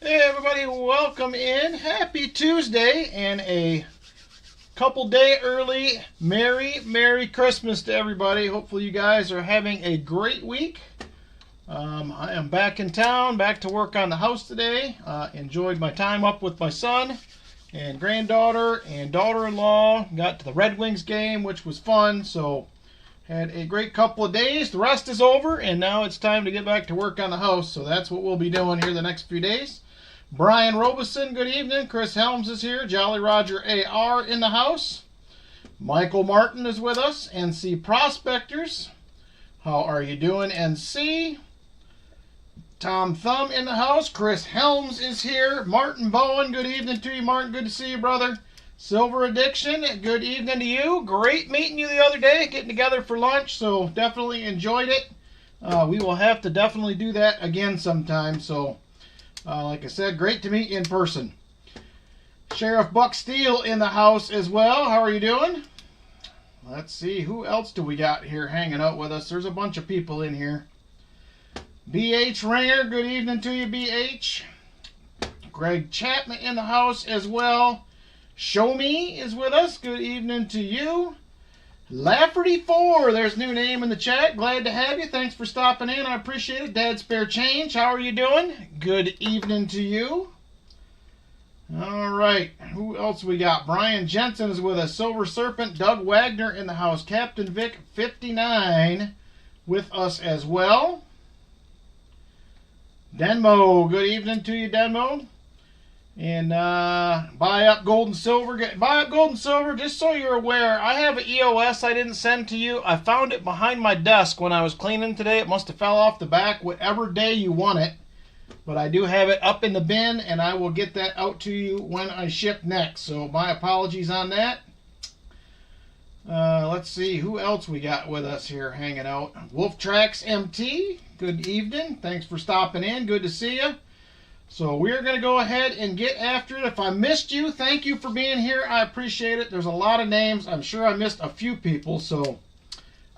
Hey everybody, welcome in. Happy Tuesday and a couple day early Merry Christmas to everybody. Hopefully you guys are having a great week. I am back in town, back to work on the house today. Enjoyed my time up with my son and granddaughter and daughter-in-law. Got to the Red Wings game, which was fun. So had a great couple of days. The rest is over and now it's time to get back to work on the house. So that's what we'll be doing here the next few days. Brian Robeson, good evening. Chris Helms is here. Jolly Roger AR in the house. Michael Martin is with us. NC Prospectors. How are you doing, NC? Tom Thumb in the house. Chris Helms is here. Martin Bowen, good evening to you, Martin. Good to see you, brother. Silver Addiction, good evening to you. Great meeting you the other day, getting together for lunch, so definitely enjoyed it. We will have to definitely do that again sometime, so like I said, great to meet you in person. Sheriff Buck Steele in the house as well. How are you doing? Let's see, who else do we got here hanging out with us? There's a bunch of people in here. BH Ringer, good evening to you, BH. Greg Chapman in the house as well. Show Me is with us. Good evening to you. Lafferty4, there's a new name in the chat. Glad to have you. Thanks for stopping in. I appreciate it. Dad Spare Change, how are you doing? Good evening to you. All right, who else we got? Brian Jensen is with us. Silver Serpent, Doug Wagner in the house. Captain Vic 59 with us as well. Denmo, good evening to you, Denmo. And buy up gold and silver. Buy up gold and silver, just so you're aware. I have an EOS I didn't send to you. I found it behind my desk when I was cleaning today. It must have fell off the back, whatever day you want it. But I do have it up in the bin, and I will get that out to you when I ship next. So my apologies on that. Let's see, who else we got with us here hanging out. Wolf Tracks MT, good evening. Thanks for stopping in. Good to see you. So we're going to go ahead and get after it. If I missed you, thank you for being here. I appreciate it. There's a lot of names. I'm sure I missed a few people. So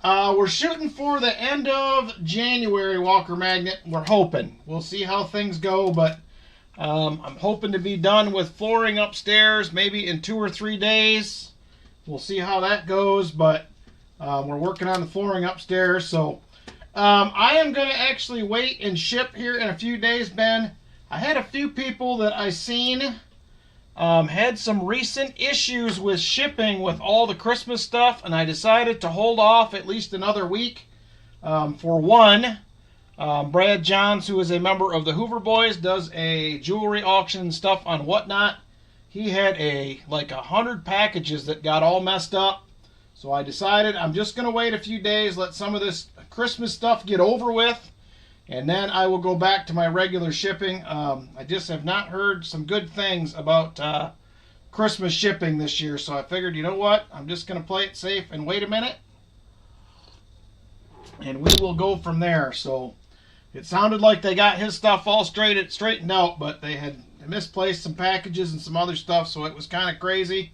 we're shooting for the end of January, Walker Magnet. We're hoping. We'll see how things go. But I'm hoping to be done with flooring upstairs maybe in 2 or 3 days. We'll see how that goes. But we're working on the flooring upstairs. So I am going to actually wait and ship here in a few days, Ben. I had a few people that I seen had some recent issues with shipping with all the Christmas stuff, and I decided to hold off at least another week. For one, Brad Johns, who is a member of the Hoover Boys, does a jewelry auction and stuff on Whatnot. He had like 100 packages that got all messed up. So I decided I'm just going to wait a few days, let some of this Christmas stuff get over with. And then I will go back to my regular shipping. I just have not heard some good things about Christmas shipping this year. So I figured, you know what? I'm just going to play it safe and wait a minute. And we will go from there. So it sounded like they got his stuff all straightened out. But they had misplaced some packages and some other stuff. So it was kind of crazy.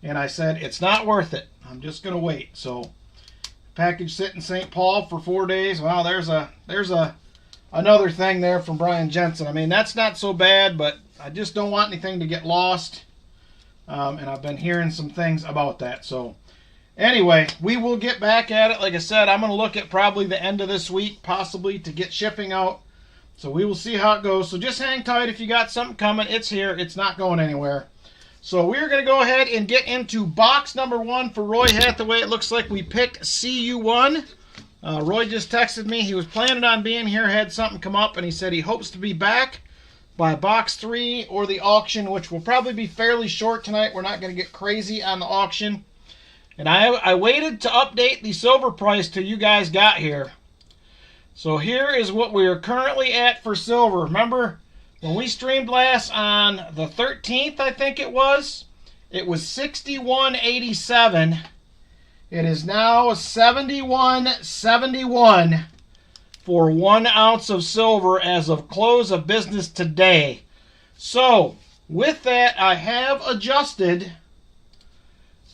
And I said, it's not worth it. I'm just going to wait. So package sit in St. Paul for 4 days. Wow, there's another thing there from Brian Jensen. I mean, that's not so bad, but I just don't want anything to get lost. And I've been hearing some things about that. So anyway, we will get back at it. Like I said, I'm going to look at probably the end of this week, possibly, to get shipping out. So we will see how it goes. So just hang tight. If you got something coming, it's here. It's not going anywhere. So we're going to go ahead and get into box number 1 for Roy Hathaway. It looks like we picked CU1. Roy just texted me. He was planning on being here, had something come up, and he said he hopes to be back by box 3 or the auction, which will probably be fairly short tonight. We're not going to get crazy on the auction. And I waited to update the silver price till you guys got here. So here is what we are currently at for silver. Remember, when we streamed last on the 13th, I think it was $61.87. It is now $71.71 for 1 ounce of silver as of close of business today. So, with that, I have adjusted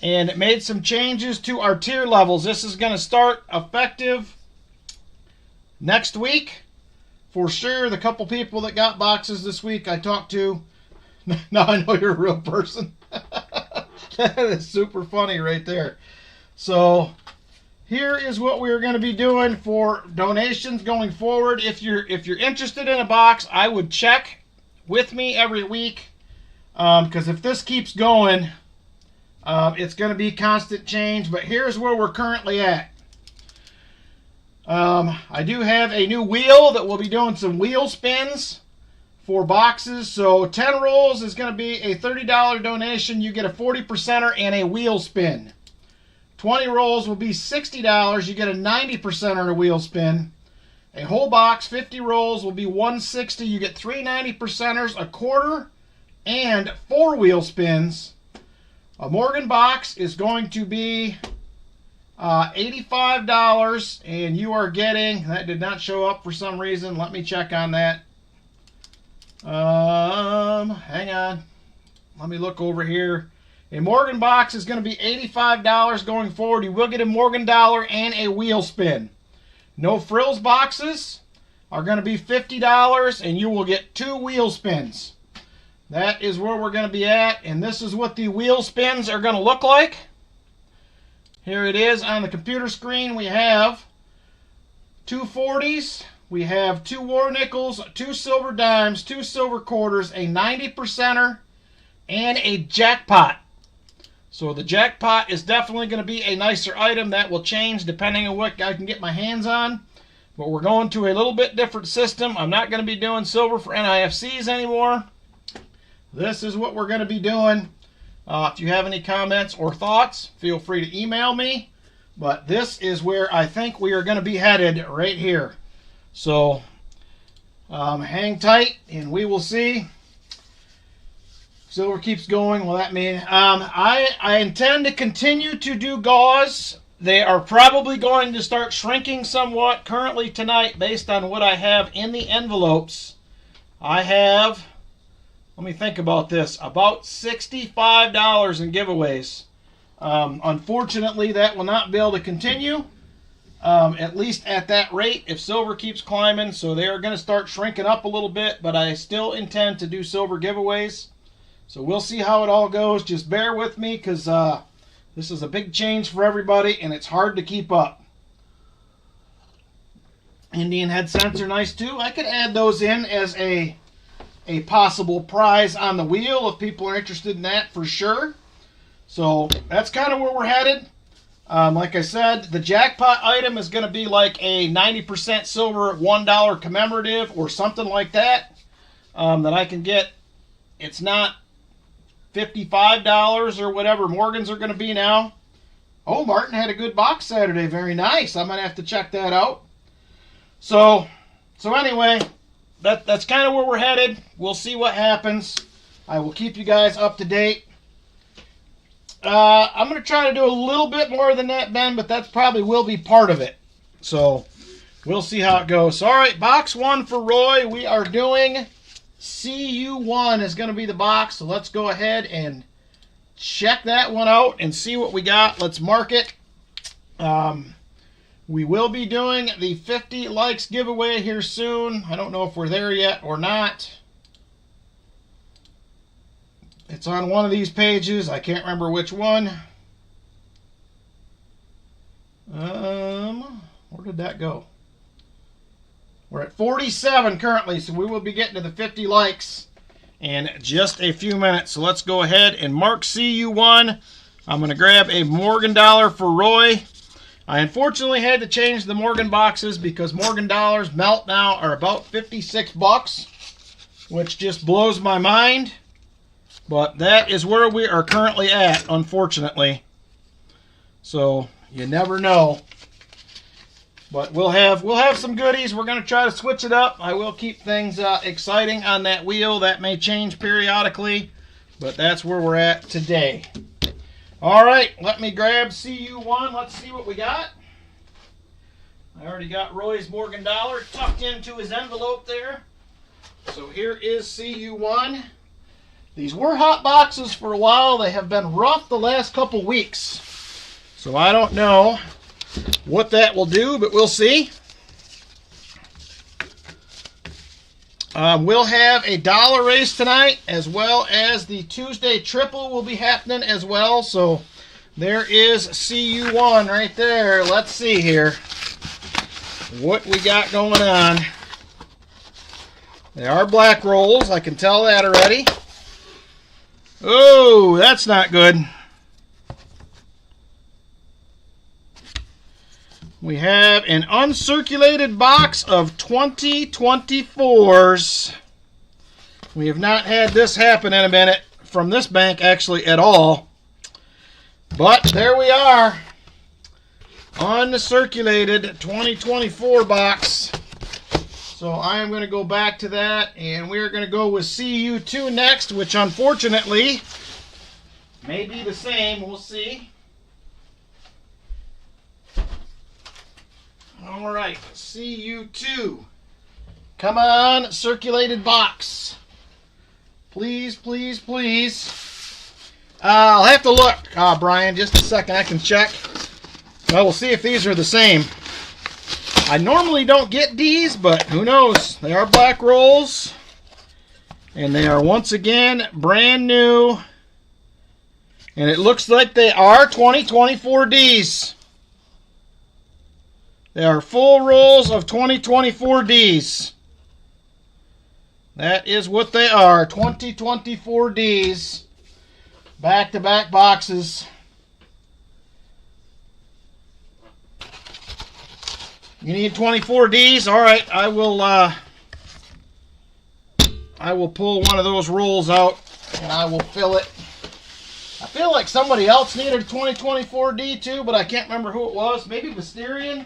and made some changes to our tier levels. This is going to start effective next week for sure. The couple people that got boxes this week I talked to, now I know you're a real person. That is super funny right there. So here is what we're going to be doing for donations going forward. If you're interested in a box, I would check with me every week, because if this keeps going, it's going to be constant change. But here's where we're currently at. I do have a new wheel that we'll be doing some wheel spins for boxes. So 10 rolls is going to be a $30 donation. You get a 40%er and a wheel spin. 20 rolls will be $60. You get a 90%er and a wheel spin. A whole box, 50 rolls, will be $160. You get 3 90%ers, a quarter, and 4 wheel spins. A Morgan box is going to be $85, and you are getting, that did not show up for some reason. Let me check on that. Hang on. Let me look over here. A Morgan box is going to be $85 going forward. You will get a Morgan dollar and a wheel spin. No frills boxes are going to be $50, and you will get 2 wheel spins. That is where we're going to be at, and this is what the wheel spins are going to look like. Here it is on the computer screen. We have 2 40s, we have 2 war nickels, 2 silver dimes, 2 silver quarters, a 90%er, and a jackpot. So the jackpot is definitely going to be a nicer item. That will change depending on what I can get my hands on. But we're going to a little bit different system. I'm not going to be doing silver for NIFCs anymore. This is what we're going to be doing. If you have any comments or thoughts, feel free to email me. But this is where I think we are going to be headed right here. So hang tight and we will see. Silver keeps going. Well, that means I intend to continue to do gauze. They are probably going to start shrinking somewhat. Currently tonight, based on what I have in the envelopes, I have, let me think about this, about $65 in giveaways. Unfortunately, that will not be able to continue, at least at that rate, if silver keeps climbing. So they are going to start shrinking up a little bit, but I still intend to do silver giveaways. So we'll see how it all goes. Just bear with me, because this is a big change for everybody, and it's hard to keep up. Indian head cents are nice too. I could add those in as a possible prize on the wheel if people are interested in that, for sure. So that's kind of where we're headed. Like I said, the jackpot item is going to be like a 90% silver $1 commemorative or something like that, that I can get. It's not $55 or whatever Morgans are going to be now. Oh, Martin had a good box Saturday. Very nice. I'm going to have to check that out. So anyway, that's kind of where we're headed. We'll see what happens. I will keep you guys up to date. I'm going to try to do a little bit more than that, Ben, but that probably will be part of it. So we'll see how it goes. All right, box 1 for Roy. We are doing CU1 is going to be the box. So let's go ahead and check that one out and see what we got. Let's mark it. We will be doing the 50 likes giveaway here soon. I don't know if we're there yet or not. It's on one of these pages. I can't remember which one. Where did that go? We're at 47 currently, so we will be getting to the 50 likes in just a few minutes. So let's go ahead and mark CU1. I'm going to grab a Morgan dollar for Roy. I unfortunately had to change the Morgan boxes because Morgan dollars melt now are about 56 bucks, which just blows my mind. But that is where we are currently at, unfortunately. So you never know. But we'll have some goodies. We're going to try to switch it up. I will keep things exciting on that wheel. That may change periodically, but that's where we're at today. All right, let me grab CU1. Let's see what we got. I already got Roy's Morgan dollar tucked into his envelope there. So here is CU1. These were hot boxes for a while. They have been rough the last couple weeks. So I don't know what that will do, but we'll see. We'll have a dollar race tonight, as well as the Tuesday triple will be happening as well. So there is CU1 right there. Let's see here what we got going on. They are black rolls. I can tell that already. Oh, that's not good. We have an uncirculated box of 2024s. We have not had this happen in a minute from this bank actually at all. But there we are. Uncirculated 2024 box. So I am going to go back to that, and we're going to go with CU2 next, which unfortunately may be the same. We'll see. All right, CU2. Come on, circulated box. Please, please, please. I'll have to look, Brian, just a second. I can check. Well, we'll see if these are the same. I normally don't get these, but who knows? They are black rolls, and they are once again brand new. And it looks like they are 2024 Ds. They are full rolls of 2024 Ds. That is what they are, 2024 Ds. Back-to-back boxes. You need 24 Ds? All right, I will pull one of those rolls out and I will fill it. I feel like somebody else needed a 2024 D too, but I can't remember who it was. Maybe Mysterian.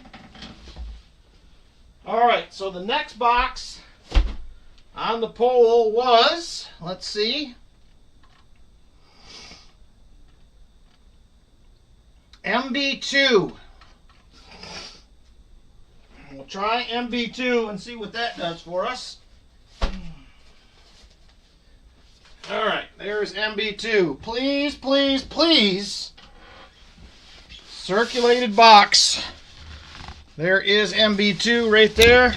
All right, so the next box on the poll was, let's see, MB2. We'll try MB2 and see what that does for us. All right, there's MB2. Please, please, please. Circulated box. There is MB2 right there.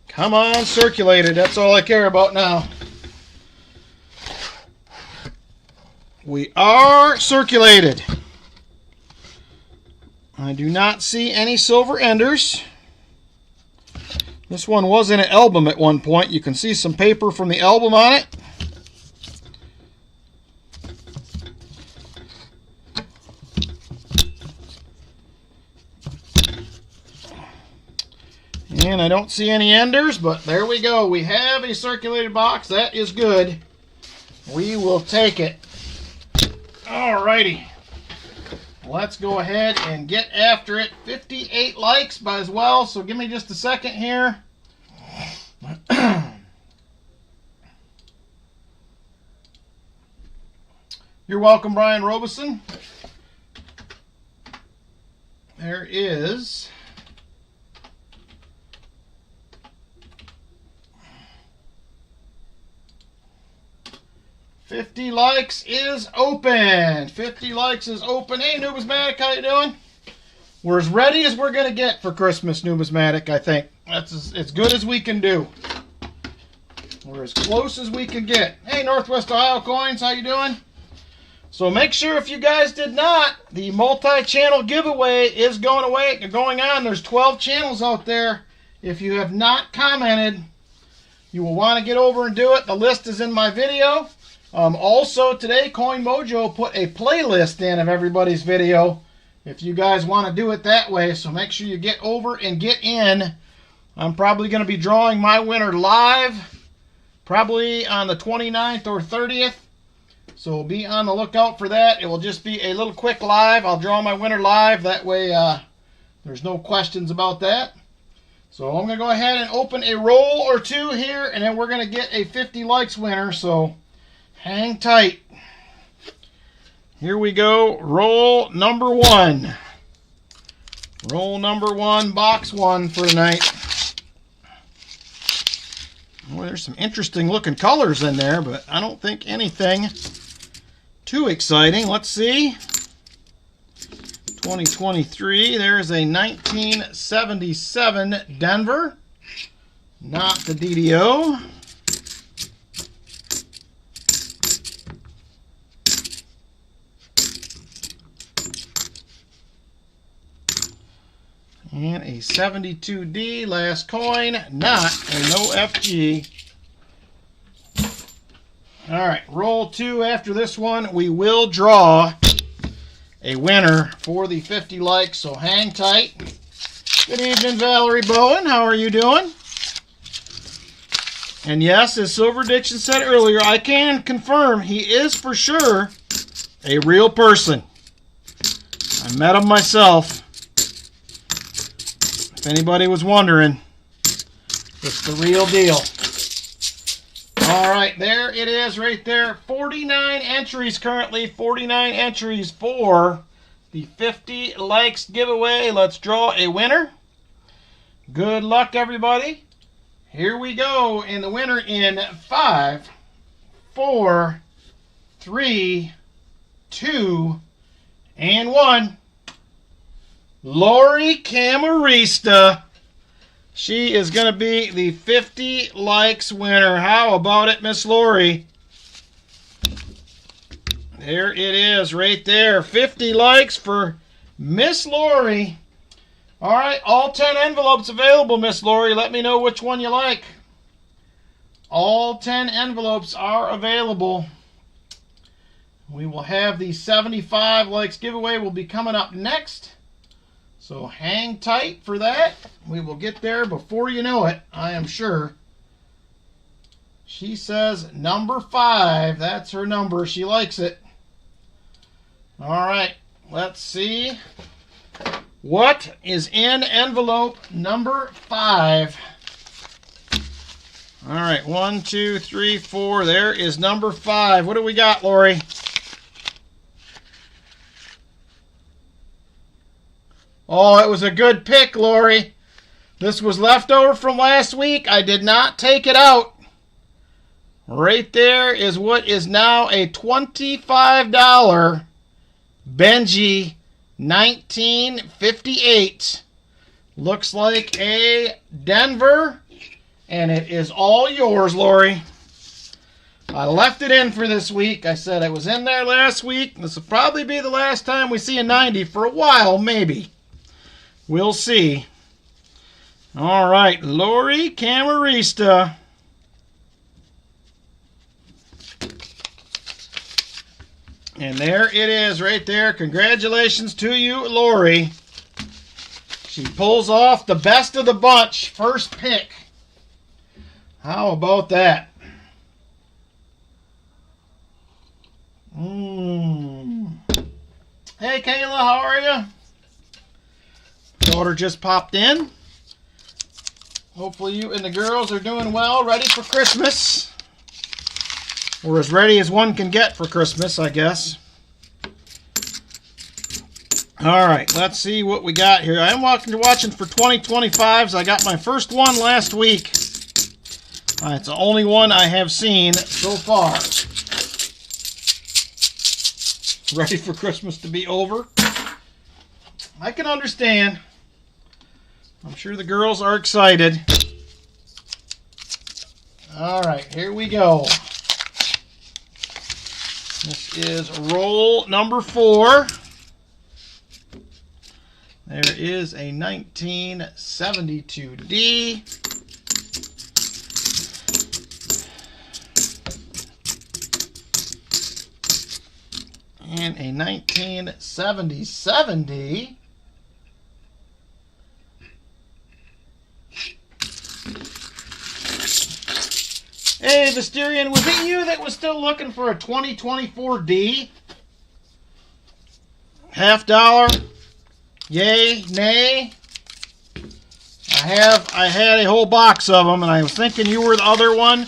Come on, circulated. That's all I care about now. We are circulated. I do not see any silver enders. This one was in an album at one point. You can see some paper from the album on it. And I don't see any enders, but there we go. We have a circulated box. That is good. We will take it. Alrighty. Let's go ahead and get after it. 58 likes as well, so give me just a second here. You're welcome, Brian Robeson. There is 50 likes is open. 50 likes is open. Hey, Numismatic, how you doing? We're as ready as we're going to get for Christmas, Numismatic, I think. That's as good as we can do. We're as close as we can get. Hey, Northwest Ohio Coins, how you doing? So make sure, if you guys did not, the multi-channel giveaway is going on. There's 12 channels out there. If you have not commented, you will want to get over and do it. The list is in my video. Also today, Coin Mojo put a playlist in of everybody's video if you guys want to do it that way. So make sure you get over and get in. I'm probably going to be drawing my winner live, probably on the 29th or 30th. So be on the lookout for that. It will just be a little quick live. I'll draw my winner live. That way there's no questions about that. So I'm going to go ahead and open a roll or two here, and then we're going to get a 50 likes winner. So hang tight. Here we go. Roll number one. Roll number one, box one for tonight. Well, there's some interesting looking colors in there, but I don't think anything too exciting. Let's see. 2023. There's a 1977 Denver. not the DDO. And a 72D, last coin, not a no FG. All right, roll 2. After this one, we will draw a winner for the 50 likes, so hang tight. Good evening, Valerie Bowen. How are you doing? And yes, as Silver Diction said earlier, I can confirm he is for sure a real person. I met him myself. If anybody was wondering, it's the real deal. All right, there it is right there. 49 entries currently. 49 entries for the 50 likes giveaway. Let's draw a winner. Good luck, everybody. Here we go. And the winner in 5, 4, 3, 2, and 1. Lori Camarista. She is going to be the 50 likes winner. How about it, Miss Lori? There it is right there. 50 likes for Miss Lori. All right, all 10 envelopes available, Miss Lori. Let me know which one you like. All 10 envelopes are available. We will have the 75 likes giveaway will be coming up next. So hang tight for that. We will get there before you know it, I am sure. She says number 5. That's her number. She likes it. All right, let's see what is in envelope number 5. All right, 1, 2, 3, 4. There is number 5. What do we got, Lori? Oh, it was a good pick, Lori. This was left over from last week. I did not take it out. Right there is what is now a $25 Benji 1958. Looks like a Denver, and it is all yours, Lori. I left it in for this week. I said it was in there last week. This will probably be the last time we see a 90 for a while, maybe. We'll see. All right, Lori Camarista. And there it is right there. Congratulations to you, Lori. She pulls off the best of the bunch. First pick. How about that? Hey, Kayla, how are you? Daughter just popped in. Hopefully you and the girls are doing well, ready for Christmas. Or as ready as one can get for Christmas, I guess. All right, let's see what we got here. I am watching for 2025s. I got my first one last week. It's the only one I have seen so far. Ready for Christmas to be over? I can understand. I'm sure the girls are excited. All right, here we go. This is roll number 4. There is a 1972D. And a 1977D. Hey, Visterian, was it you that was still looking for a 2024D? $50? Yay? Nay? I had a whole box of them, and I was thinking you were the other one,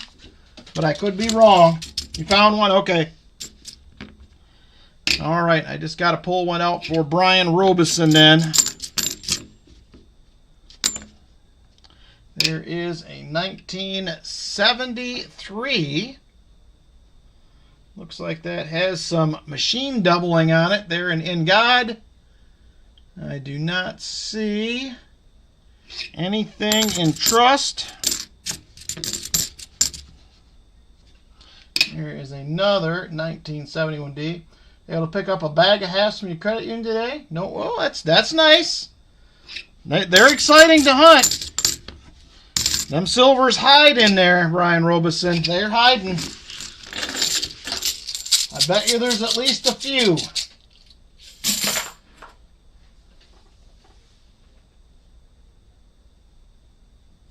but I could be wrong. You found one? Okay. All right, I just got to pull one out for Brian Robeson then. There is a 1973. Looks like that has some machine doubling on it there in God. I do not see anything in trust. Here is another 1971D. Able to pick up a bag of halves from your credit union today? No, well, that's nice. They're exciting to hunt. Them silvers hide in there, Brian Robeson. They're hiding. I bet you there's at least a few.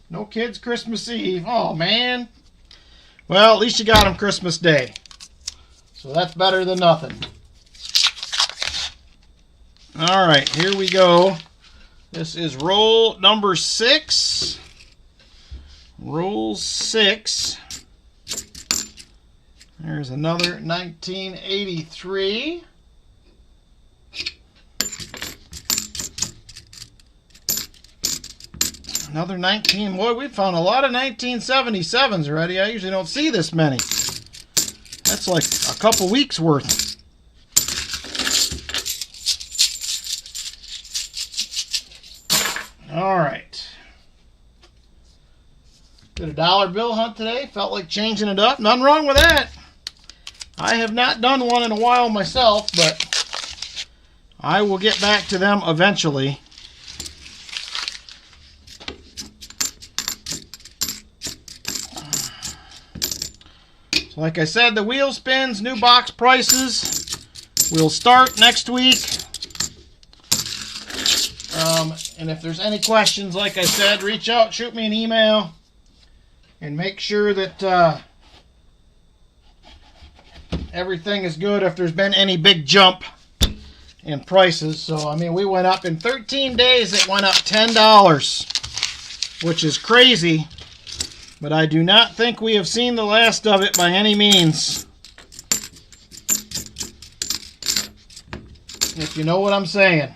No kids Christmas Eve. Oh, man. Well, at least you got them Christmas Day. So that's better than nothing. All right, here we go. This is roll number 6. Roll 6. There's another 1983. Another 19. Boy, we found a lot of 1977s already. I usually don't see this many. That's like a couple weeks worth. All right. Did a dollar bill hunt today. Felt like changing it up. Nothing wrong with that. I have not done one in a while myself, but I will get back to them eventually. So like I said, the wheel spins, new box prices will start next week. And if there's any questions, like I said, reach out, shoot me an email, and make sure that everything is good if there's been any big jump in prices. So, I mean, we went up in 13 days, it went up $10, which is crazy. But I do not think we have seen the last of it by any means. If you know what I'm saying.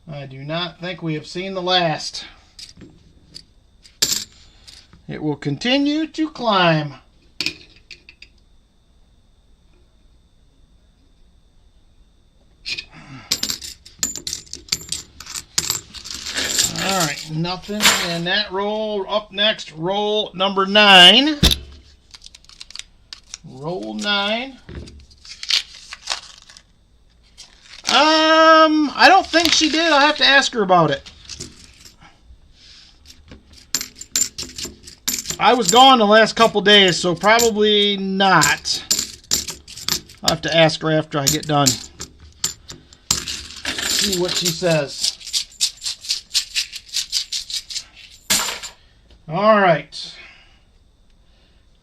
I do not think we have seen the last. It will continue to climb. All right, nothing in that roll. Up next, roll number 9. Roll 9. I don't think she did. I'll have to ask her about it. I was gone the last couple days, so probably not. I'll have to ask her after I get done. See what she says. All right.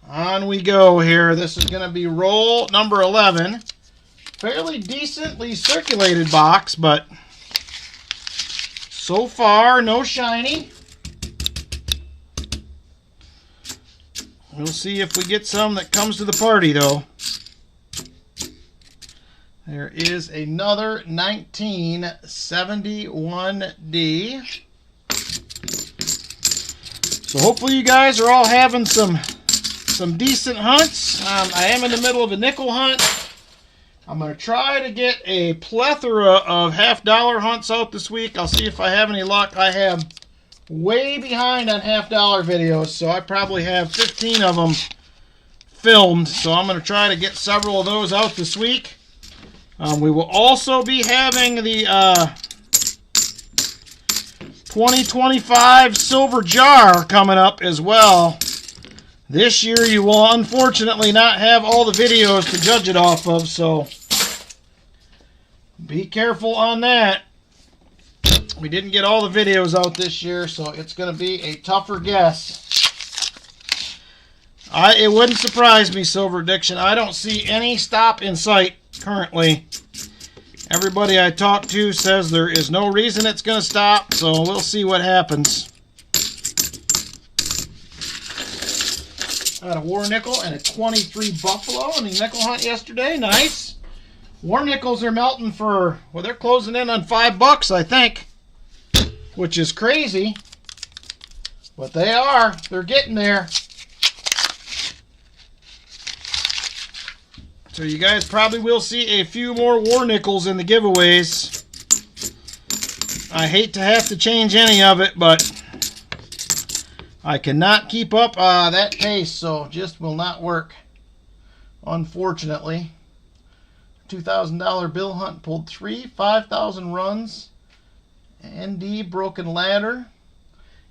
On we go here. This is going to be roll number 11. Fairly decently circulated box, but so far, no shiny. We'll see if we get some that comes to the party, though. There is another 1971D. So hopefully you guys are all having some decent hunts. I am in the middle of a nickel hunt. I'm going to try to get a plethora of half-dollar hunts out this week. I'll see if I have any luck. I have way behind on half-dollar videos, so I probably have 15 of them filmed. So I'm going to try to get several of those out this week. We will also be having the 2025 silver jar coming up as well. This year you will unfortunately not have all the videos to judge it off of, so be careful on that. We didn't get all the videos out this year, so it's going to be a tougher guess. It wouldn't surprise me, Silver Addiction. I don't see any stop in sight currently. Everybody I talk to says there is no reason it's going to stop, so we'll see what happens. I got a war nickel and a 23 buffalo in the nickel hunt yesterday. Nice. War nickels are melting for, well, they're closing in on $5, I think, which is crazy, but they are. They're getting there. So you guys probably will see a few more war nickels in the giveaways. I hate to have to change any of it, but I cannot keep up that pace, so just will not work. unfortunately. $2,000 Bill Hunt pulled 3, 5,000 runs. ND broken ladder.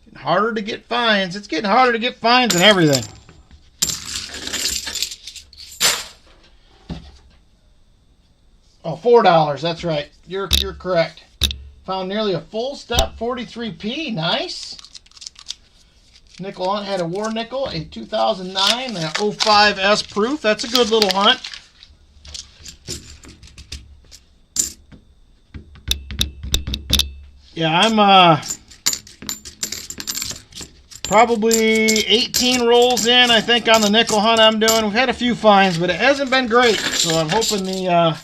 Getting harder to get fines. It's getting harder to get fines and everything. Oh, $4. That's right. You're correct. Found nearly a full step 43p. Nice. Nickel hunt had a war nickel, a 2009, a 05S proof. That's a good little hunt. Yeah, I'm probably 18 rolls in, I think, on the nickel hunt I'm doing. We've had a few finds, but it hasn't been great. So I'm hoping the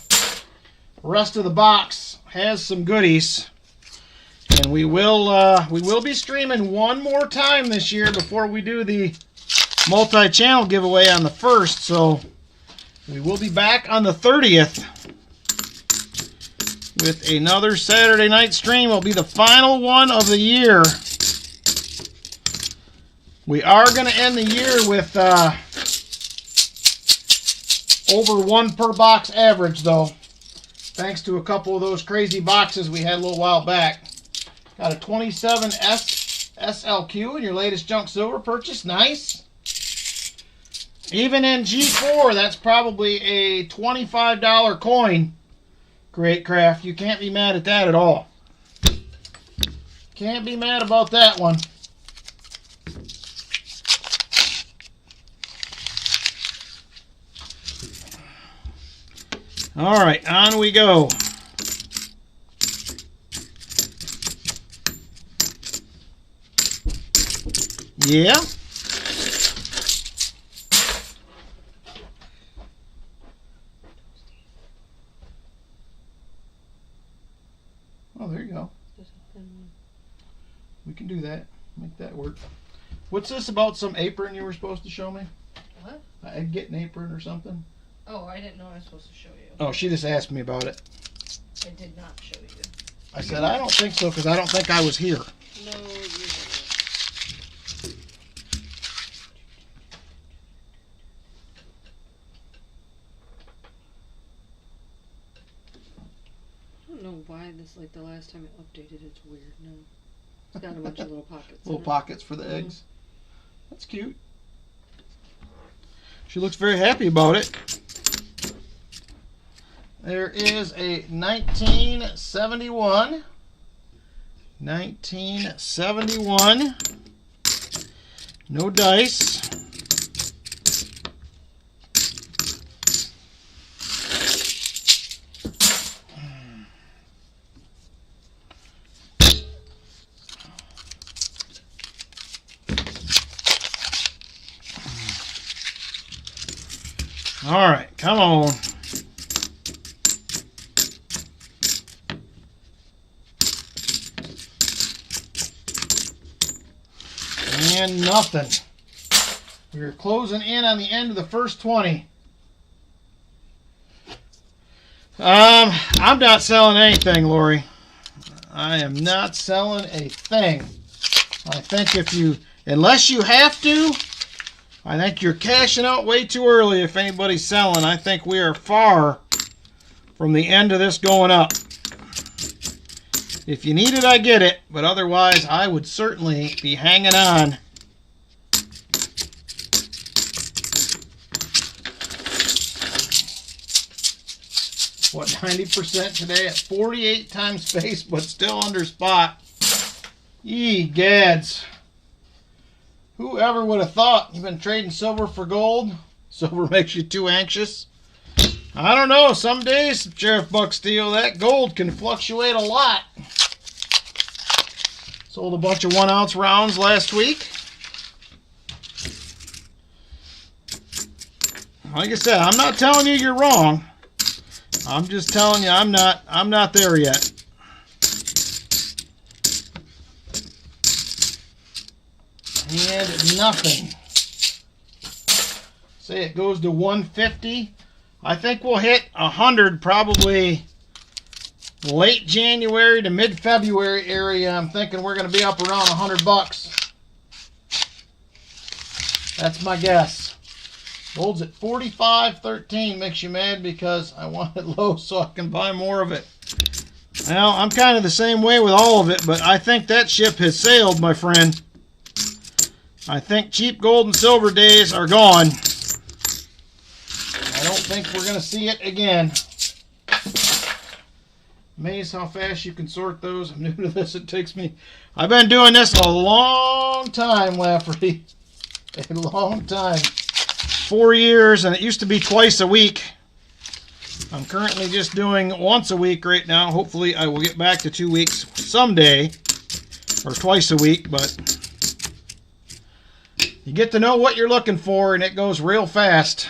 rest of the box has some goodies. And we will be streaming one more time this year before we do the multi-channel giveaway on the 1st. So we will be back on the 30th with another Saturday night stream. It'll be the final one of the year. We are going to end the year with over 1 per box average, though. Thanks to a couple of those crazy boxes we had a little while back. Got a 27S SLQ in your latest junk silver purchase. Nice. Even in G4, that's probably a $25 coin. Great craft. You can't be mad at that at all. Can't be mad about that one. All right, on we go. Yeah. Oh, there you go. We can do that. Make that work. What's this about some apron you were supposed to show me? What? I'd get an apron or something. Oh, I didn't know I was supposed to show you. Oh, she just asked me about it. I did not show you. I said, I don't think so, because I don't think I was here. No, you didn't. I don't know why this, like the last time it updated, it's weird now. It's got a bunch of little pockets. Little pockets for the eggs. That's cute. She looks very happy about it. There is a 1971. 1971. No dice. All right, come on. And nothing. We're closing in on the end of the first 20. I'm not selling anything, Lori. I am not selling a thing. I think unless you have to, I think you're cashing out way too early if anybody's selling. I think we are far from the end of this going up. If you need it, I get it. But otherwise, I would certainly be hanging on. What, 90% today at 48 times space, but still under spot. Ye gads. Whoever would have thought? You've been trading silver for gold? Silver makes you too anxious? I don't know. Some days, Sheriff Bucksteel, that gold can fluctuate a lot. Sold a bunch of 1-ounce rounds last week. Like I said, I'm not telling you you're wrong. I'm just telling you I'm not there yet. And nothing. Say it goes to 150. I think we'll hit 100 probably late January to mid-February area. I'm thinking we're going to be up around $100. That's my guess. Gold's at 45.13. Makes you mad because I want it low so I can buy more of it. Well, I'm kind of the same way with all of it, but I think that ship has sailed, my friend. I think cheap gold and silver days are gone. I don't think we're going to see it again. Amazed how fast you can sort those. I'm new to this. It takes me... I've been doing this a long time, Lafferty. A long time. 4 years, and it used to be twice a week. I'm currently just doing once a week right now. Hopefully I will get back to 2 weeks someday, or twice a week, but you get to know what you're looking for, and it goes real fast.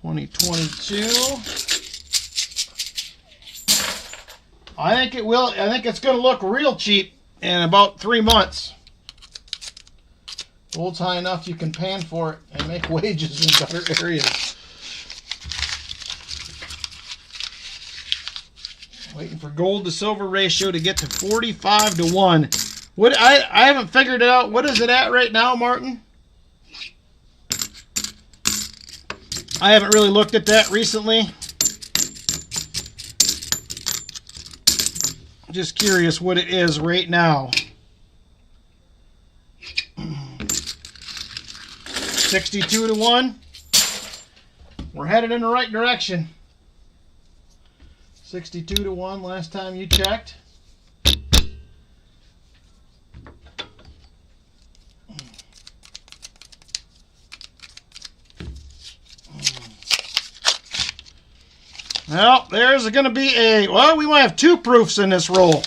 2022. I think it will. I think it's going to look real cheap in about 3 months. Gold's high enough you can pan for it and make wages in better areas. Waiting for gold to silver ratio to get to 45:1. What I haven't figured it out. What is it at right now, Martin? I haven't really looked at that recently. Just curious what it is right now. 62:1. We're headed in the right direction. 62:1 last time you checked. Well, there's going to be a... Well, we might have 2 proofs in this roll.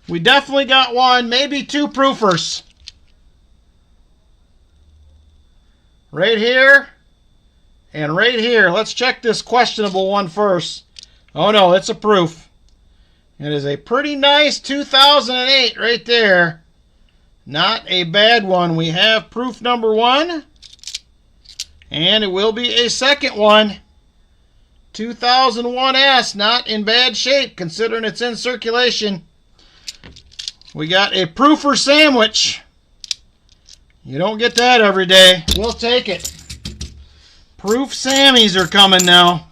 We definitely got 1, maybe 2 proofers. Right here and right here. Let's check this questionable one first. Oh no, it's a proof. It is a pretty nice 2008 right there. Not a bad one. We have proof number 1. And it will be a second one. 2001S, not in bad shape considering it's in circulation. We got a proofer sandwich. You don't get that every day. We'll take it. Proof Sammies are coming now.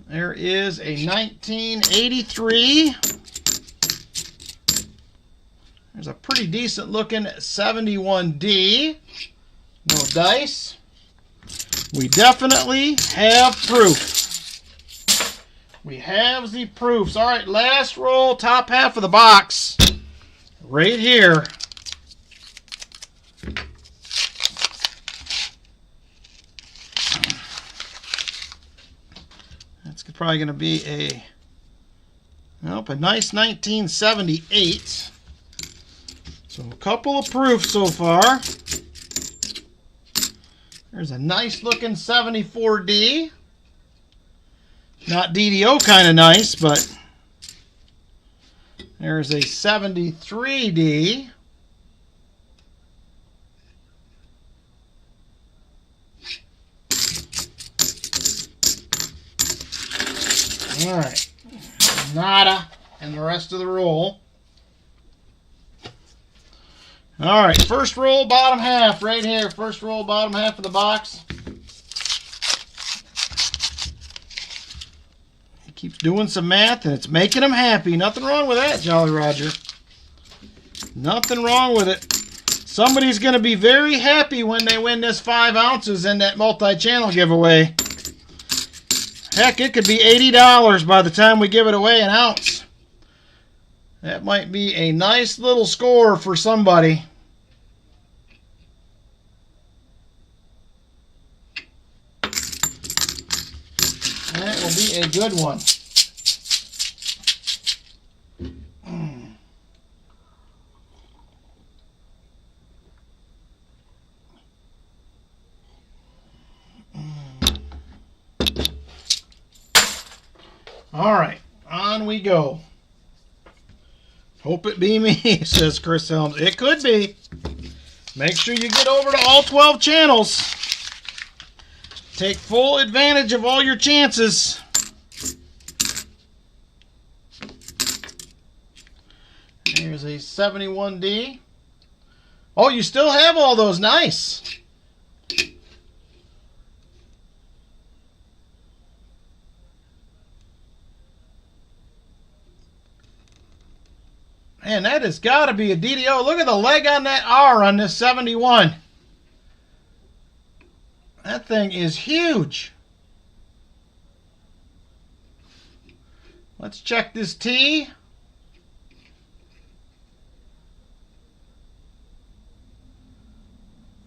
There is a 1983. There's a pretty decent looking 71D. No dice. We definitely have proof. We have the proofs. All right, last roll, top half of the box. Right here. That's probably going to be a nice 1978. So a couple of proofs so far. There's a nice looking 74D. Not DDO kind of nice, but there's a 73D. All right, nada, and the rest of the roll. All right, first roll, bottom half, right here. First roll, bottom half of the box. He keeps doing some math, and it's making him happy. Nothing wrong with that, Jolly Roger. Nothing wrong with it. Somebody's going to be very happy when they win this 5 ounces in that multi-channel giveaway. Heck, it could be $80 by the time we give it away an ounce. That might be a nice little score for somebody. That will be a good one. All right, on we go. Hope it be me, says Chris Helms. It could be. Make sure you get over to all 12 channels. Take full advantage of all your chances. Here's a 71D. Oh, you still have all those. Nice. Man, that has got to be a DDO. Look at the leg on that R on this 71. That thing is huge. Let's check this T.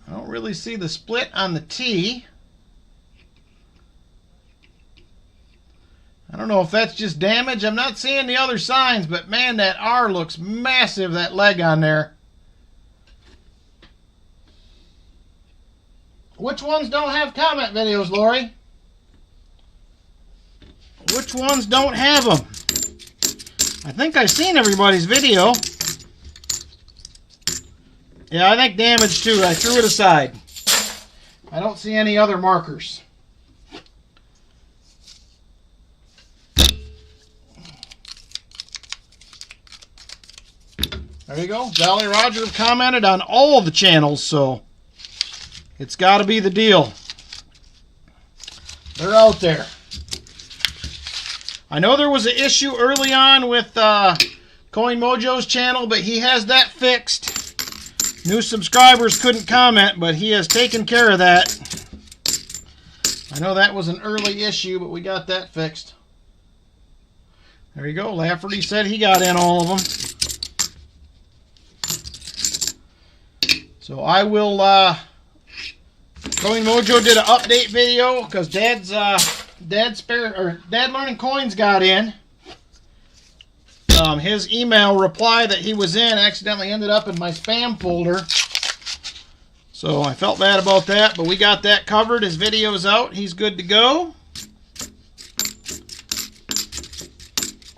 I don't really see the split on the T. I don't know if that's just damage. I'm not seeing the other signs, but man, that R looks massive, that leg on there. Which ones don't have comment videos, Lori? Which ones don't have them? I think I've seen everybody's video. Yeah, I think damage too. I threw it aside. I don't see any other markers. There you go. Jolly Roger commented on all the channels, so it's got to be the deal. They're out there. I know there was an issue early on with Coin Mojo's channel, but he has that fixed. New subscribers couldn't comment, but he has taken care of that. I know that was an early issue, but we got that fixed. There you go. Lafferty said he got in all of them. So I will, Coin Mojo did an update video because Dad Learning Coins got in. His email reply that he was in accidentally ended up in my spam folder. So I felt bad about that, but we got that covered. His video's out. He's good to go.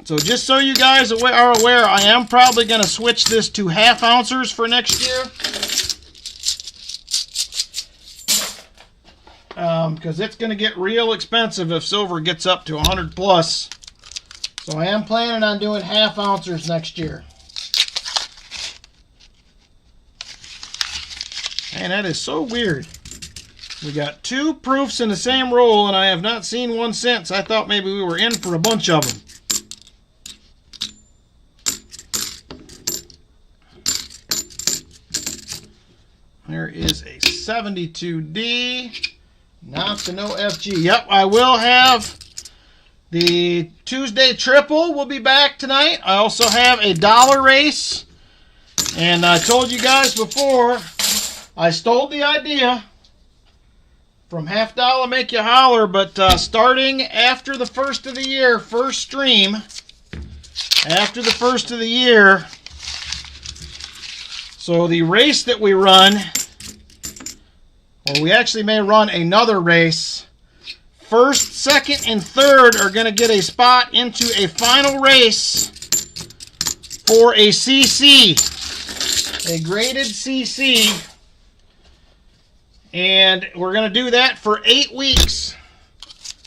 So just so you guys are aware, I am probably going to switch this to half ouncers for next year. Because it's going to get real expensive if silver gets up to 100 plus. So I am planning on doing half ouncers next year. Man, that is so weird. We got two proofs in the same roll, and I have not seen one since. I thought maybe we were in for a bunch of them. There is a 72D. Not the no FG. Yep, I will have the Tuesday triple will be back tonight. I also have a dollar race. And I told you guys before, I stole the idea from Half Dollar Make You Holler, but starting after the first of the year, first stream, after the first of the year, so the race that we run, or we actually may run another race, first, second, and third are going to get a spot into a final race for a CC, a graded CC, and we're going to do that for 8 weeks.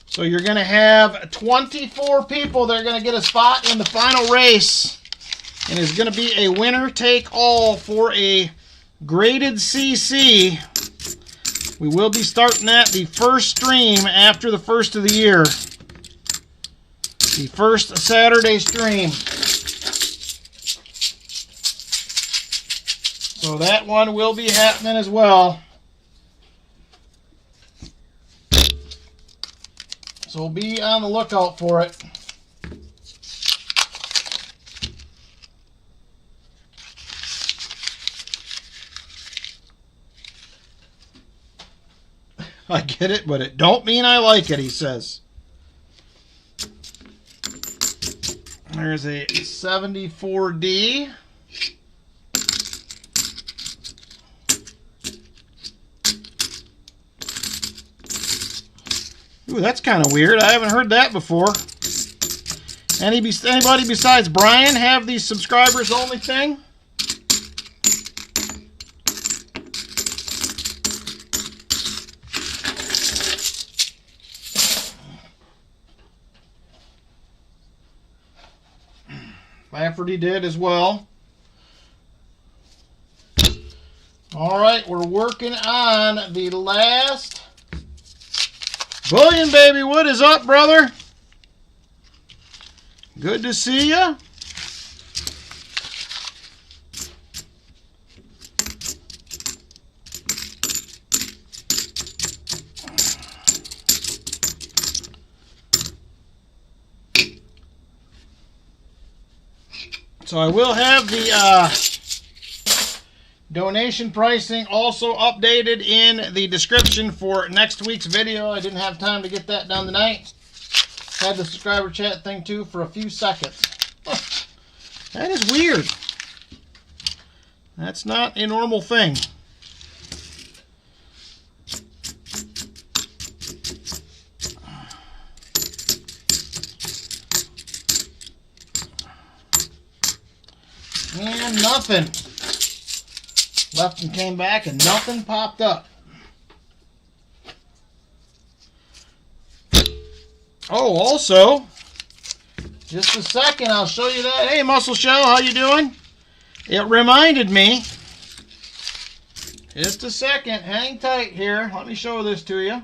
So you're going to have 24 people that are going to get a spot in the final race, and it's going to be a winner take all for a graded CC. We will be starting that the first stream after the first of the year. The first Saturday stream. So that one will be happening as well. So be on the lookout for it. I get it, but it don't mean I like it, he says. There's a 74D. Ooh, that's kind of weird. I haven't heard that before. Anybody besides Brian have the subscribers only thing? Lafferty did as well. All right, we're working on the last bullion, baby. What is up, brother? Good to see ya. So I will have the donation pricing also updated in the description for next week's video. I didn't have time to get that done tonight. Had the subscriber chat thing too for a few seconds. That is weird. That's not a normal thing. And nothing. Left and came back and nothing popped up. Oh, also, just a second, I'll show you that. Hey, Muscle Shell, how you doing? It reminded me. Just a second, hang tight here. Let me show this to you.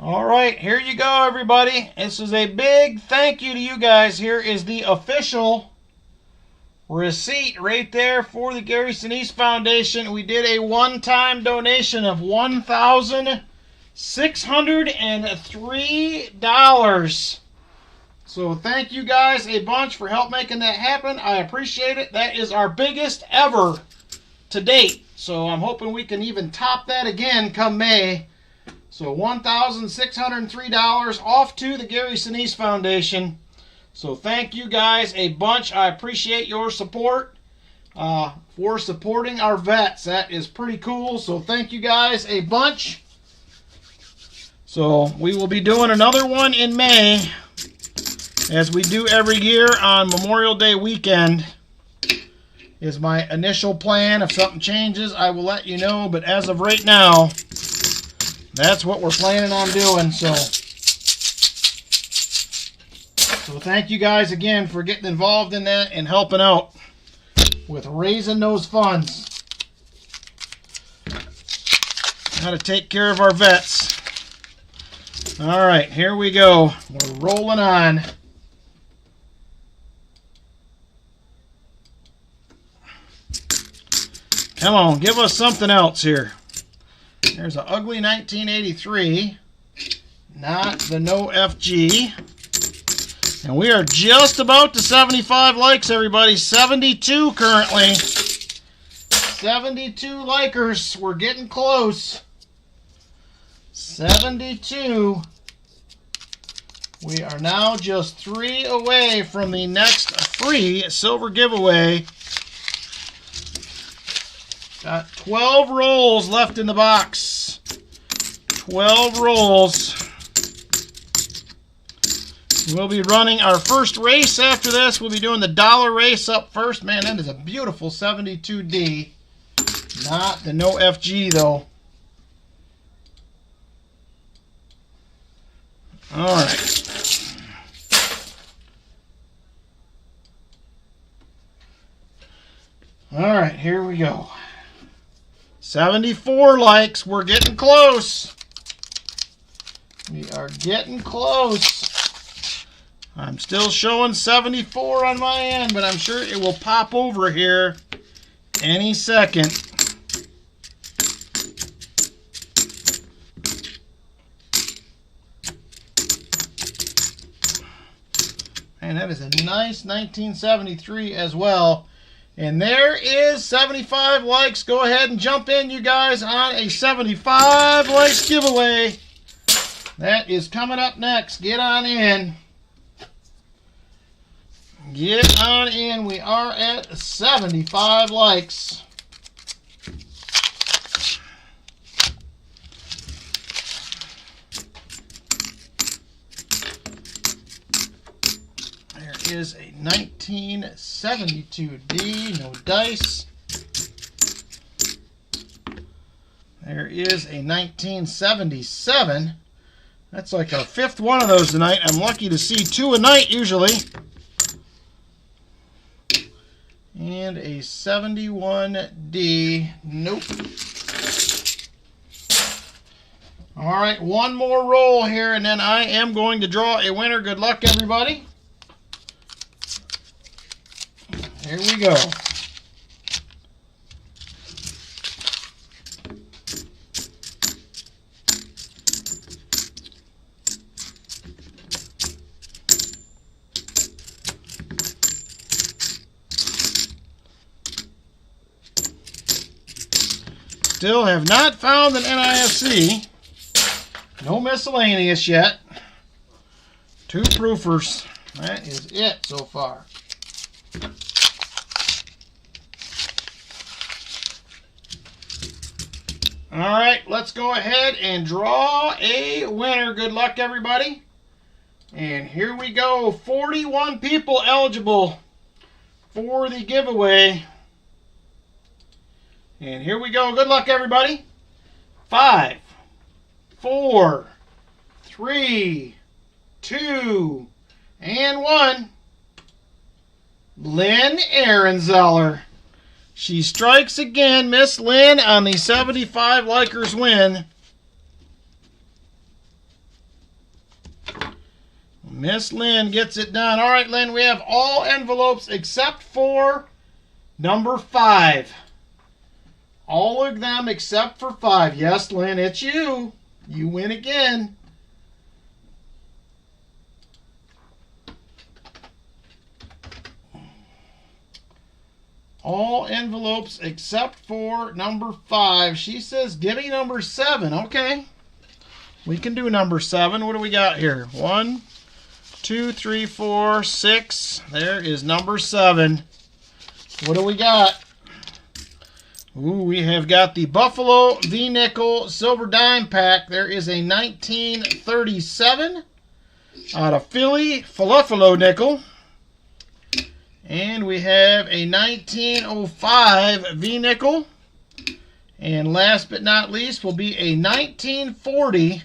All right, here you go, everybody. This is a big thank you to you guys. Here is the official receipt right there for the Gary Sinise Foundation. We did a one-time donation of $1,603. So thank you guys a bunch for help making that happen. I appreciate it. That is our biggest ever to date. So I'm hoping we can even top that again come May. So $1,603 off to the Gary Sinise Foundation. So thank you guys a bunch. I appreciate your support for supporting our vets. That is pretty cool. So thank you guys a bunch. So we will be doing another one in May, as we do every year on Memorial Day weekend. Is my initial plan. If something changes, I will let you know. But as of right now, that's what we're planning on doing. So thank you guys again for getting involved in that and helping out with raising those funds. Got to take care of our vets. All right, here we go. We're rolling on. Come on, give us something else here. There's an ugly 1983, not the no FG. And we are just about to 75 likes, everybody. 72 currently. 72 likers. We're getting close. 72. We are now just 3 away from the next free silver giveaway. Got 12 rolls left in the box. 12 rolls. We'll be running our first race after this. We'll be doing the dollar race up first. Man, that is a beautiful 72D. Not the no FG, though. All right. All right, here we go. 74 likes. We're getting close. We are getting close. I'm still showing 74 on my end, but I'm sure it will pop over here any second. And that is a nice 1973 as well. And there is 75 likes. Go ahead and jump in, you guys, on a 75 likes giveaway. That is coming up next. Get on in. Get on in. We are at 75 likes. is a 1972D, no dice. There is a 1977. That's like our fifth one of those tonight. I'm lucky to see two a night usually. And a 71D. Nope. All right, one more roll here, and then I am going to draw a winner. Good luck, everybody. Here we go. Still have not found an NISC. No miscellaneous yet. Two proofers. That is it so far. All right, let's go ahead and draw a winner. Good luck, everybody. And here we go. 41 people eligible for the giveaway. And here we go. Good luck, everybody. 5, 4, 3, 2, and 1. Lynn Ehrenzeller. She strikes again. Miss Lynn on the 75 likers win. Miss Lynn gets it done. All right, Lynn, we have all envelopes except for number 5. All of them except for 5. Yes, Lynn, it's you. You win again. All envelopes except for number 5. She says, give me number 7. Okay. We can do number 7. What do we got here? 1, 2, 3, 4, 6. There is number 7. What do we got? Ooh, we have got the Buffalo V-Nickel Silver Dime Pack. There is a 1937 out of Philly Falafelo Nickel. And we have a 1905 V-Nickel. And last but not least will be a 1940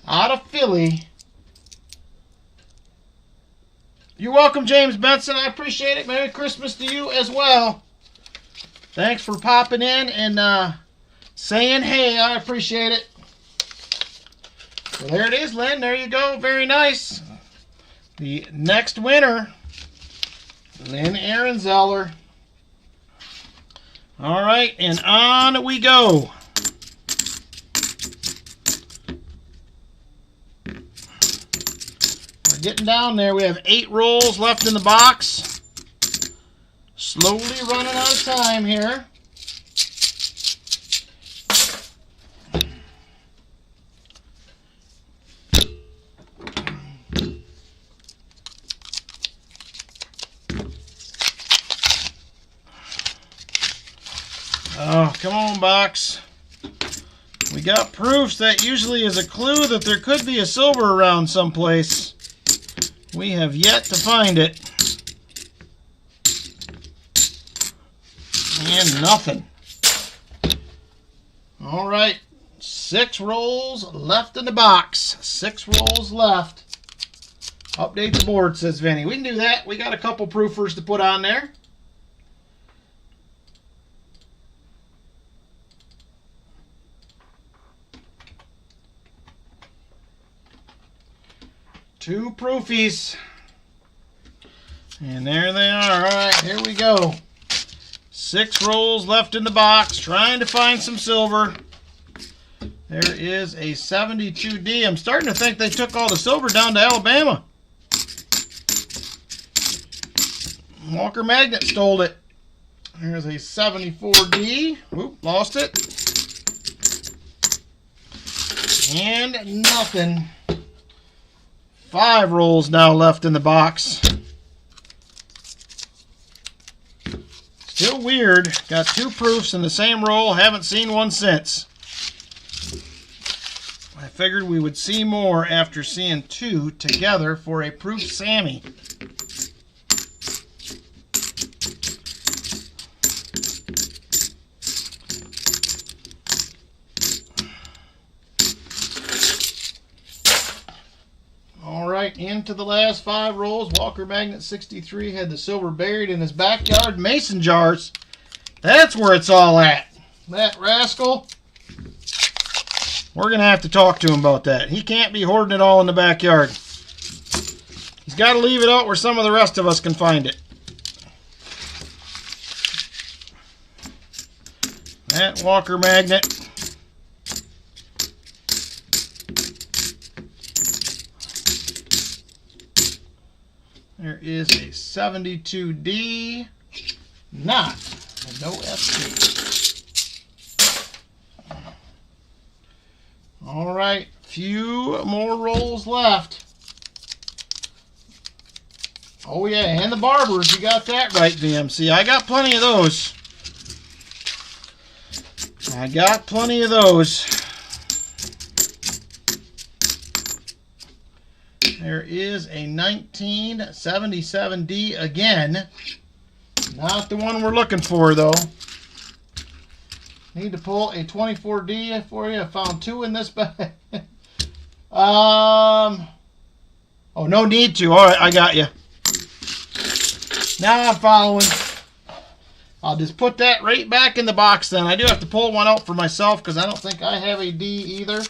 out of Philly. You're welcome, James Benson. I appreciate it. Merry Christmas to you as well. Thanks for popping in and saying hey. I appreciate it. So there it is, Lynn. There you go. Very nice. The next winner, Lynn Ehrenzeller. All right, and on we go. We're getting down there. We have 8 rolls left in the box. Slowly running out of time here. Oh, come on, box. We got proofs. That usually is a clue that there could be a silver around someplace. We have yet to find it. And nothing. All right. 6 rolls left in the box. 6 rolls left. Update the board, says Vinny. We can do that. We got a couple proofers to put on there. Two proofies. And there they are. All right, here we go. 6 rolls left in the box. Trying to find some silver. There is a 72D. I'm starting to think they took all the silver down to Alabama. Walker Magnet stole it. There's a 74D. Oop, lost it. And nothing. 5 rolls now left in the box. Still weird. Got 2 proofs in the same roll. Haven't seen one since. I figured we would see more after seeing 2 together for a proof Sammy. right, into the last 5 rolls. Walker Magnet 63 had the silver buried in his backyard. Mason jars. That's where it's all at. That rascal. We're going to have to talk to him about that. He can't be hoarding it all in the backyard. He's got to leave it out where some of the rest of us can find it. That Walker Magnet. There is a 72D, not a no FC. All right, few more rolls left. Oh yeah, and the barbers, you got that right, VMC. I got plenty of those. I got plenty of those. There is a 1977D again. Not the one we're looking for, though. Need to pull a 24D for you. I found 2 in this bag. Oh, no need to. All right, I got you. Now I'm following. I'll just put that right back in the box then. I do have to pull one out for myself because I don't think I have a D either.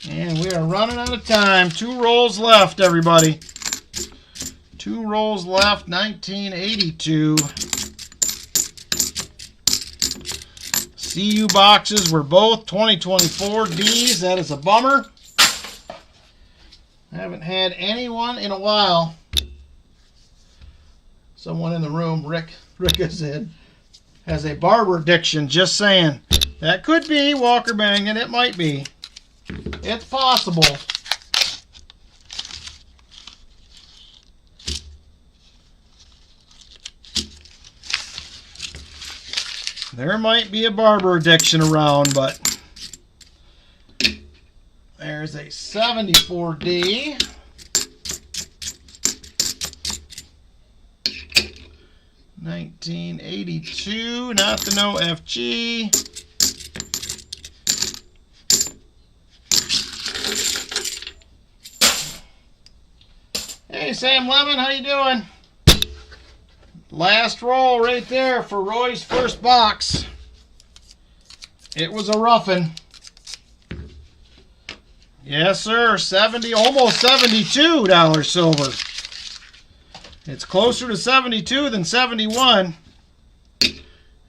And we are running out of time. 2 rolls left, everybody. 2 rolls left, 1982. CU boxes were both 2024 Ds. That is a bummer. I haven't had anyone in a while. Someone in the room, Rick is in, has a barber addiction. Just saying. That could be Walker Magnet. It might be. It's possible. There might be a barber addiction around, but there's a 74D. $1982, not the no FG. Hey Sam Lemon, how you doing? Last roll right there for Roy's first box. It was a roughin'. Yes, sir. 70, almost $72 silver. It's closer to 72 than 71.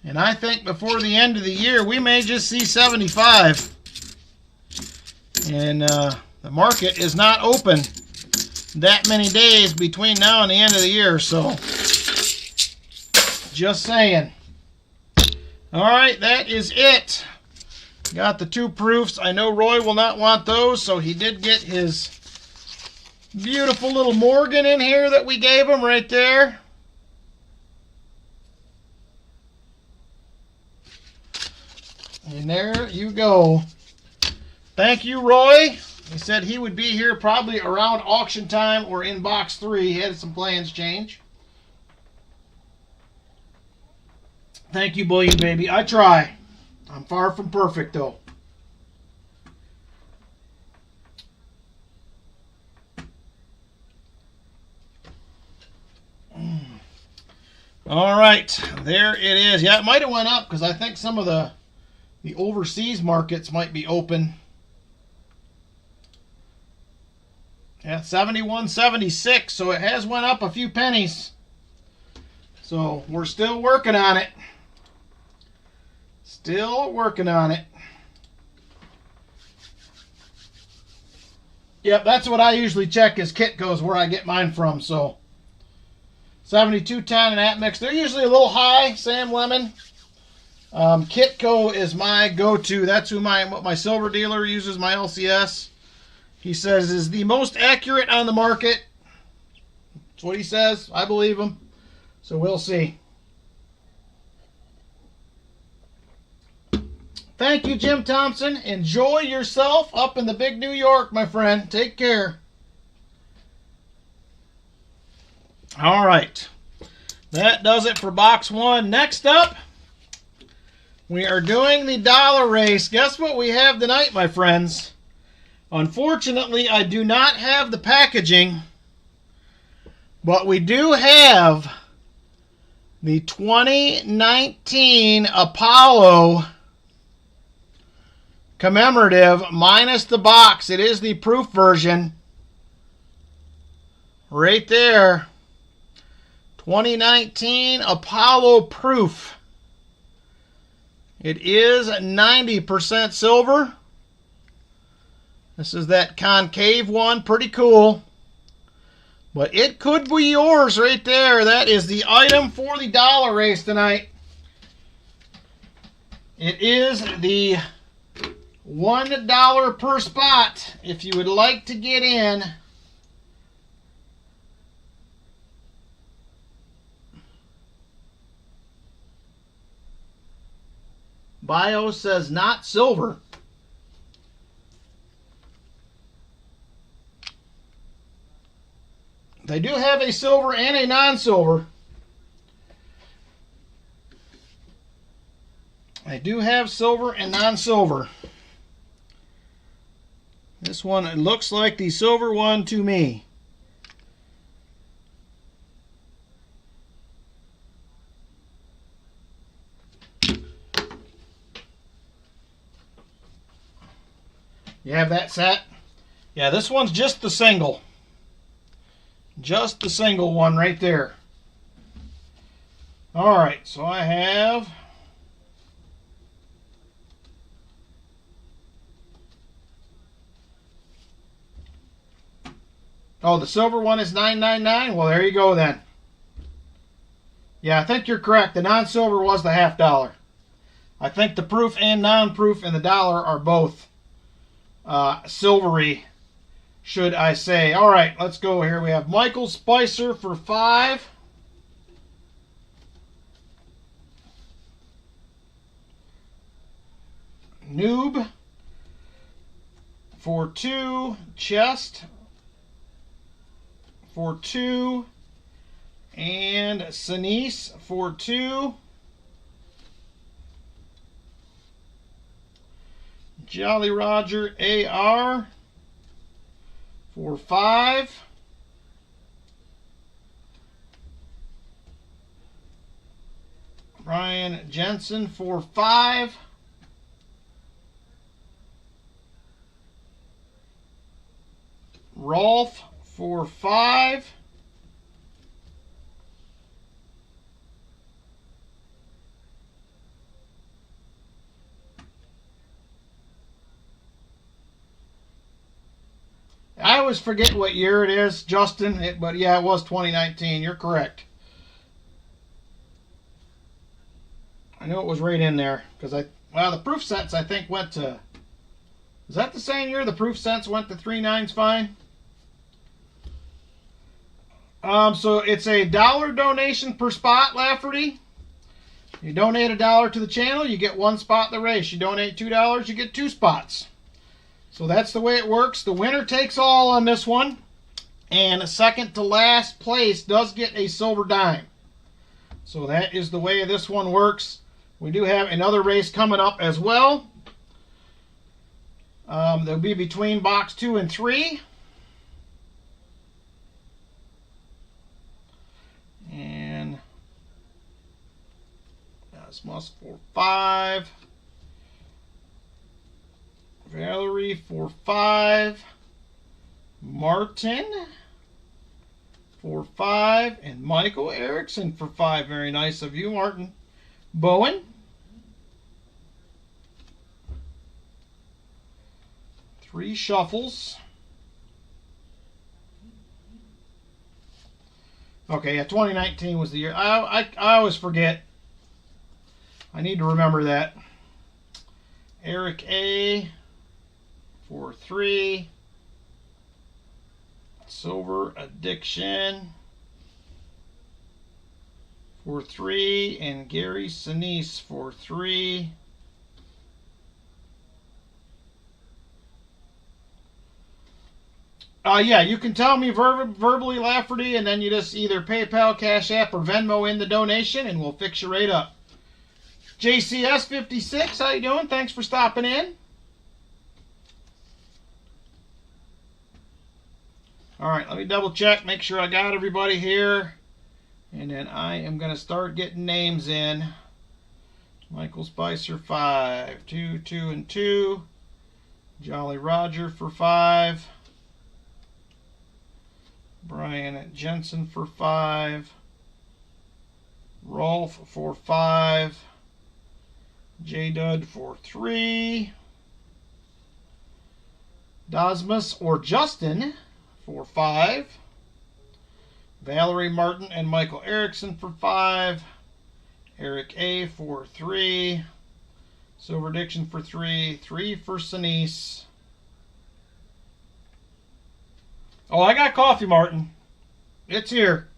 And I think before the end of the year, we may just see 75. And the market is not open that many days between now and the end of the year, so just saying. All right, that is it. Got the 2 proofs. I know Roy will not want those, so he did get his beautiful little Morgan in here that we gave him right there. And there you go. Thank you, Roy. He said he would be here probably around auction time or in box 3. He had some plans change. Thank you, Bullion Baby. I try. I'm far from perfect, though. All right, there it is. Yeah, it might have went up because I think some of the overseas markets might be open. Yeah, 71.76, so it has went up a few pennies. So we're still working on it. Still working on it. Yep, that's what I usually check is Kitco's where I get mine from. So 72.10 and Atmix. They're usually a little high, Sam Lemon. Kitco is my go-to. That's who my silver dealer uses, my LCS. He says is the most accurate on the market. That's what he says. I believe him. So we'll see. Thank you, Jim Thompson. Enjoy yourself up in the big New York, my friend. Take care. All right. That does it for box 1. Next up, we are doing the dollar race. Guess what we have tonight, my friends? Unfortunately, I do not have the packaging, but we do have the 2019 Apollo commemorative minus the box. It is the proof version. Right there. 2019 Apollo proof. It is 90% silver. This is that concave one. Pretty cool. But it could be yours right there. That is the item for the dollar race tonight. It is the $1 per spot if you would like to get in. Bio says not silver. They do have a silver and a non-silver. They do have silver and non-silver. This one, it looks like the silver one to me. You have that set? Yeah, this one's just the single. Just the single one right there. Alright, so I have... Oh, the silver one is $9.99? Well, there you go then. Yeah, I think you're correct. The non-silver was the $half. I think the proof and non-proof and the dollar are both silvery, should I say. All right, let's go here. We have Michael Spicer for 5. Noob for 2. Chest for 2. And Sinise for 2. Jolly Roger AR for 5. Ryan Jensen for 5. Rolf for 5. I always forget what year it is, Justin, but yeah, it was 2019. You're correct. I knew it was right in there because well, the proof sets I think went to, is that the same year the proof sets went to 3 9s fine? So it's a $1 donation per spot, Lafferty. You donate $1 to the channel, you get 1 spot in the race. You donate $2, you get 2 spots. So that's the way it works. The winner takes all on this one. And second to last place does get a silver dime. So that is the way this one works. We do have another race coming up as well. They'll be between box 2 and 3. And that's Musk for 5. Valerie for 5. Martin for 5. And Michael Erickson for 5. Very nice of you, Martin. Bowen. Three shuffles. Okay, yeah, 2019 was the year. I always forget. I need to remember that. Eric A. for 3. Silver Addiction for 3. And Gary Sinise for 3. Yeah, you can tell me verbally, Lafferty, and then you just either PayPal, Cash App, or Venmo in the donation, and we'll fix you right up. JCS56, how you doing? Thanks for stopping in. All right, let me double check, make sure I got everybody here. And then I am going to start getting names in. Michael Spicer, 5. 2, 2, and 2. Jolly Roger for 5. Brian Jensen for 5. Rolf for 5. J Dud for 3. Dasmus or Justin for 5. Valerie Martin and Michael Erickson for 5. Eric A for 3. Silver Diction for 3. 3 for Sinise. Oh, I got coffee, Martin. It's here.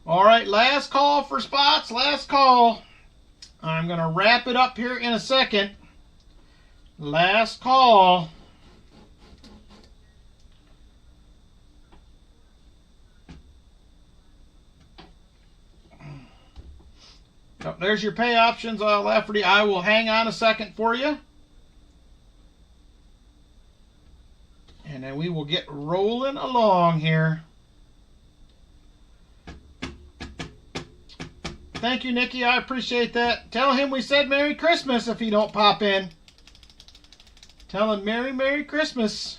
All right, last call for spots. Last call. I'm going to wrap it up here in a second. Last call. Oh, there's your pay options, Lafferty. I will hang on a second for you. And then we will get rolling along here. Thank you, Nikki. I appreciate that. Tell him we said Merry Christmas if he don't pop in. Tell him Merry Christmas.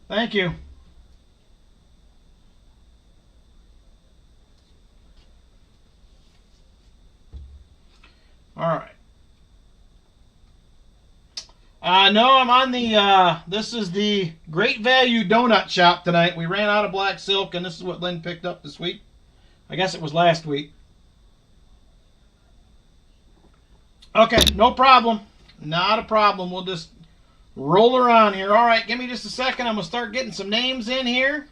Thank you. All right. No, I'm on the, this is the Great Value Donut Shop tonight. We ran out of black silk, and this is what Lynn picked up this week. I guess it was last week. Okay, no problem. Not a problem. We'll just roll her on here. All right, give me just a second. I'm going to start getting some names in here,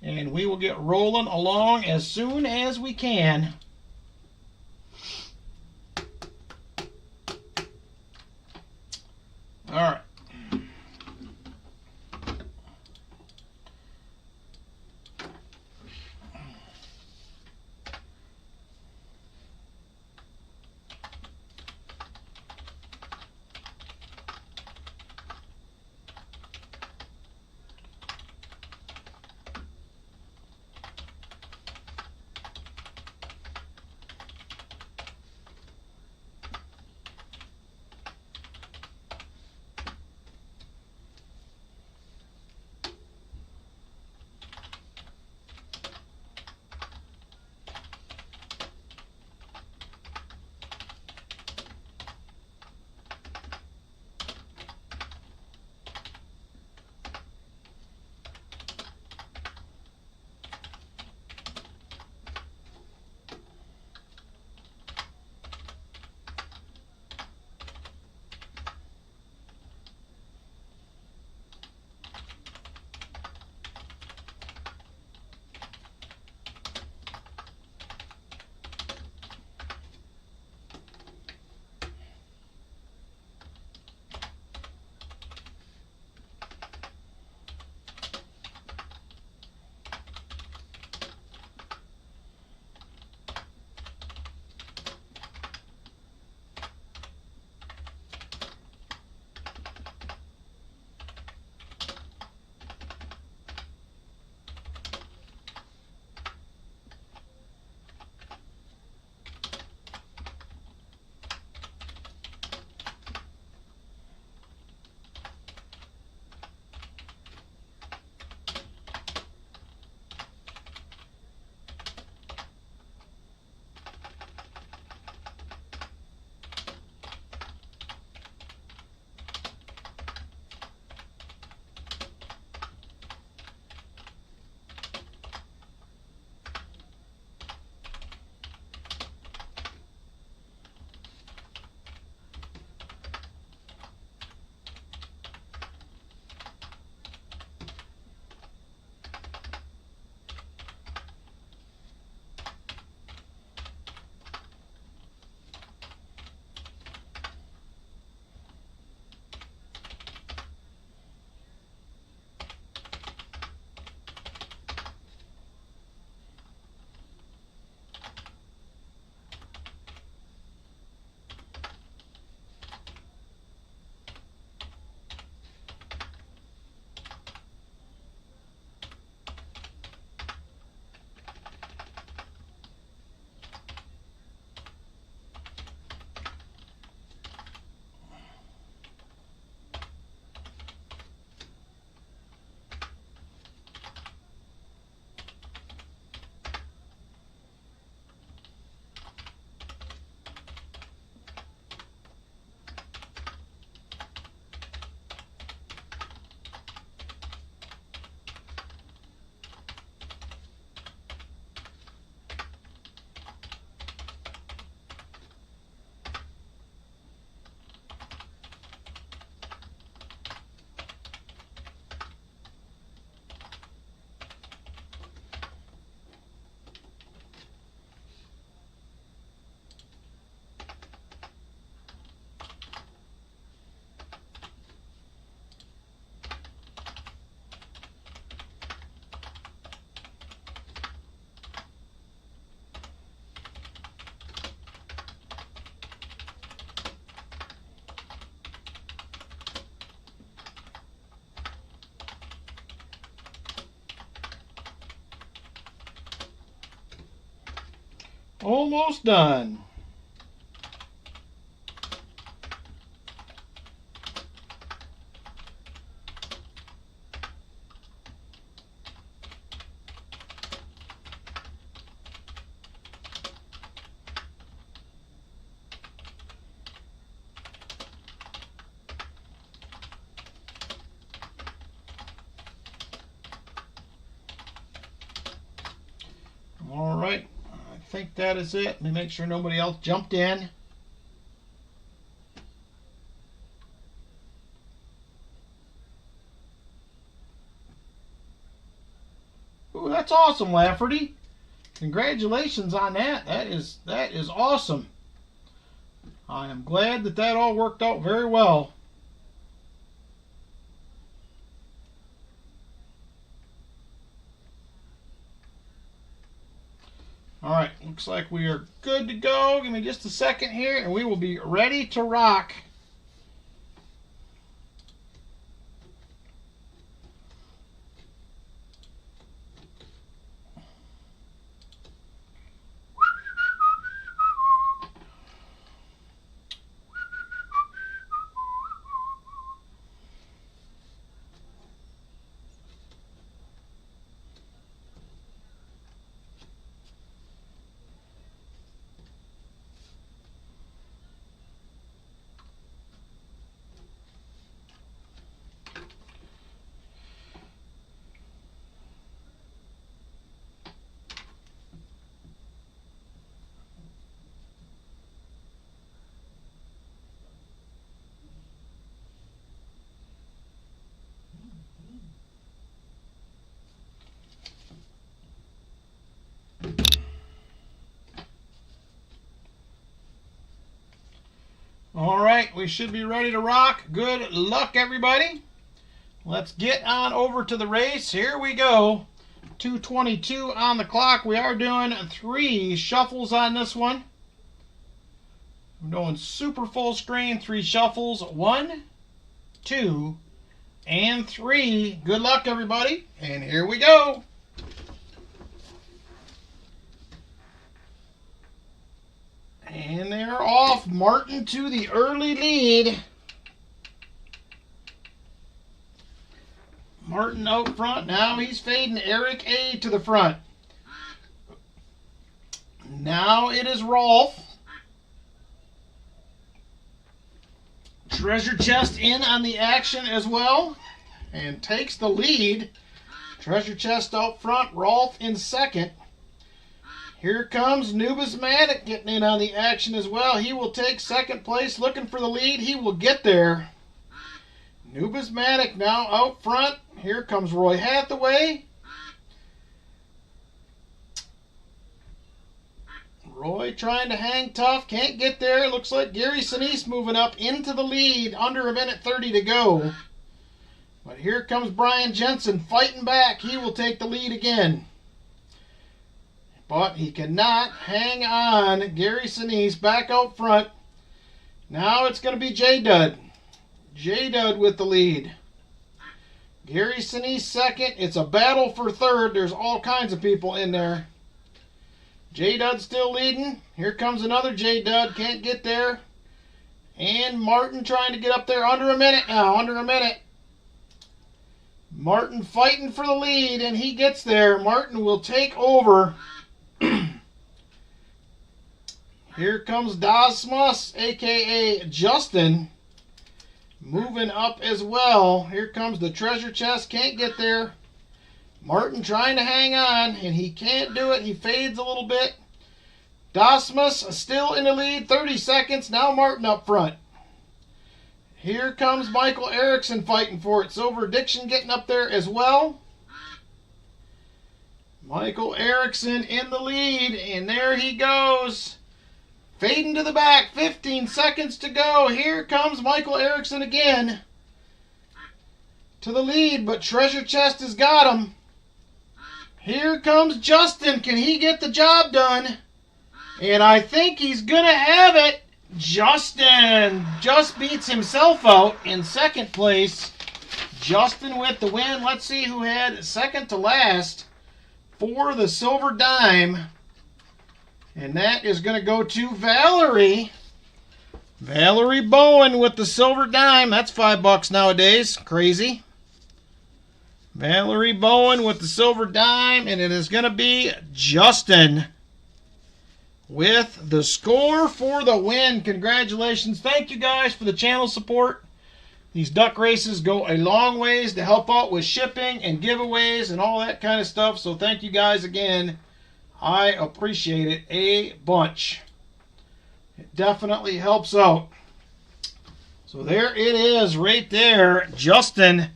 and we will get rolling along as soon as we can. All right. Almost done. All right, I think that is it. Let me make sure nobody else jumped in. Ooh, that's awesome, Lafferty. Congratulations on that. That is awesome. I am glad that that all worked out very well. All right, looks like we are good to go. Give me just a second here, and we will be ready to rock. All right, we should be ready to rock. Good luck, everybody. Let's get on over to the race. Here we go. 2:22 on the clock. We are doing 3 shuffles on this one. I'm doing super full screen, 3 shuffles. 1, 2, and 3. Good luck, everybody. And here we go. And they're off. Martin to the early lead. Martin out front. Now he's fading Eric A to the front. Now it is Rolf. Treasure Chest in on the action as well. And takes the lead. Treasure Chest out front. Rolf in second. Here comes Nubismatic getting in on the action as well. He will take second place, looking for the lead. He will get there. Nubismatic now out front. Here comes Roy Hathaway. Roy trying to hang tough. Can't get there. Looks like Gary Sinise moving up into the lead. Under a minute 30 to go. But here comes Brian Jensen fighting back. He will take the lead again. But he cannot hang on. Gary Sinise back out front. Now it's going to be J-Dud. J-Dud with the lead. Gary Sinise second. It's a battle for third. There's all kinds of people in there. J-Dud still leading. Here comes another J-Dud. Can't get there. And Martin trying to get up there. Under a minute now. Under a minute. Martin fighting for the lead, and he gets there. Martin will take over. Here comes Dasmus, a.k.a. Justin, moving up as well. Here comes the treasure chest. Can't get there. Martin trying to hang on, and he can't do it. He fades a little bit. Dasmus still in the lead. 30 seconds. Now Martin up front. Here comes Michael Erickson fighting for it. Silver Addiction getting up there as well. Michael Erickson in the lead, and there he goes. Fading to the back, 15 seconds to go. Here comes Michael Erickson again to the lead, but Treasure Chest has got him. Here comes Justin. Can he get the job done? And I think he's going to have it. Justin just beats himself out in second place. Justin with the win. Let's see who had second to last for the silver dime. And that is going to go to Valerie. Valerie Bowen with the silver dime. That's $5 nowadays. Crazy. Valerie Bowen with the silver dime. And it is going to be Justin with the score for the win. Congratulations. Thank you guys for the channel support. These duck races go a long ways to help out with shipping and giveaways and all that kind of stuff. So thank you guys again. I appreciate it a bunch. It definitely helps out. So there it is right there. Justin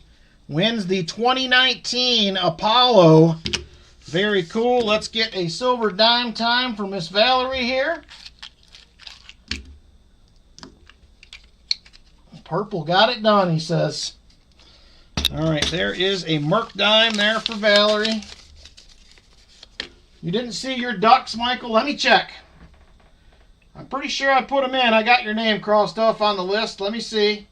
wins the 2019 Apollo. Very cool. Let's get a silver dime time for Miss Valerie here. Purple got it done, he says. All right, there is a Merc dime there for Valerie. You didn't see your ducks, Michael? Let me check. I'm pretty sure I put them in. I got your name crossed off on the list. Let me see.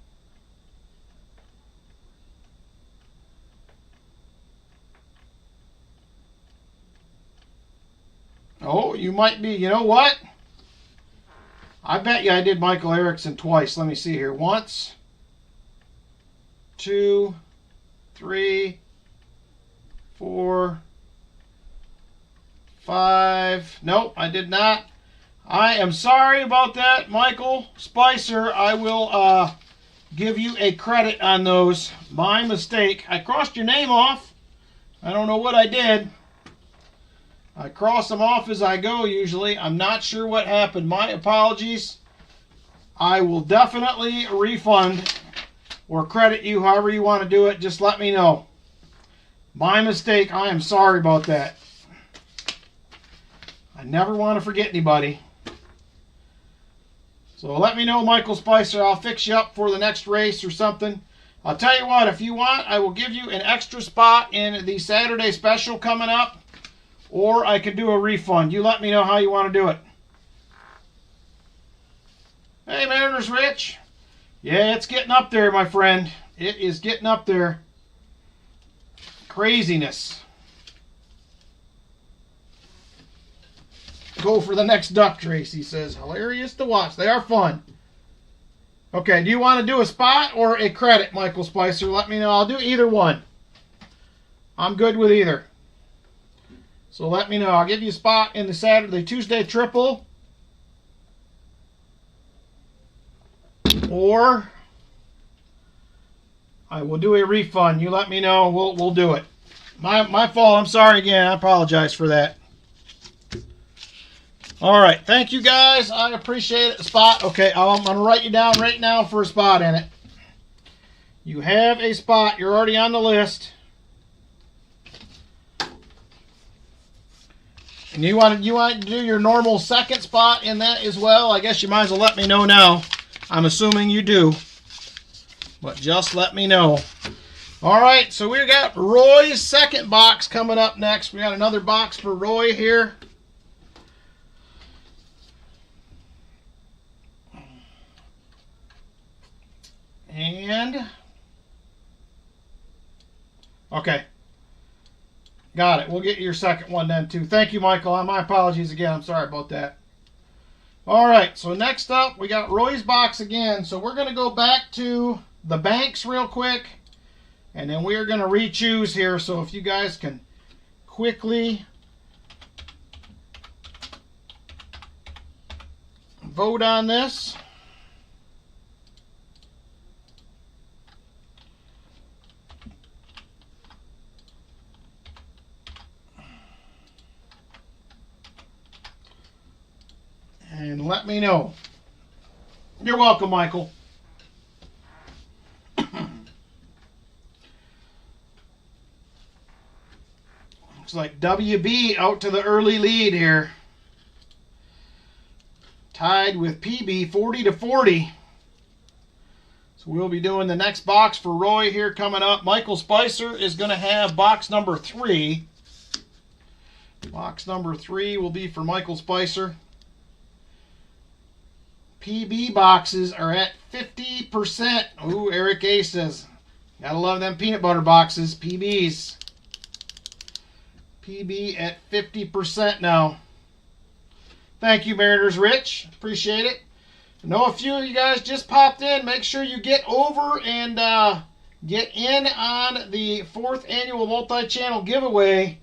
Oh, you might be. You know what? I bet you I did Michael Erickson twice. Let me see here. Once, 2, 3, 4, 5. Nope, I did not. I am sorry about that, Michael Spicer. I will give you a credit on those. My mistake. I crossed your name off. I don't know what I did. I cross them off as I go usually. I'm not sure what happened. My apologies. I will definitely refund or credit you however you want to do it. Just let me know. My mistake. I am sorry about that. I never want to forget anybody. So let me know, Michael Spicer. I'll fix you up for the next race or something. I'll tell you what, if you want, I will give you an extra spot in the Saturday special coming up. Or I could do a refund. You let me know how you want to do it. Hey, Mariners Rich. Yeah, it's getting up there, my friend. It is getting up there. Craziness. Go for the next duck race, he says. Hilarious to watch. They are fun. Okay, do you want to do a spot or a credit, Michael Spicer? Let me know. I'll do either one. I'm good with either. So let me know. I'll give you a spot in the Saturday, Tuesday triple. Or I will do a refund. You let me know. We'll do it. My fault. I'm sorry again. I apologize for that. All right. Thank you, guys. I appreciate it. Spot. Okay, I'm going to write you down right now for a spot in it. You have a spot. You're already on the list. And you want to do your normal second spot in that as well? I guess you might as well let me know now. I'm assuming you do. But just let me know. All right, so we got Roy's second box coming up next. We got another box for Roy here. And okay. Got it. We'll get your second one then, too. Thank you, Michael. My apologies again. I'm sorry about that. All right. So next up, we got Roy's box again. So we're going to go back to the banks real quick. And then we're going to re-choose here. So if you guys can quickly vote on this. And let me know. You're welcome, Michael. Looks like WB out to the early lead here. Tied with PB 40-40. So we'll be doing the next box for Roy here coming up. Michael Spicer is going to have box number 3. Box number 3 will be for Michael Spicer. PB boxes are at 50%. Ooh, Eric A says, gotta love them peanut butter boxes. PBs. PB at 50% now. Thank you, Mariners Rich. Appreciate it. I know a few of you guys just popped in. Make sure you get over and get in on the 4th annual multi-channel giveaway.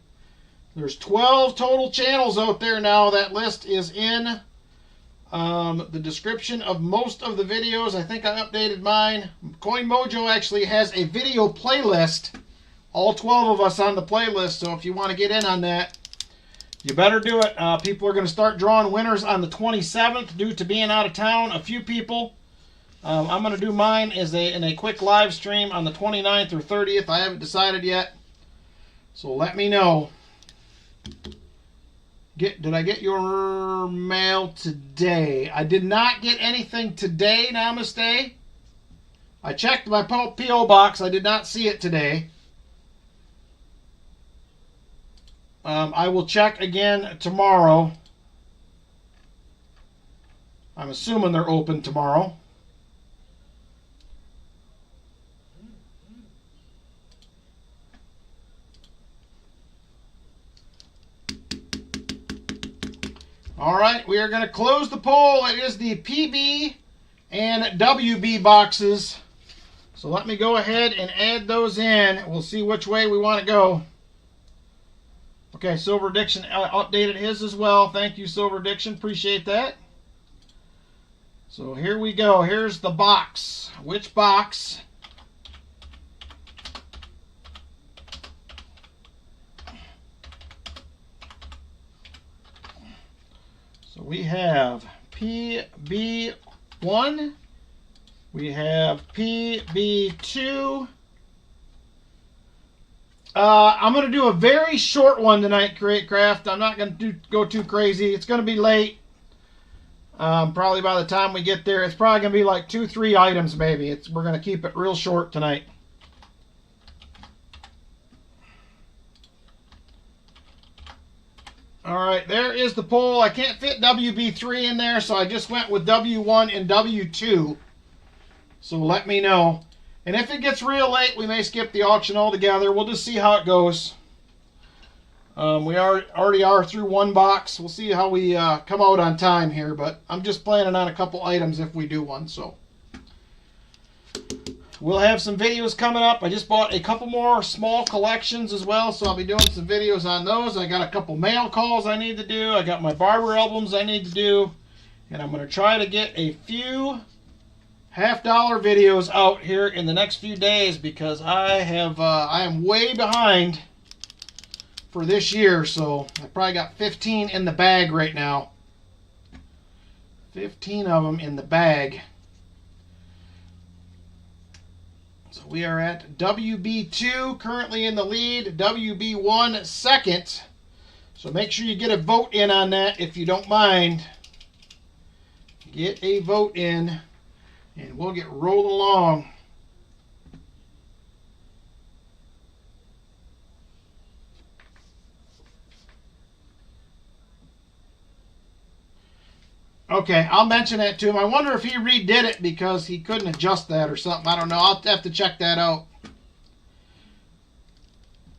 There's 12 total channels out there now. That list is in the description of most of the videos. I think I updated mine. Coin Mojo actually has a video playlist. All 12 of us on the playlist. So if you want to get in on that, you better do it. People are going to start drawing winners on the 27th due to being out of town. A few people. I'm going to do mine in a quick live stream on the 29th or 30th. I haven't decided yet. So let me know. Did I get your mail today? I did not get anything today, Namaste. I checked my P.O. box. I did not see it today. I will check again tomorrow. I'm assuming they're open tomorrow. All right, we are going to close the poll. It is the PB and WB boxes. So let me go ahead and add those in. We'll see which way we want to go. Okay, Silver Addiction updated his as well. Thank you, Silver Addiction. Appreciate that. So here we go. Here's the box. Which box? So we have PB1. We have PB2. I'm going to do a very short one tonight, Create Craft. I'm not going to go too crazy. It's going to be late. Probably by the time we get there, it's probably going to be like 2-3 items maybe. We're going to keep it real short tonight. All right, there is the poll. I can't fit WB3 in there, so I just went with W1 and W2. So let me know. And if it gets real late, we may skip the auction altogether. We'll just see how it goes. We already are through one box. We'll see how we come out on time here, but I'm just planning on a couple items if we do one. So we'll have some videos coming up. I just bought a couple more small collections as well, so I'll be doing some videos on those. I got a couple mail calls I need to do. I got my barber albums I need to do. And I'm going to try to get a few $50 videos out here in the next few days because I am way behind for this year, so I probably got 15 in the bag right now. 15 of them in the bag. So we are at WB2 currently in the lead, WB1 second. So make sure you get a vote in on that if you don't mind. Get a vote in. And we'll get rolling along. Okay, I'll mention that to him. I wonder if he redid it because he couldn't adjust that or something. I don't know. I'll have to check that out.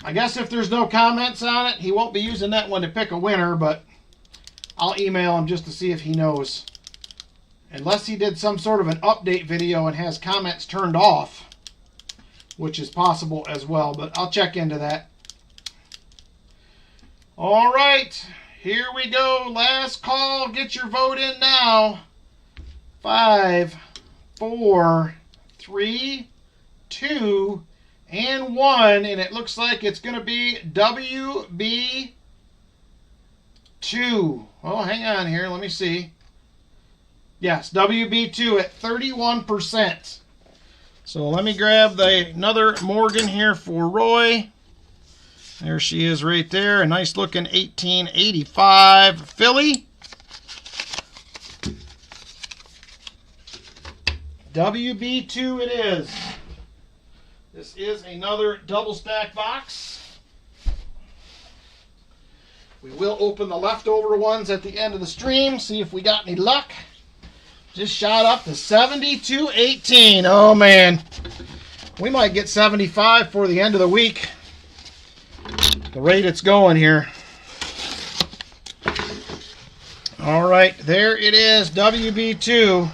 I guess if there's no comments on it, he won't be using that one to pick a winner, but I'll email him just to see if he knows. Unless he did some sort of an update video and has comments turned off, which is possible as well, but I'll check into that. All right, here we go. Last call. Get your vote in now. 5, 4, 3, 2, and 1. And it looks like it's going to be WB2. Oh, hang on here. Let me see. Yes, WB2 at 31%. So let me grab another Morgan here for Roy. There she is right there. A nice looking 1885 Philly. WB2 it is. This is another double stack box. We will open the leftover ones at the end of the stream, see if we got any luck. Just shot up to 72.18. Oh man, we might get 75 for the end of the week. The rate it's going here. All right, there it is, WB2.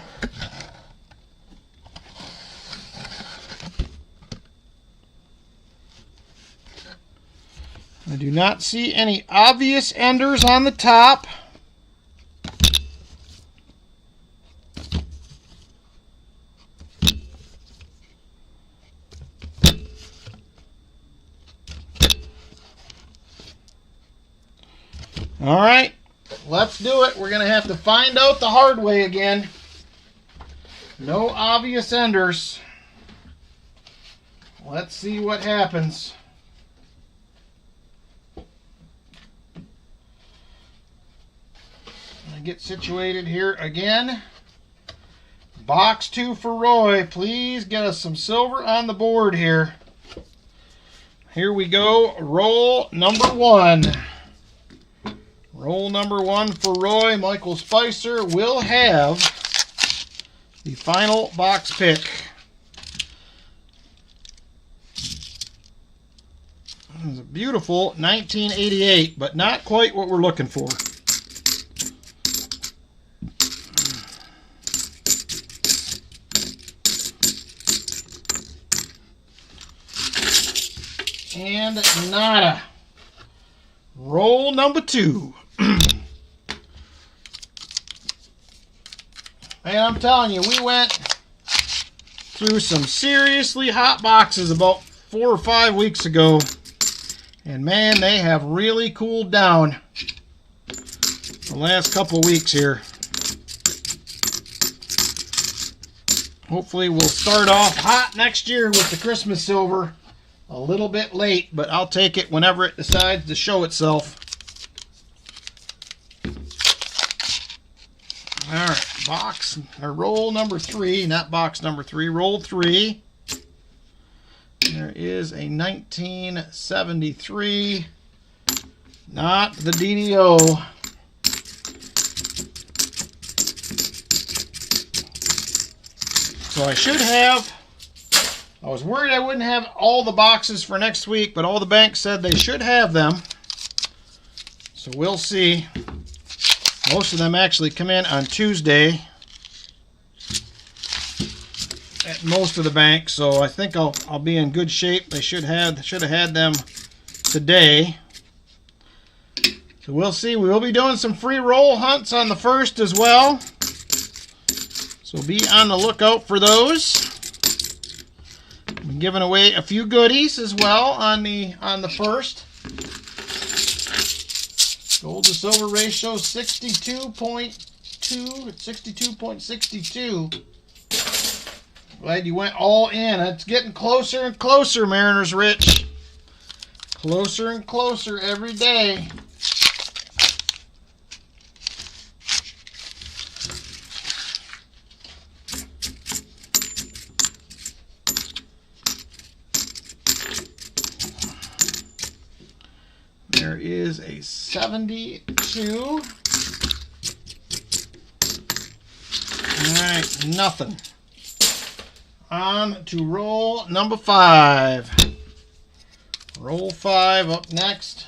I do not see any obvious enders on the top. All right, let's do it. We're going to have to find out the hard way again. No obvious enders. Let's see what happens. Get situated here again. Box 2 for Roy. Please get us some silver on the board here. Here we go. Roll number 1. Roll number 1 for Roy. Michael Spicer will have the final box pick. This is a beautiful 1988, but not quite what we're looking for. And nada. Roll number 2. And I'm telling you, we went through some seriously hot boxes about 4 or 5 weeks ago. And man, they have really cooled down the last couple of weeks here. Hopefully we'll start off hot next year with the Christmas silver. A little bit late, but I'll take it whenever it decides to show itself. All right, box or roll number 3, not box number 3, roll 3. There is a 1973, not the DDO. So I should have. I was worried I wouldn't have all the boxes for next week, but all the banks said they should have them. So we'll see. Most of them actually come in on Tuesday at most of the banks, so I think I'll be in good shape. They should have had them today. So we'll see. We will be doing some free roll hunts on the 1st as well. So be on the lookout for those. I'm giving away a few goodies as well on the 1st. Gold to silver ratio 62.2 at 62.62. Glad you went all in. It's getting closer and closer, Mariners Rich. Closer and closer every day. There is a 72. All right, nothing. On to roll number 5. Roll 5 up next.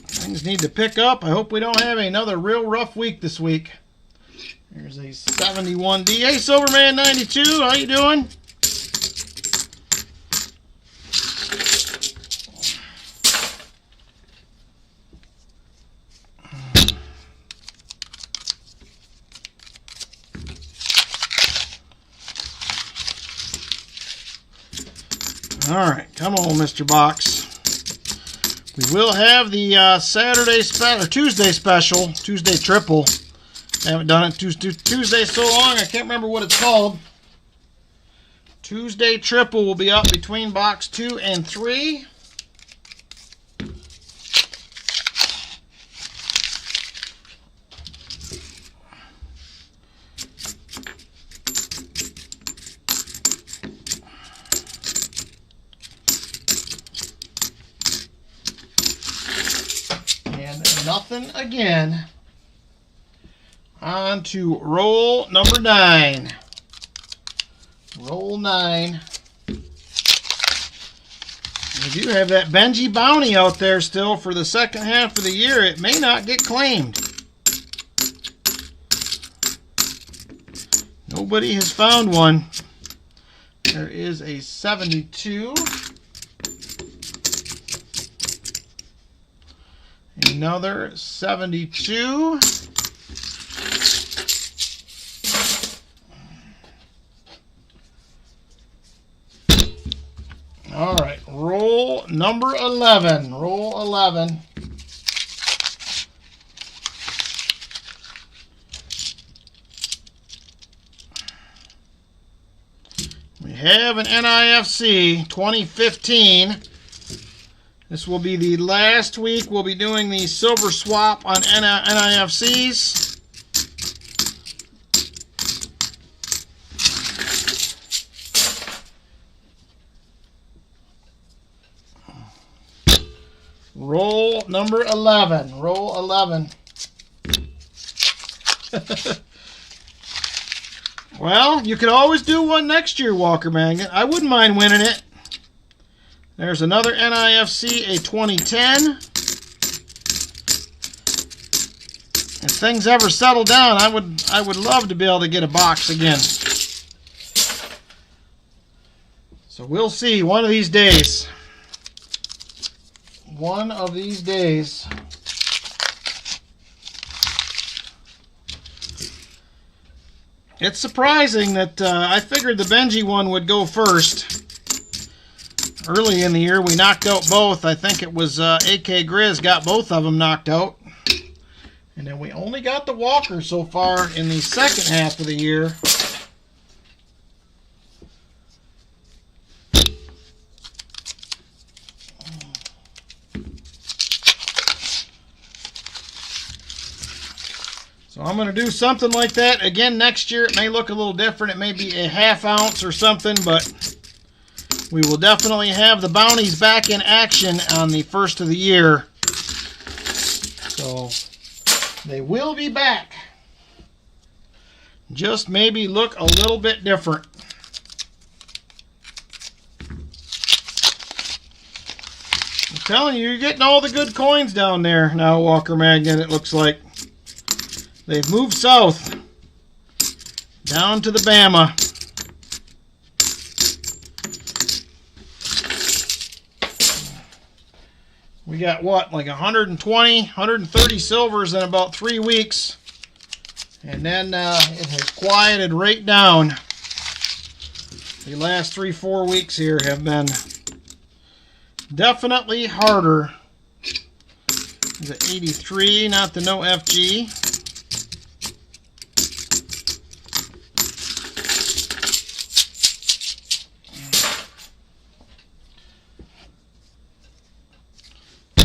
Things need to pick up. I hope we don't have another real rough week this week. There's a 71D. Hey, Silverman 92, how you doing? All right, come on, Mr. Box. We will have the Saturday special, or Tuesday special, Tuesday triple. I haven't done it Tuesday so long, I can't remember what it's called. Tuesday triple will be up between box 2 and 3. And nothing again. On to roll number 9. Roll 9. If you have that Benji bounty out there still for the second half of the year, it may not get claimed. Nobody has found one. There is a 72. Another 72. All right, roll number 11. Roll 11. We have an NIFC 2015. This will be the last week we'll be doing the silver swap on NIFCs. Roll number 11. Roll 11. Well, you could always do one next year, Walker Magnet. I wouldn't mind winning it. There's another NIFC, a 2010. If things ever settle down, I would love to be able to get a box again. So we'll see one of these days. One of these days. It's surprising that I figured the Benji one would go first. Early in the year, we knocked out both. I think it was AK Grizz got both of them knocked out. And then we only got the Walker so far in the second half of the year. So I'm going to do something like that again next year. It may look a little different. It may be a ½ ounce or something, but we will definitely have the bounties back in action on the first of the year. So they will be back. Just maybe look a little bit different. I'm telling you, you're getting all the good coins down there now, Walker Magnet, it looks like. They've moved south, down to the Bama. We got what, like 120, 130 silvers in about 3 weeks. And then it has quieted right down. The last 3-4 weeks here have been definitely harder. Is it 83, not the no FG?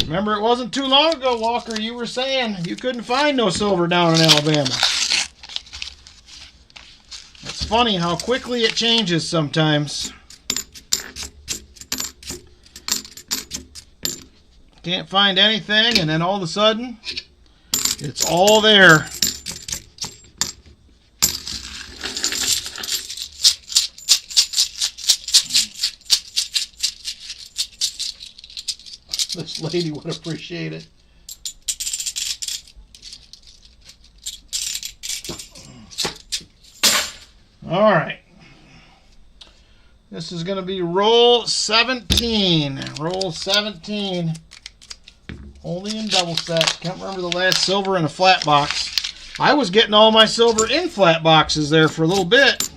Remember, it wasn't too long ago, Walker, you were saying you couldn't find no silver down in Alabama. It's funny how quickly it changes sometimes. Can't find anything, and then all of a sudden, it's all there. This lady would appreciate it. All right. This is going to be roll 17. Roll 17. Only in double stacks. Can't remember the last silver in a flat box. I was getting all my silver in flat boxes there for a little bit.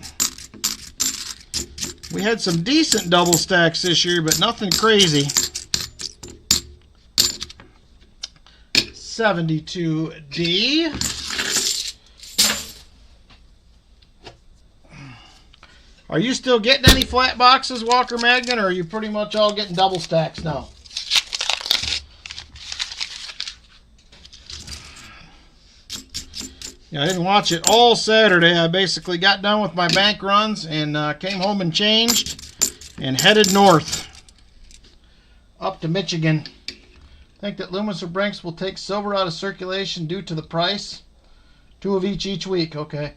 We had some decent double stacks this year, but nothing crazy. 72D. Are you still getting any flat boxes, Walker Magnet, or are you pretty much all getting double stacks now? Yeah, I didn't watch it all Saturday. I basically got done with my bank runs and came home and changed and headed north up to Michigan. Think that Loomis or Brinks will take silver out of circulation due to the price? 2 of each week. Okay.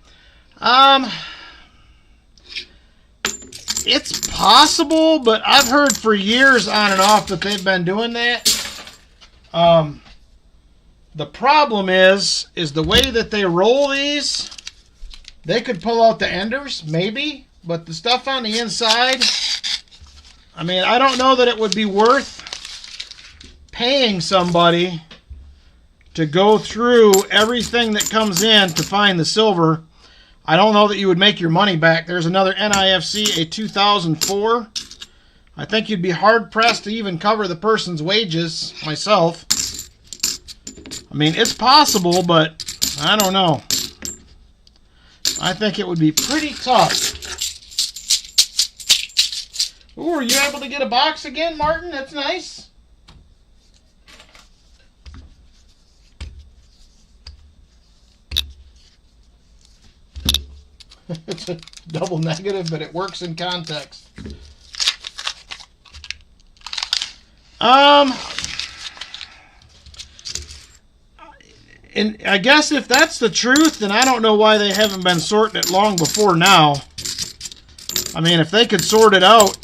it's possible, but I've heard for years on and off that they've been doing that. The problem is the way that they roll these. They could pull out the enders, maybe, but the stuff on the inside, I mean, I don't know that it would be worth paying somebody to go through everything that comes in to find the silver. I don't know that you would make your money back. There's another NIFC, a 2004. I think you'd be hard-pressed to even cover the person's wages, myself. I mean, it's possible, but I don't know. I think it would be pretty tough. Ooh, are you able to get a box again, Martin? That's nice. It's a double negative, but it works in context. And I guess if that's the truth, then I don't know why they haven't been sorting it long before now. I mean, if they could sort it out,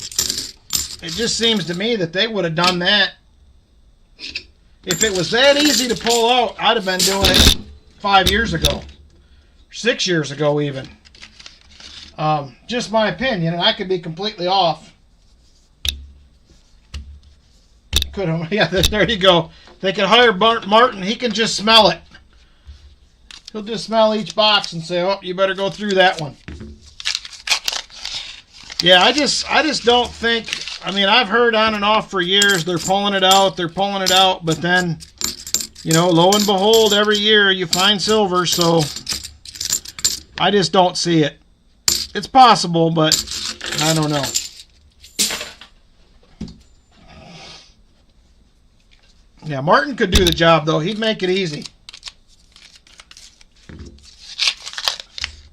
it just seems to me that they would have done that. If it was that easy to pull out, I'd have been doing it 5 years ago. 6 years ago, even. Just my opinion, and I could be completely off. Yeah, there you go. They can hire Martin. He can just smell it. He'll just smell each box and say, "Oh, you better go through that one." Yeah, I just don't think. I mean, I've heard on and off for years they're pulling it out, but then, you know, lo and behold, every year you find silver. So I just don't see it. It's possible, but I don't know. Yeah, Martin could do the job, though. He'd make it easy.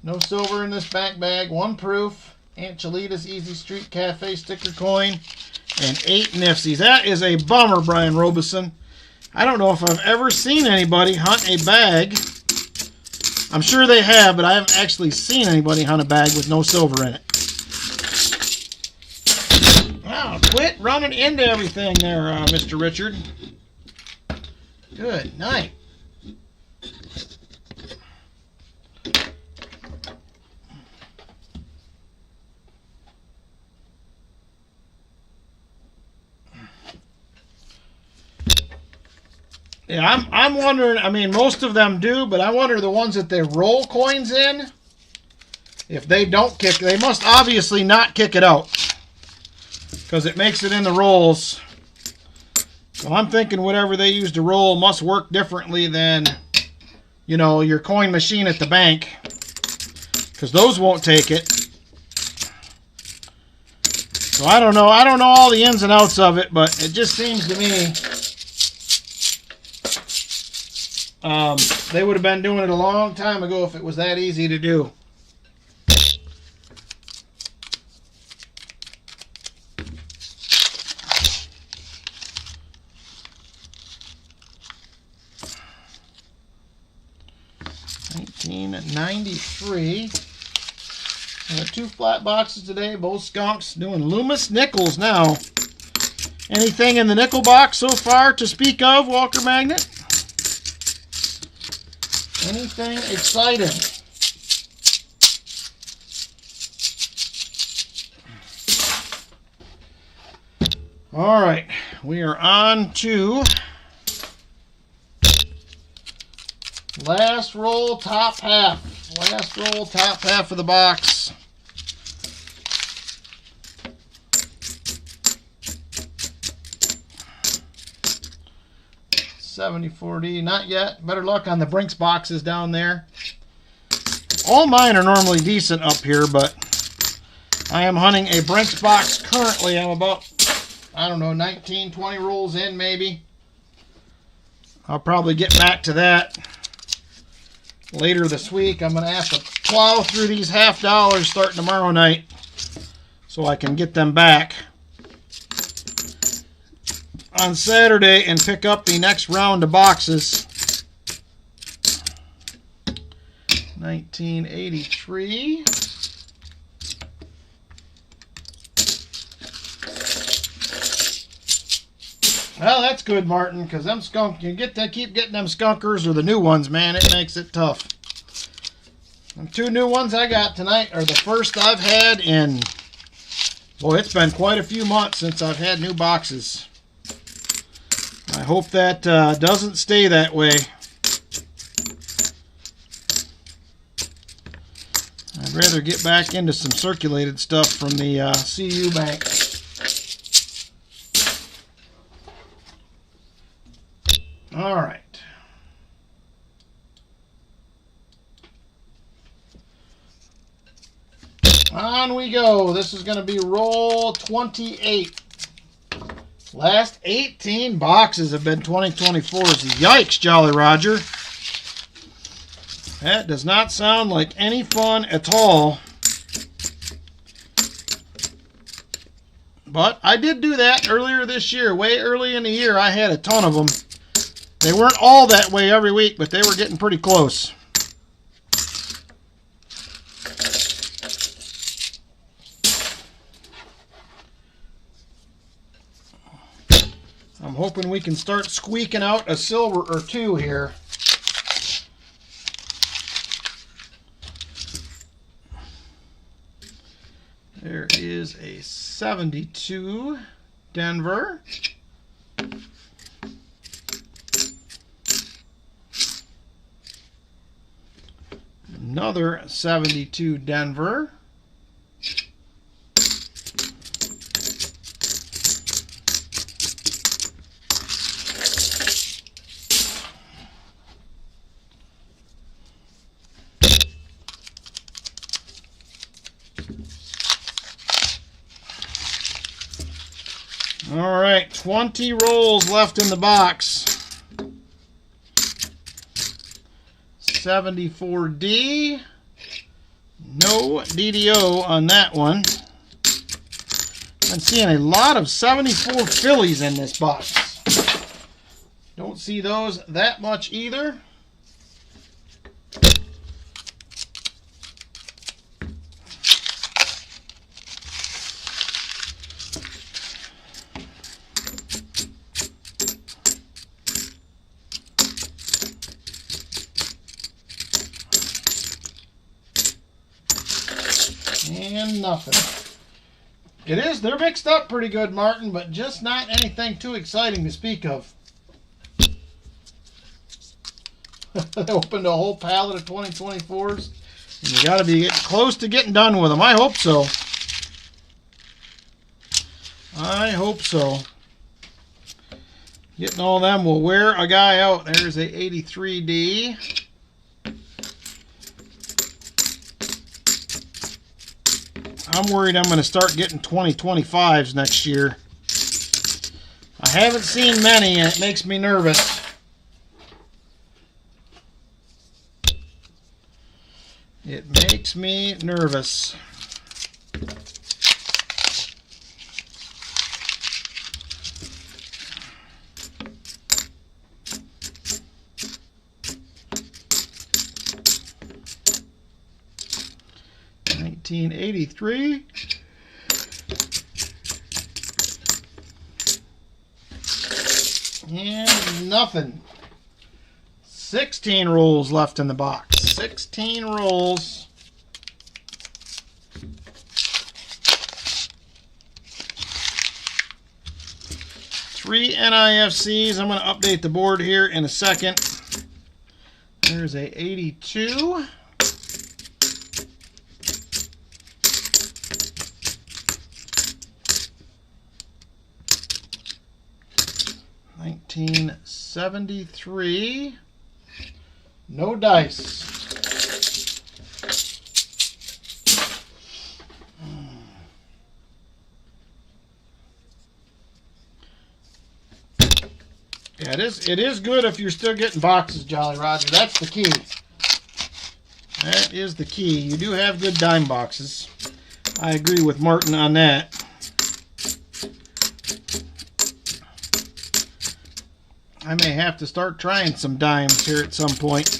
No silver in this back bag. 1 proof. Aunt Chalita's Easy Street Cafe sticker coin. And 8 Nifsies. That is a bummer, Brian Robeson. I don't know if I've ever seen anybody hunt a bag. I'm sure they have, but I haven't actually seen anybody hunt a bag with no silver in it. Wow, quit running into everything there, Mr. Richard. Good night. Yeah, I'm wondering, I mean, most of them do, but I wonder the ones that they roll coins in, if they don't kick, they must obviously not kick it out, because it makes it in the rolls. So I'm thinking whatever they use to roll must work differently than, you know, your coin machine at the bank, because those won't take it. So I don't know all the ins and outs of it, but it just seems to me they would have been doing it a long time ago if it was that easy to do. $19.93. 2 flat boxes today, both skunks. Doing Loomis nickels now. Anything in the nickel box so far to speak of, Walker Magnet? Anything exciting? All right, we are on to last roll, top half. Last roll, top half of the box. $74D, not yet. Better luck on the Brinks boxes down there. All mine are normally decent up here, but I am hunting a Brinks box currently. I'm about, I don't know, 19, 20 rolls in maybe. I'll probably get back to that later this week. I'm going to have to plow through these half dollars starting tomorrow night so I can get them back on Saturday and pick up the next round of boxes. 1983. Well, that's good, Martin, because them you keep getting them skunkers or the new ones, man. It makes it tough. Them 2 new ones I got tonight are the first I've had in, boy, it's been quite a few months since I've had new boxes. I hope that doesn't stay that way. I'd rather get back into some circulated stuff from the CU bank. All right. On we go. This is going to be roll 28. Last 18 boxes have been 2024s. Yikes, Jolly Roger. That does not sound like any fun at all. But I did do that earlier this year. Way early in the year, I had a ton of them. They weren't all that way every week, but they were getting pretty close. I'm hoping we can start squeaking out a silver or 2 here. There is a 72 Denver. Another 72 Denver. All right, 20 rolls left in the box. 74D. No DDO on that one. I'm seeing a lot of 74 Phillies in this box. Don't see those that much either. And nothing. They're mixed up pretty good, Martin, but just not anything too exciting to speak of. They opened a whole pallet of 2024s, and you got to be getting close to getting done with them. I hope so. I hope so. Getting all them will wear a guy out. There's a 83D. I'm worried I'm going to start getting 2025s next year. I haven't seen many, and it makes me nervous. It makes me nervous. $19.83. And nothing. 16 rolls left in the box. 16 rolls. Three NIFCs. I'm going to update the board here in a second. There's a 82. $19.73. No dice. Yeah, it is good if you're still getting boxes, Jolly Roger. That's the key. That is the key. You do have good dime boxes. I agree with Martin on that. I may have to start trying some dimes here at some point.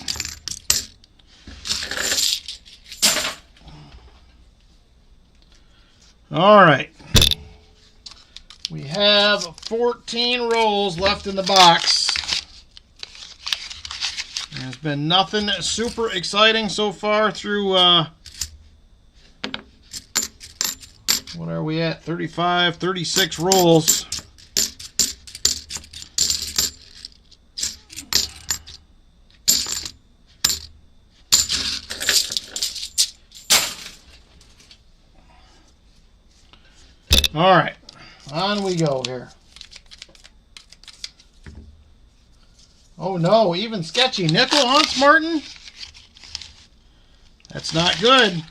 All right. We have 14 rolls left in the box. There's been nothing super exciting so far through, what are we at? 35, 36 rolls. All right, on we go here. Oh no, even sketchy nickel hunts, Martin? That's not good.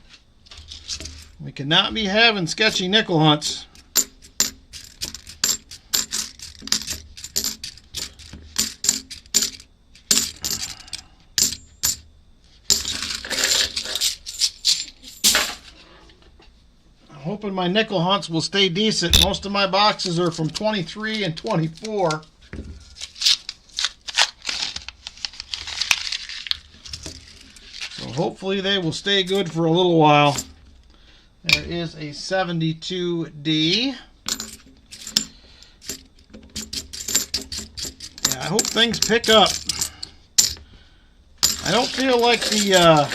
We cannot be having sketchy nickel hunts. Hoping my nickel hunts will stay decent. Most of my boxes are from 23 and 24. So hopefully they will stay good for a little while. There is a 72D. Yeah, I hope things pick up. I don't feel like the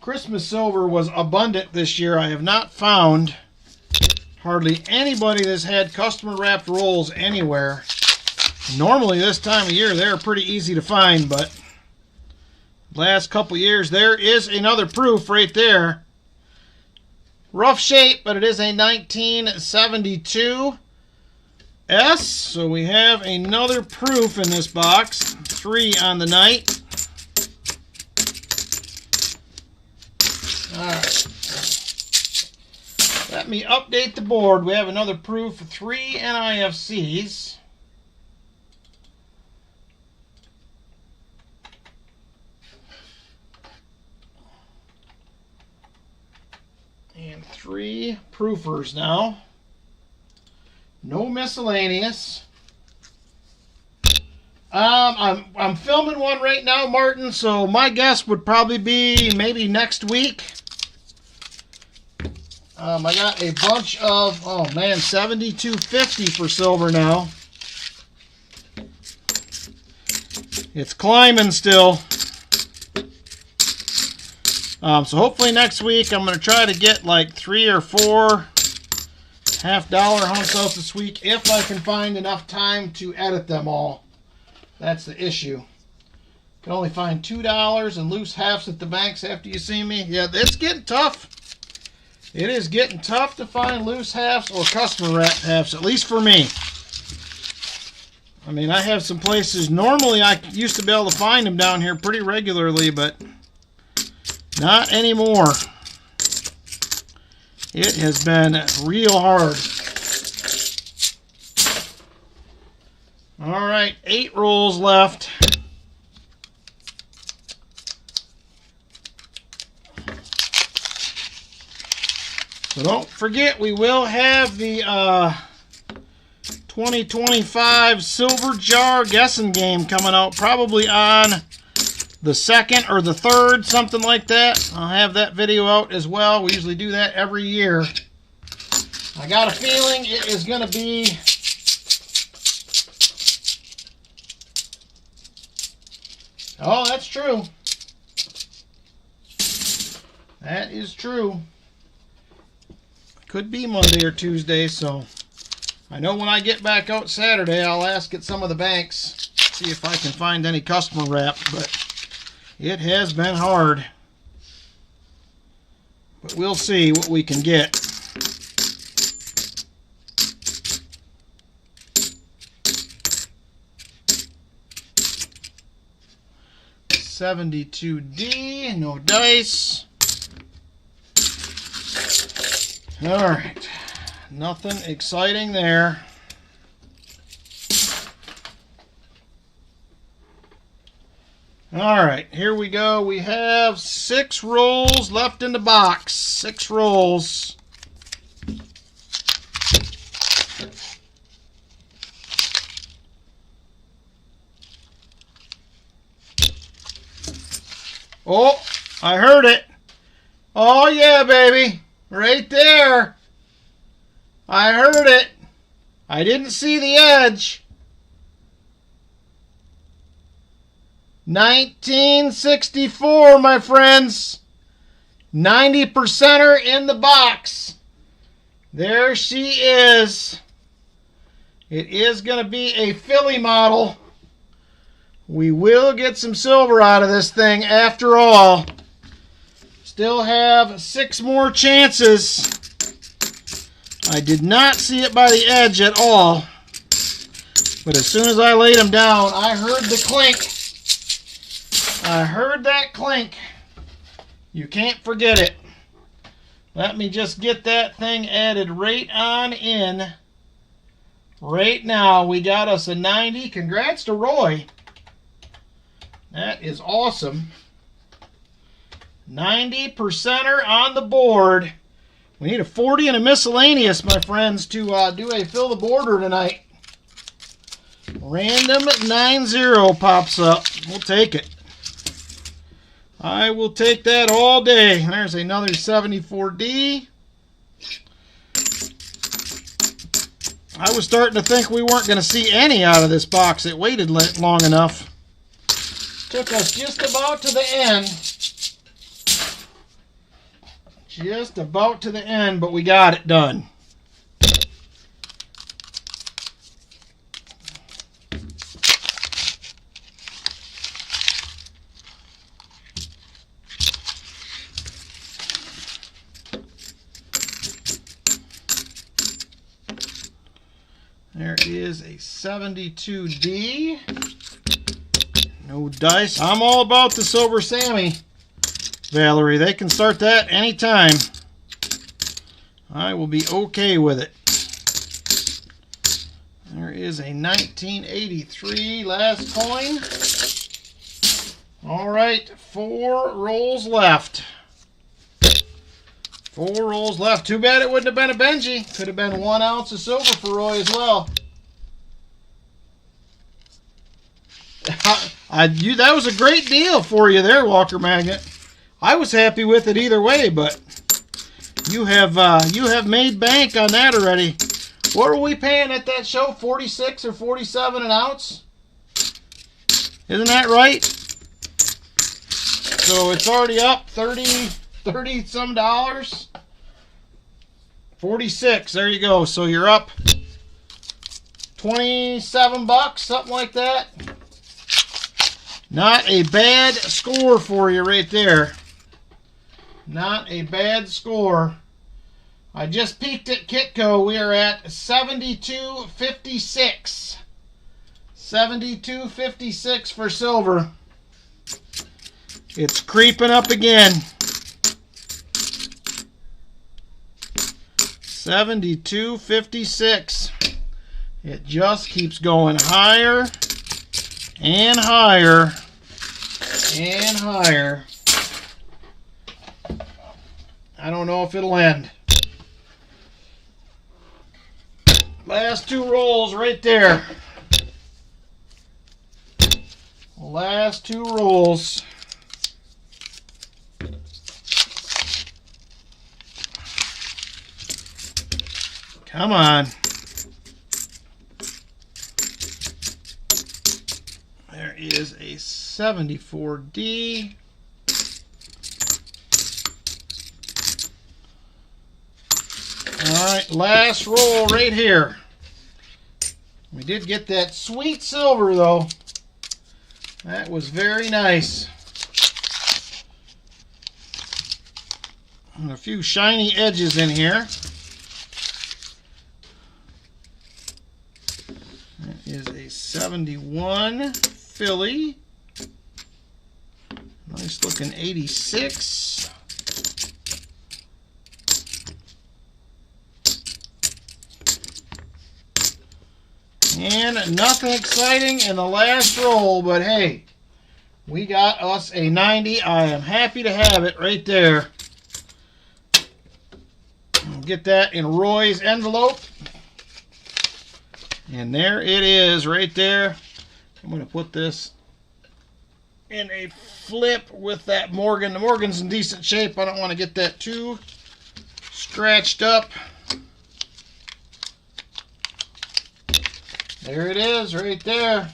Christmas silver was abundant this year. I have not found hardly anybody that's had customer wrapped rolls anywhere. Normally this time of year they're pretty easy to find, but last couple years there is another proof right there. Rough shape, but it is a 1972 S. So we have another proof in this box. 3 on the night. Alright, let me update the board. We have another proof, 3 NIFCs. And 3 proofers now. No miscellaneous. I'm filming one right now, Martin, so my guess would probably be maybe next week. I got a bunch of, oh man, 72.50 for silver now. It's climbing still. So hopefully next week I'm going to try to get like 3 or 4 half-dollar hunts out this week if I can find enough time to edit them all. That's the issue. Can only find $2 and loose halves at the banks after you see me. Yeah, it's getting tough. It is getting tough to find loose halves or customer wrapped halves, at least for me. I mean, I have some places, normally I used to be able to find them down here pretty regularly, but not anymore. It has been real hard. All right, 8 rolls left. So don't forget, we will have the 2025 Silver Jar guessing game coming out probably on the 2nd or the 3rd, something like that. I'll have that video out as well. We usually do that every year. I got a feeling it is going to be oh, that's true. That is true. Could be Monday or Tuesday, so I know when I get back out Saturday, I'll ask at some of the banks, see if I can find any customer wrap, but it has been hard. But we'll see what we can get. $72D, no dice. All right, nothing exciting there. All right, here we go. We have 6 rolls left in the box. 6 rolls. Oh, I heard it. Oh, yeah, baby. Right there. I heard it. I didn't see the edge. 1964, my friends. 90%er in the box. There she is. It is going to be a Philly model. We will get some silver out of this thing after all. Still have 6 more chances. I did not see it by the edge at all. But as soon as I laid them down, I heard the clink. I heard that clink. You can't forget it. Let me just get that thing added right on in. Right now, we got us a 90. Congrats to Roy. That is awesome. 90%er on the board. We need a 40 and a miscellaneous, my friends, to do a fill the border tonight. Random 90 pops up. We'll take it. I will take that all day. There's another 74D. I was starting to think we weren't going to see any out of this box. It waited long enough. Took us just about to the end. Just about to the end, but we got it done. There is a 72D. No dice. I'm all about the Silver Sammy, Valerie. They can start that anytime. I will be okay with it. There is a 1983 last coin. All right, 4 rolls left. 4 rolls left. Too bad it wouldn't have been a Benji. Could have been 1 ounce of silver for Roy as well. That was a great deal for you there, Walker Magnet. I was happy with it either way, but you have made bank on that already. What were we paying at that show? 46 or 47 an ounce? Isn't that right? So it's already up 30 some dollars. 46, there you go. So you're up 27 bucks, something like that. Not a bad score for you right there. Not a bad score. I just peeked at Kitco. We are at 72.56. 72.56 for silver. It's creeping up again. 72.56. It just keeps going higher and higher and higher. I don't know if it'll end. Last 2 rolls right there. Last 2 rolls. Come on. There is a 74D. Alright, last roll right here. We did get that sweet silver though. That was very nice. And a few shiny edges in here. That is a 71 Philly. Nice looking 86. And nothing exciting in the last roll, but hey, we got us a 90. I am happy to have it right there. I'll get that in Roy's envelope. And there it is right there. I'm going to put this in a flip with that Morgan. The Morgan's in decent shape. I don't want to get that too scratched up. There it is, right there.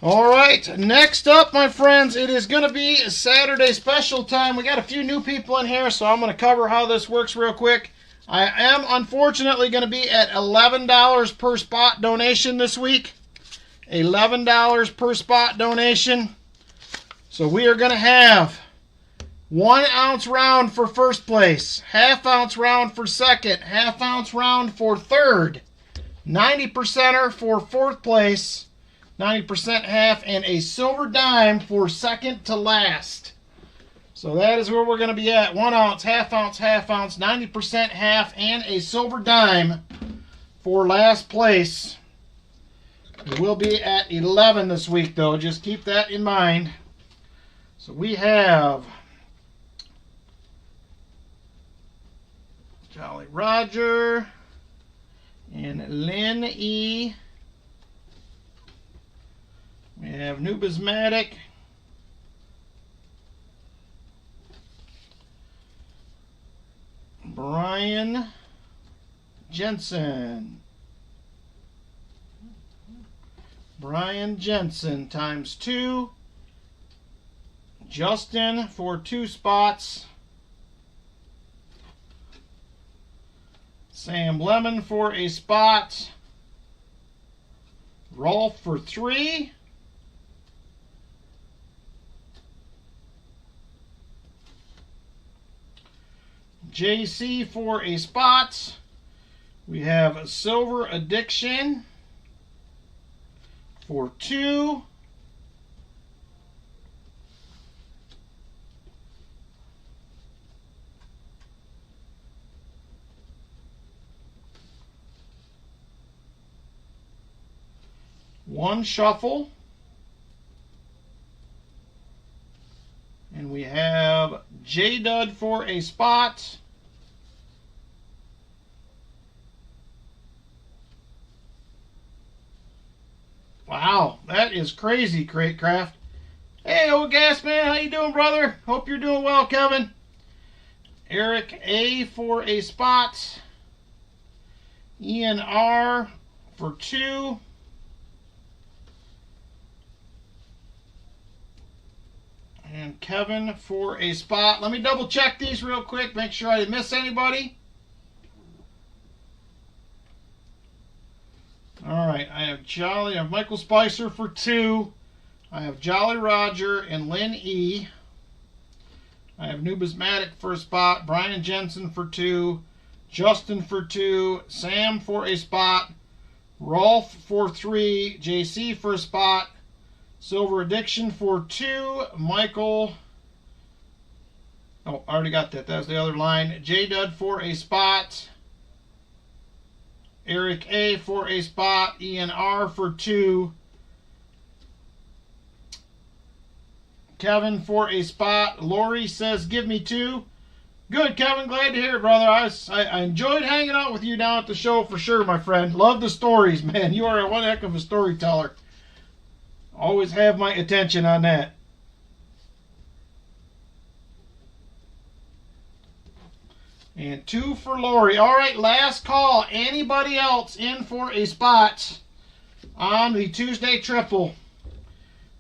All right, next up, my friends, it is going to be a Saturday special time. We got a few new people in here, so I'm going to cover how this works real quick. I am unfortunately going to be at $11 per spot donation this week. $11 per spot donation. So we are going to have 1 ounce round for first place, ½ ounce round for second, ½ ounce round for third, 90%er for fourth place, 90% half, and a silver dime for second to last. So that is where we're going to be at. 1 ounce, ½ ounce, ½ ounce, 90% half, and a silver dime for last place. We will be at 11 this week, though. Just keep that in mind. So we have Jolly Roger and Lynn E. We have Numismatic, Brian Jensen. Brian Jensen times 2. Justin for 2 spots. Sam Lemon for a spot. Rolf for 3. JC for a spot. We have Silver Addiction for 2. One shuffle. And we have J-Dud for a spot. Wow, that is crazy, Crate Craft. Hey, old gas man, how you doing, brother? Hope you're doing well, Kevin. Eric A for a spot. Ian R for 2. And Kevin for a spot. Let me double check these real quick, make sure I didn't miss anybody. Alright, I have Michael Spicer for 2. I have Jolly Roger and Lynn E. I have Numismatic for a spot. Brian Jensen for 2. Justin for 2. Sam for a spot. Rolf for 3. JC for a spot. Silver Addiction for 2. Michael. Oh, I already got that. That's the other line. J-Dud for a spot. Eric A for a spot. Ian R for 2. Kevin for a spot. Lori says, give me 2. Good, Kevin. Glad to hear it, brother. I enjoyed hanging out with you down at the show for sure, my friend. Love the stories, man. You are one heck of a storyteller. Always have my attention on that. And 2 for Lori. All right, last call. Anybody else in for a spot on the Tuesday triple?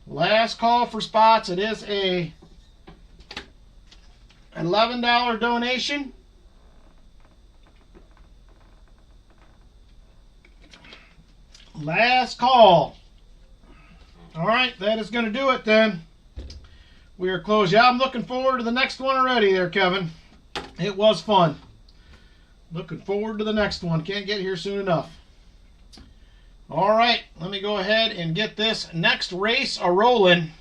Last call for spots. It is a $11 donation. Last call. All right, that is going to do it then. We are closed. Yeah, I'm looking forward to the next one already there, Kevin. It was fun. Looking forward to the next one. Can't get here soon enough. All right, let me go ahead and get this next race a-rolling.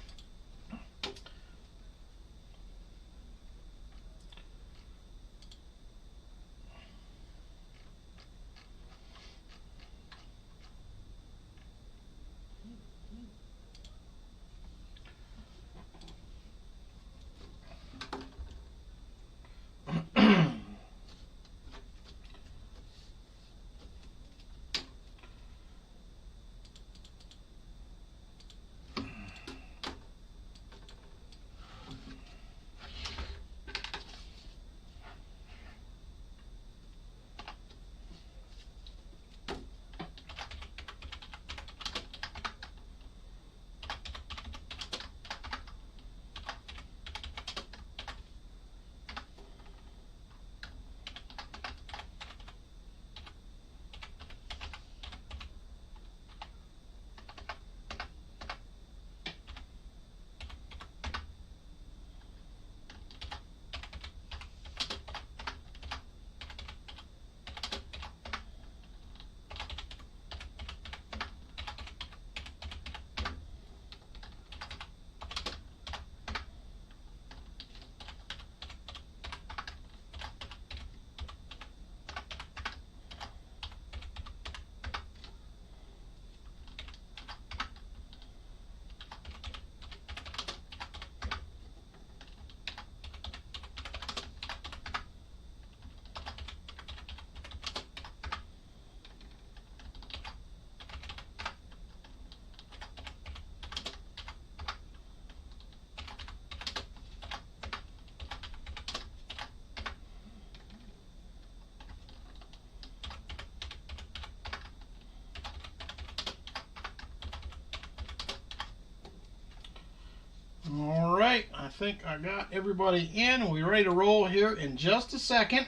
think I got everybody in. We're ready to roll here in just a second.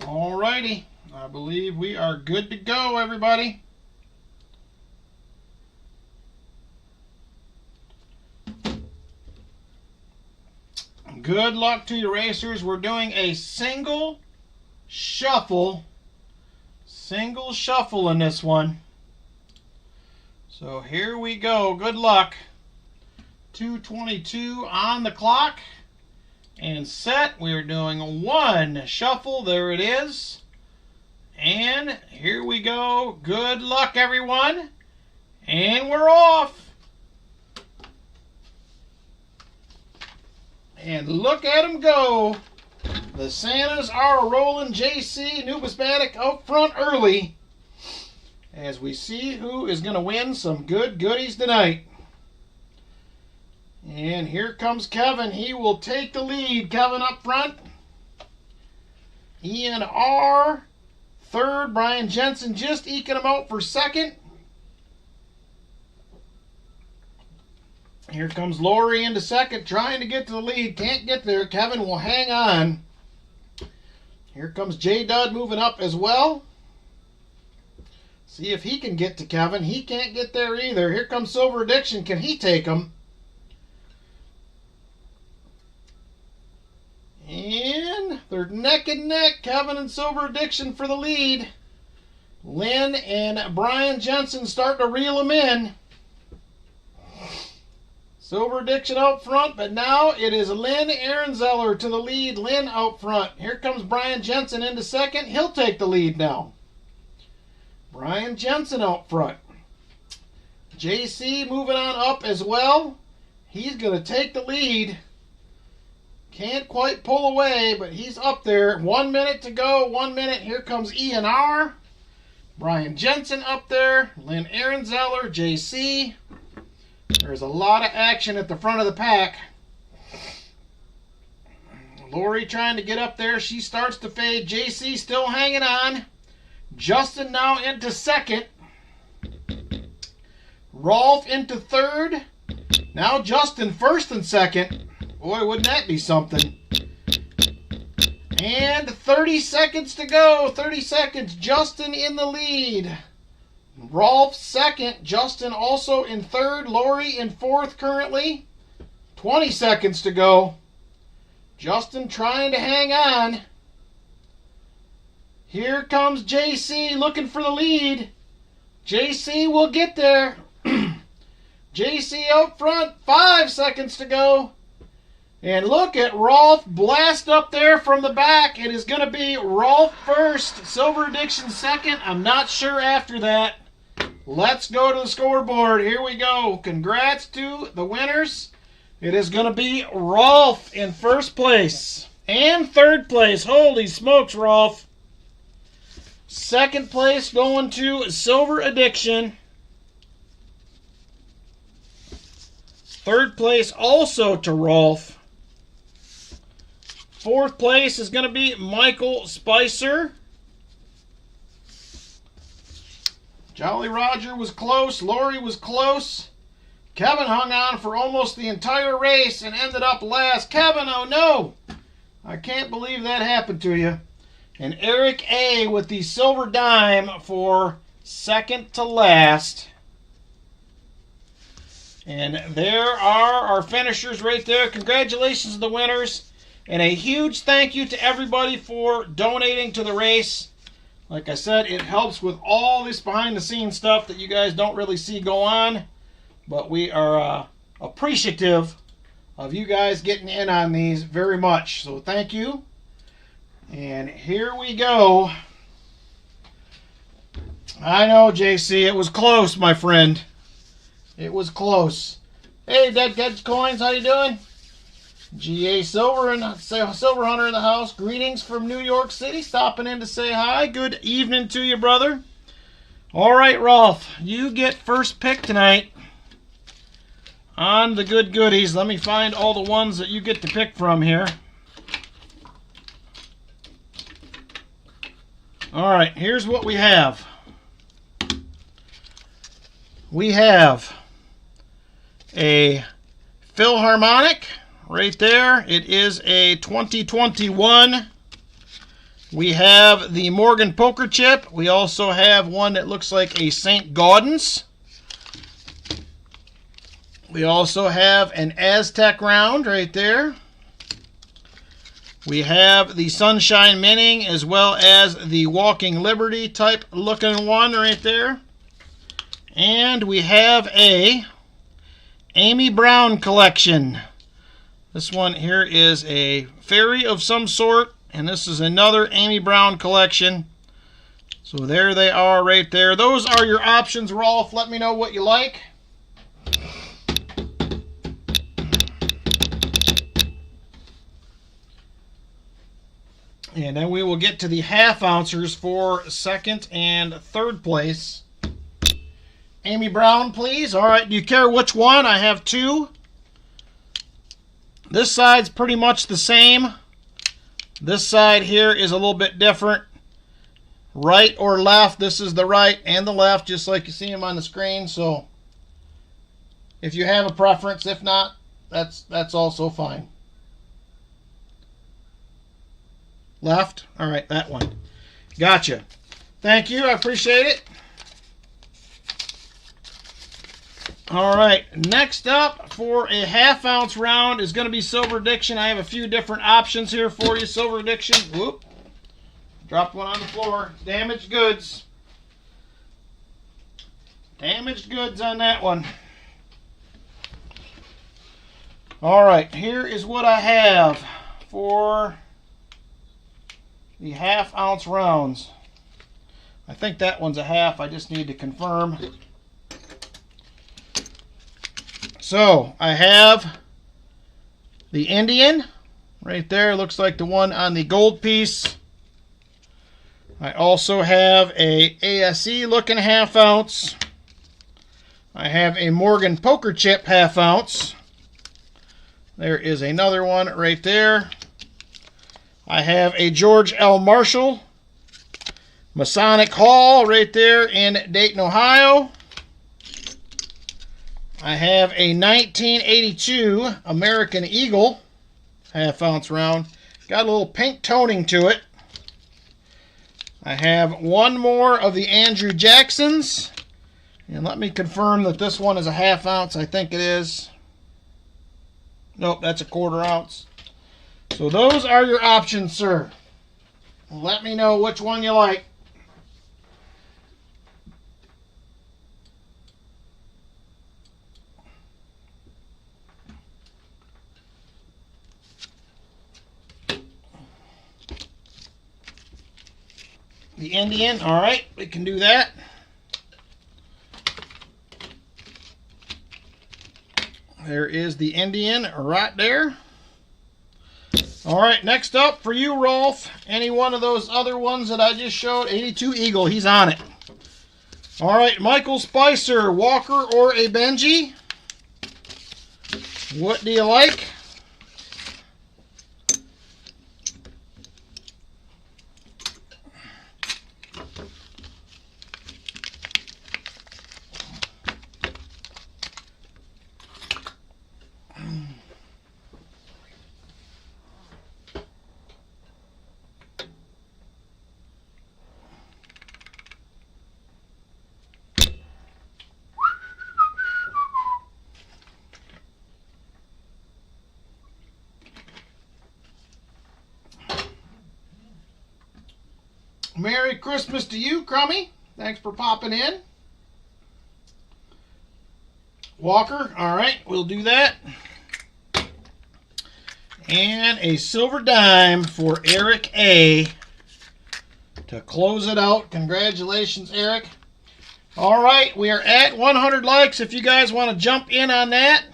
Alrighty, I believe we are good to go, everybody. Good luck to you, racers. We're doing a single shuffle in this one. So here we go. Good luck. 2:22 on the clock. And set. We're doing one shuffle. There it is. And here we go. Good luck, everyone. And we're off. And look at them go. The Santas are rolling. JC Numismatic out front early. As we see who is going to win some good goodies tonight. And here comes Kevin. He will take the lead. Kevin up front. Ian R. third. Brian Jensen just eking him out for second. Here comes Lori into second, trying to get to the lead. Can't get there. Kevin will hang on. Here comes J. Dud moving up as well. See if he can get to Kevin. He can't get there either. Here comes Silver Addiction. Can he take him? And they're neck and neck. Kevin and Silver Addiction for the lead. Lynn and Brian Jensen starting to reel him in. Silver Addiction out front, but now it is Lynn Ehrenzeller to the lead. Lynn out front. Here comes Brian Jensen into second. He'll take the lead now. Brian Jensen out front. JC moving on up as well. He's going to take the lead. Can't quite pull away, but he's up there. 1 minute to go. 1 minute. Here comes ENR. Brian Jensen up there. Lynn Ehrenzeller. JC. There's a lot of action at the front of the pack. Lori trying to get up there. She starts to fade. JC still hanging on. Justin now into second. Rolf into third. Now Justin first and second. Boy, wouldn't that be something. And 30 seconds to go. 30 seconds. Justin in the lead. Rolf second. Justin also in third. Lori in fourth currently. 20 seconds to go. Justin trying to hang on. Here comes JC looking for the lead. JC will get there. JC out front. 5 seconds to go. And look at Rolf blast up there from the back. It is going to be Rolf first. Silver Addiction second. I'm not sure after that. Let's go to the scoreboard. Here we go. Congrats to the winners. It is going to be Rolf in first place. And third place. Holy smokes, Rolf. Second place going to Silver Addiction. Third place also to Rolf. Fourth place is going to be Michael Spicer. Jolly Roger was close. Lori was close. Kevin hung on for almost the entire race and ended up last. Kevin, oh no! I can't believe that happened to you. And Eric A. with the silver dime for second to last. And there are our finishers right there. Congratulations to the winners. And a huge thank you to everybody for donating to the race. Like I said, it helps with all this behind the scenes stuff that you guys don't really see go on. But we are appreciative of you guys getting in on these very much. So thank you. And here we go. I know, JC, it was close, my friend. It was close. Hey, Dead Catch Coins, how you doing? GA Silver and Silver Hunter in the house. Greetings from New York City. Stopping in to say hi. Good evening to you, brother. All right, Rolf, you get first pick tonight on the good goodies. Let me find all the ones that you get to pick from here. All right, here's what we have. We have a Philharmonic right there. It is a 2021. We have the Morgan Poker Chip. We also have one that looks like a St. Gaudens. We also have an Aztec round right there. We have the Sunshine Minning as well as the Walking Liberty type looking one right there. And we have a Amy Brown collection. This one here is a fairy of some sort, and this is another Amy Brown collection. So there they are right there. Those are your options, Rolf. Let me know what you like. And then we will get to the half ouncers for second and third place. Amy Brown, please. All right, do you care which one? I have two. This side's pretty much the same. This side here is a little bit different. Right or left, this is the right and the left, just like you see them on the screen. So if you have a preference, if not, that's also fine. Left? All right, that one. Gotcha. Thank you, I appreciate it. All right, next up for a half ounce round is going to be Silver Addiction. I have a few different options here for you. Silver Addiction, whoop, dropped one on the floor. Damaged goods. Damaged goods on that one. All right, here is what I have for the half ounce rounds. I think that one's a half. I just need to confirm. So I have the Indian right there. Looks like the one on the gold piece. I also have a ASE looking half ounce. I have a Morgan Poker Chip half ounce. There is another one right there. I have a George L. Marshall Masonic Hall right there in Dayton, Ohio. I have a 1982 American Eagle half ounce round. Got a little pink toning to it. I have one more of the Andrew Jacksons. And let me confirm that this one is a half ounce. I think it is. Nope, that's a quarter ounce. So those are your options, sir. Let me know which one you like. The Indian, all right, we can do that. There is the Indian right there. All right, next up for you, Rolf. Any one of those other ones that I just showed. 82 Eagle, he's on it. All right, Michael Spicer, Walker or a Benji? What do you like? Merry Christmas to you, Crummy. Thanks for popping in. Walker, all right, we'll do that. And a silver dime for Eric A. to close it out. Congratulations, Eric. All right, we are at 100 likes. If you guys want to jump in on that,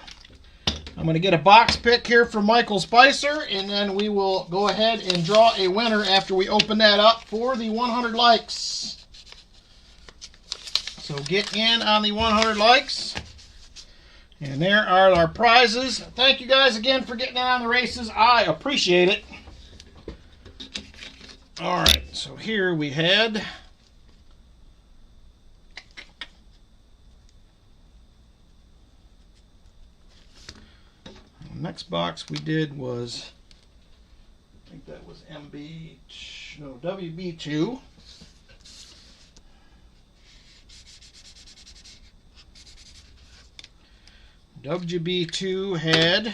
I'm going to get a box pick here from Michael Spicer, and then we will go ahead and draw a winner after we open that up for the 100 likes. So get in on the 100 likes. And there are our prizes. Thank you guys again for getting in on the races. I appreciate it. All right, so here we had the next box we did was, I think that was WB2. WB2 had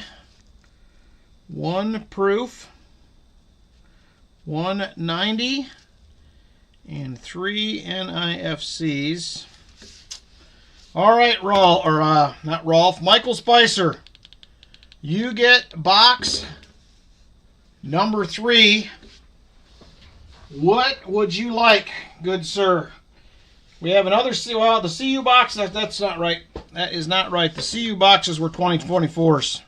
1 proof, 190, and 3 NIFCs. All right, not Rolf, Michael Spicer. You get box number 3. What would you like, good sir? We have another, well, the CU box, that's not right. That is not right. The CU boxes were 2024s.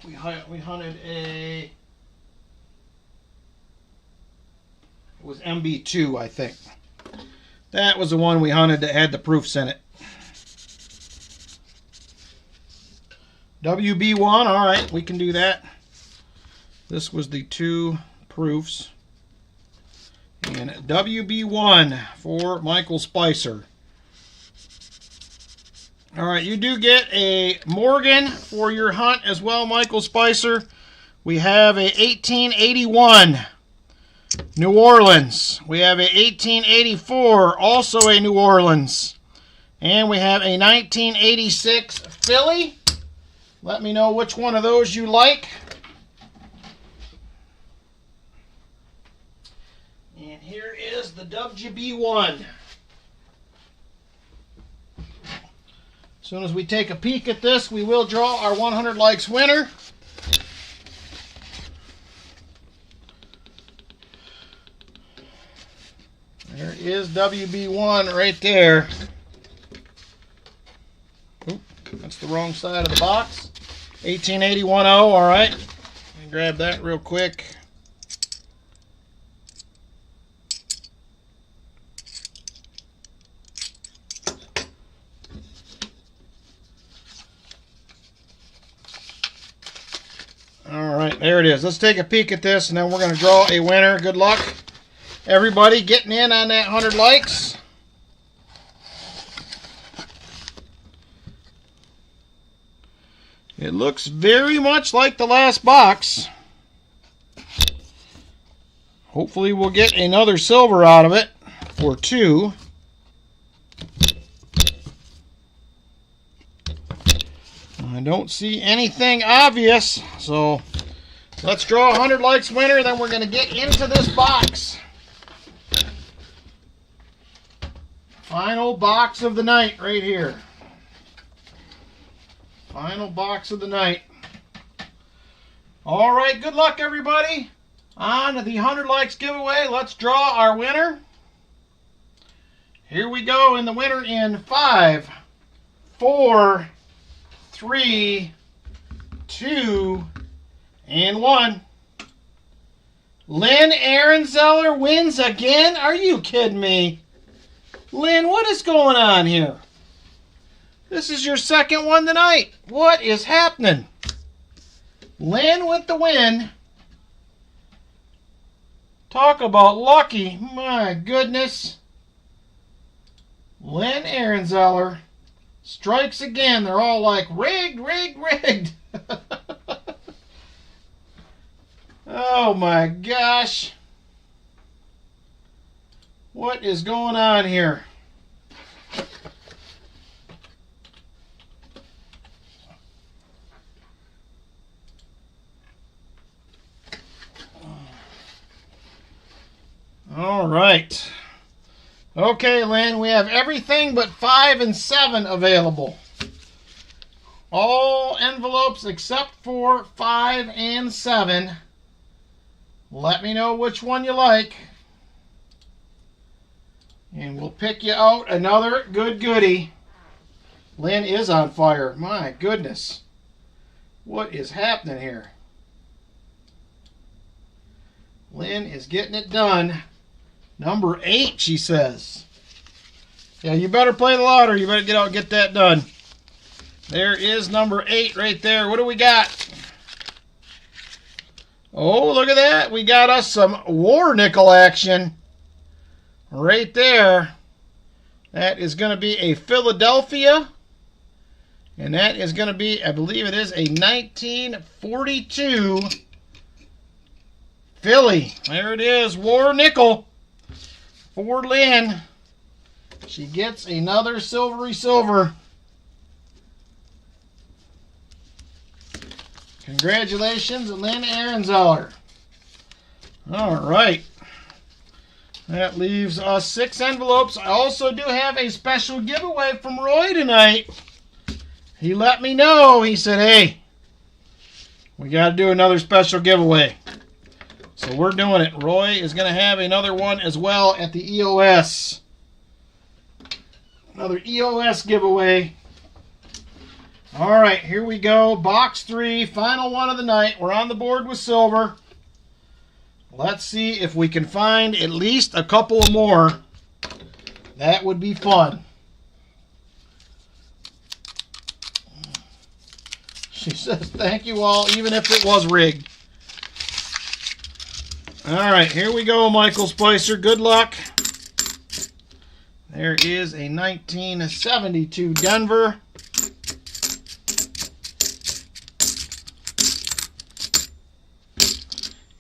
We hunted a, it was MB2, I think. That was the one we hunted that had the proofs in it. WB1, all right, we can do that. This was the 2 proofs. And WB1 for Michael Spicer. All right, you do get a Morgan for your hunt as well, Michael Spicer. We have a 1881 New Orleans. We have a 1884, also a New Orleans. And we have a 1986 Philly. Let me know which one of those you like. And here is the WB1. As soon as we take a peek at this, we will draw our 100 likes winner. There is WB1 right there. Oop, that's the wrong side of the box. 1881-0, all right. Let me grab that real quick. All right, there it is. Let's take a peek at this, and then we're going to draw a winner. Good luck, everybody, getting in on that 100 likes. It looks very much like the last box. Hopefully we'll get another silver out of it, or 2. I don't see anything obvious, so let's draw a 100 likes winner, then we're going to get into this box. Final box of the night right here. Final box of the night. All right, good luck, everybody. On to the 100 likes giveaway. Let's draw our winner. Here we go, in the winner in 5, 4, 3, 2, and 1. Lynn Ehrenzeller wins again? Are you kidding me? Lynn, what is going on here? This is your second one tonight. What is happening? Lynn with the win. Talk about lucky. My goodness. Lynn Ehrenzeller strikes again. They're all like, rigged, rigged, rigged. Oh my gosh. What is going on here? All right. Okay, Lynn, we have everything but 5 and 7 available. All envelopes except for 5 and 7. Let me know which one you like. And we'll pick you out another good goodie. Lynn is on fire. My goodness. What is happening here? Lynn is getting it done. Number 8, she says. Yeah, you better play the lottery. You better get out and get that done. There is number 8 right there. What do we got? Oh, look at that. We got us some war nickel action. Right there. That is going to be a Philadelphia. And that is going to be, I believe it is a 1942 Philly. There it is. War nickel. For Lynn. She gets another silvery silver. Congratulations, Lynn Ehrenzeller. All right. That leaves us 6 envelopes. I also do have a special giveaway from Roy tonight. He let me know. He said, hey, we got to do another special giveaway. So we're doing it. Roy is going to have another one as well at the EOS. Another EOS giveaway. All right, here we go. Box 3, final one of the night. We're on the board with silver. Let's see if we can find at least a couple more. That would be fun. She says, thank you all, even if it was rigged. All right, here we go, Michael Spicer. Good luck. There is a 1972 Denver.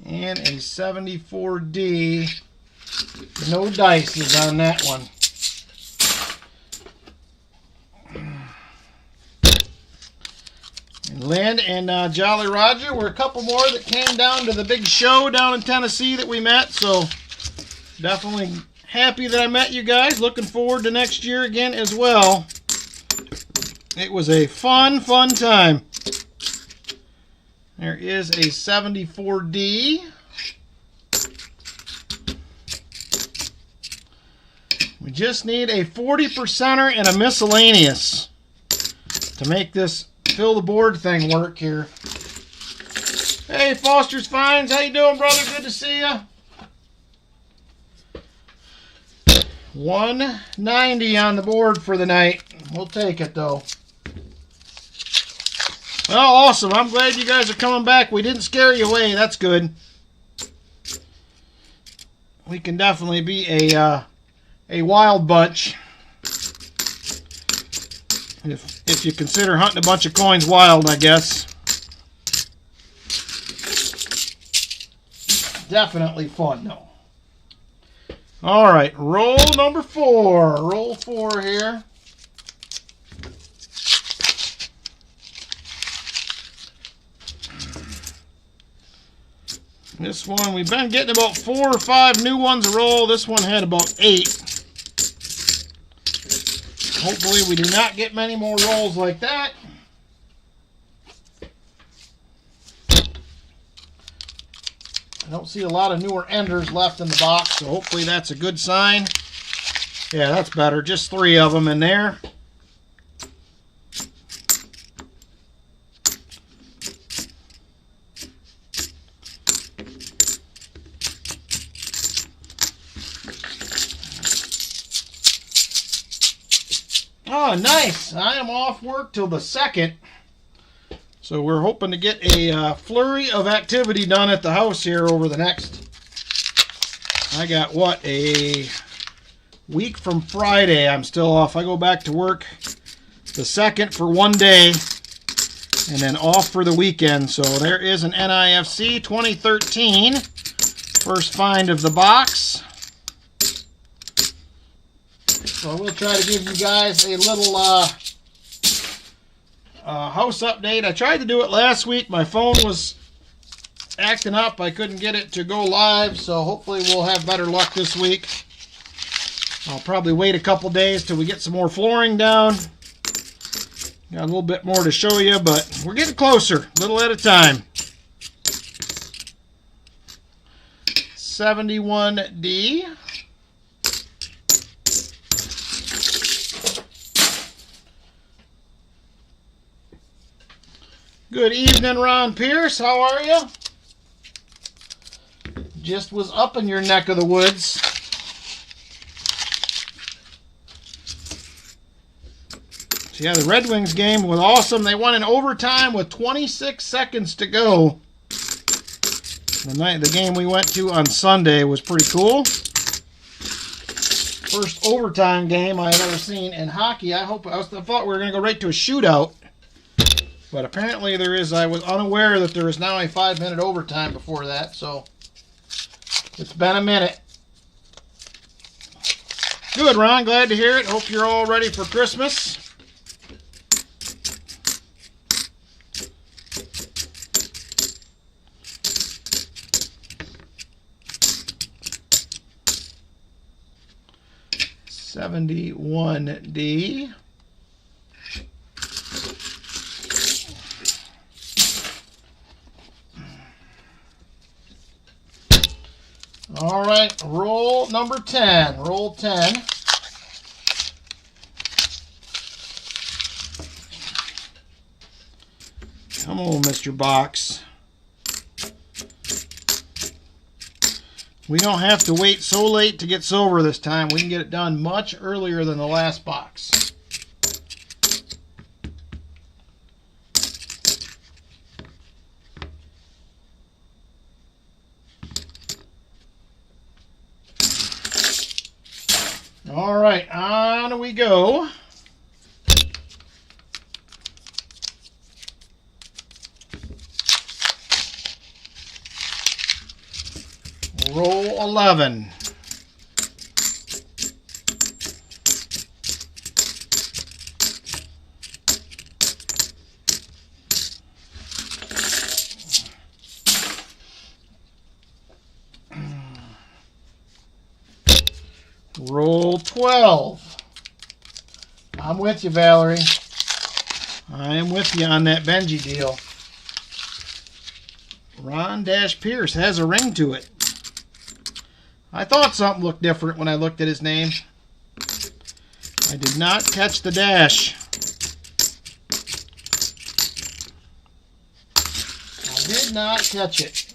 And a 74D. No dice is on that one. And Lynn and Jolly Roger were a couple more that came down to the big show down in Tennessee that we met. So definitely happy that I met you guys. Looking forward to next year again as well. It was a fun time. There is a 74D. We just need a 40%er and a miscellaneous to make this fill the board thing work here. Hey, Foster's Finds. How you doing, brother? Good to see you. 190 on the board for the night. We'll take it, though. Well, awesome. I'm glad you guys are coming back. We didn't scare you away. That's good. We can definitely be a wild bunch. If you consider hunting a bunch of coins wild, I guess. Definitely fun, though. All right, roll number 4. Roll 4 here. This one, we've been getting about 4 or 5 new ones a roll. This one had about 8. Hopefully we do not get many more rolls like that. I don't see a lot of newer enders left in the box, so hopefully that's a good sign. Yeah, that's better. Just 3 of them in there. Oh, nice. I am off work till the 2nd. So we're hoping to get a flurry of activity done at the house here over the next, I got what, a week from Friday. I'm still off. I go back to work the 2nd for 1 day and then off for the weekend. So there is an NIFC 2013. First find of the box. So we'll try to give you guys a little house update. I tried to do it last week. My phone was acting up. I couldn't get it to go live, so hopefully we'll have better luck this week. I'll probably wait a couple days till we get some more flooring down. Got a little bit more to show you, but we're getting closer, little at a time. 71D. Good evening, Ron Pierce. How are you? Just was up in your neck of the woods. So yeah, the Red Wings game was awesome. They won in overtime with 26 seconds to go. The game we went to on Sunday was pretty cool. First overtime game I've ever seen in hockey. I thought we were going to go right to a shootout. But apparently there is, I was unaware that there is now a 5-minute overtime before that, so it's been a minute. Good, Ron, glad to hear it. Hope you're all ready for Christmas. $71D. All right, roll number 10. Roll 10. Come on, Mr. Box. We don't have to wait so late to get silver this time. We can get it done much earlier than the last box. All right, on we go. Roll 11. Roll 12. I'm with you, Valerie. I am with you on that Benji deal. Ron Pierce has a ring to it. I thought something looked different when I looked at his name. I did not catch the dash. I did not catch it.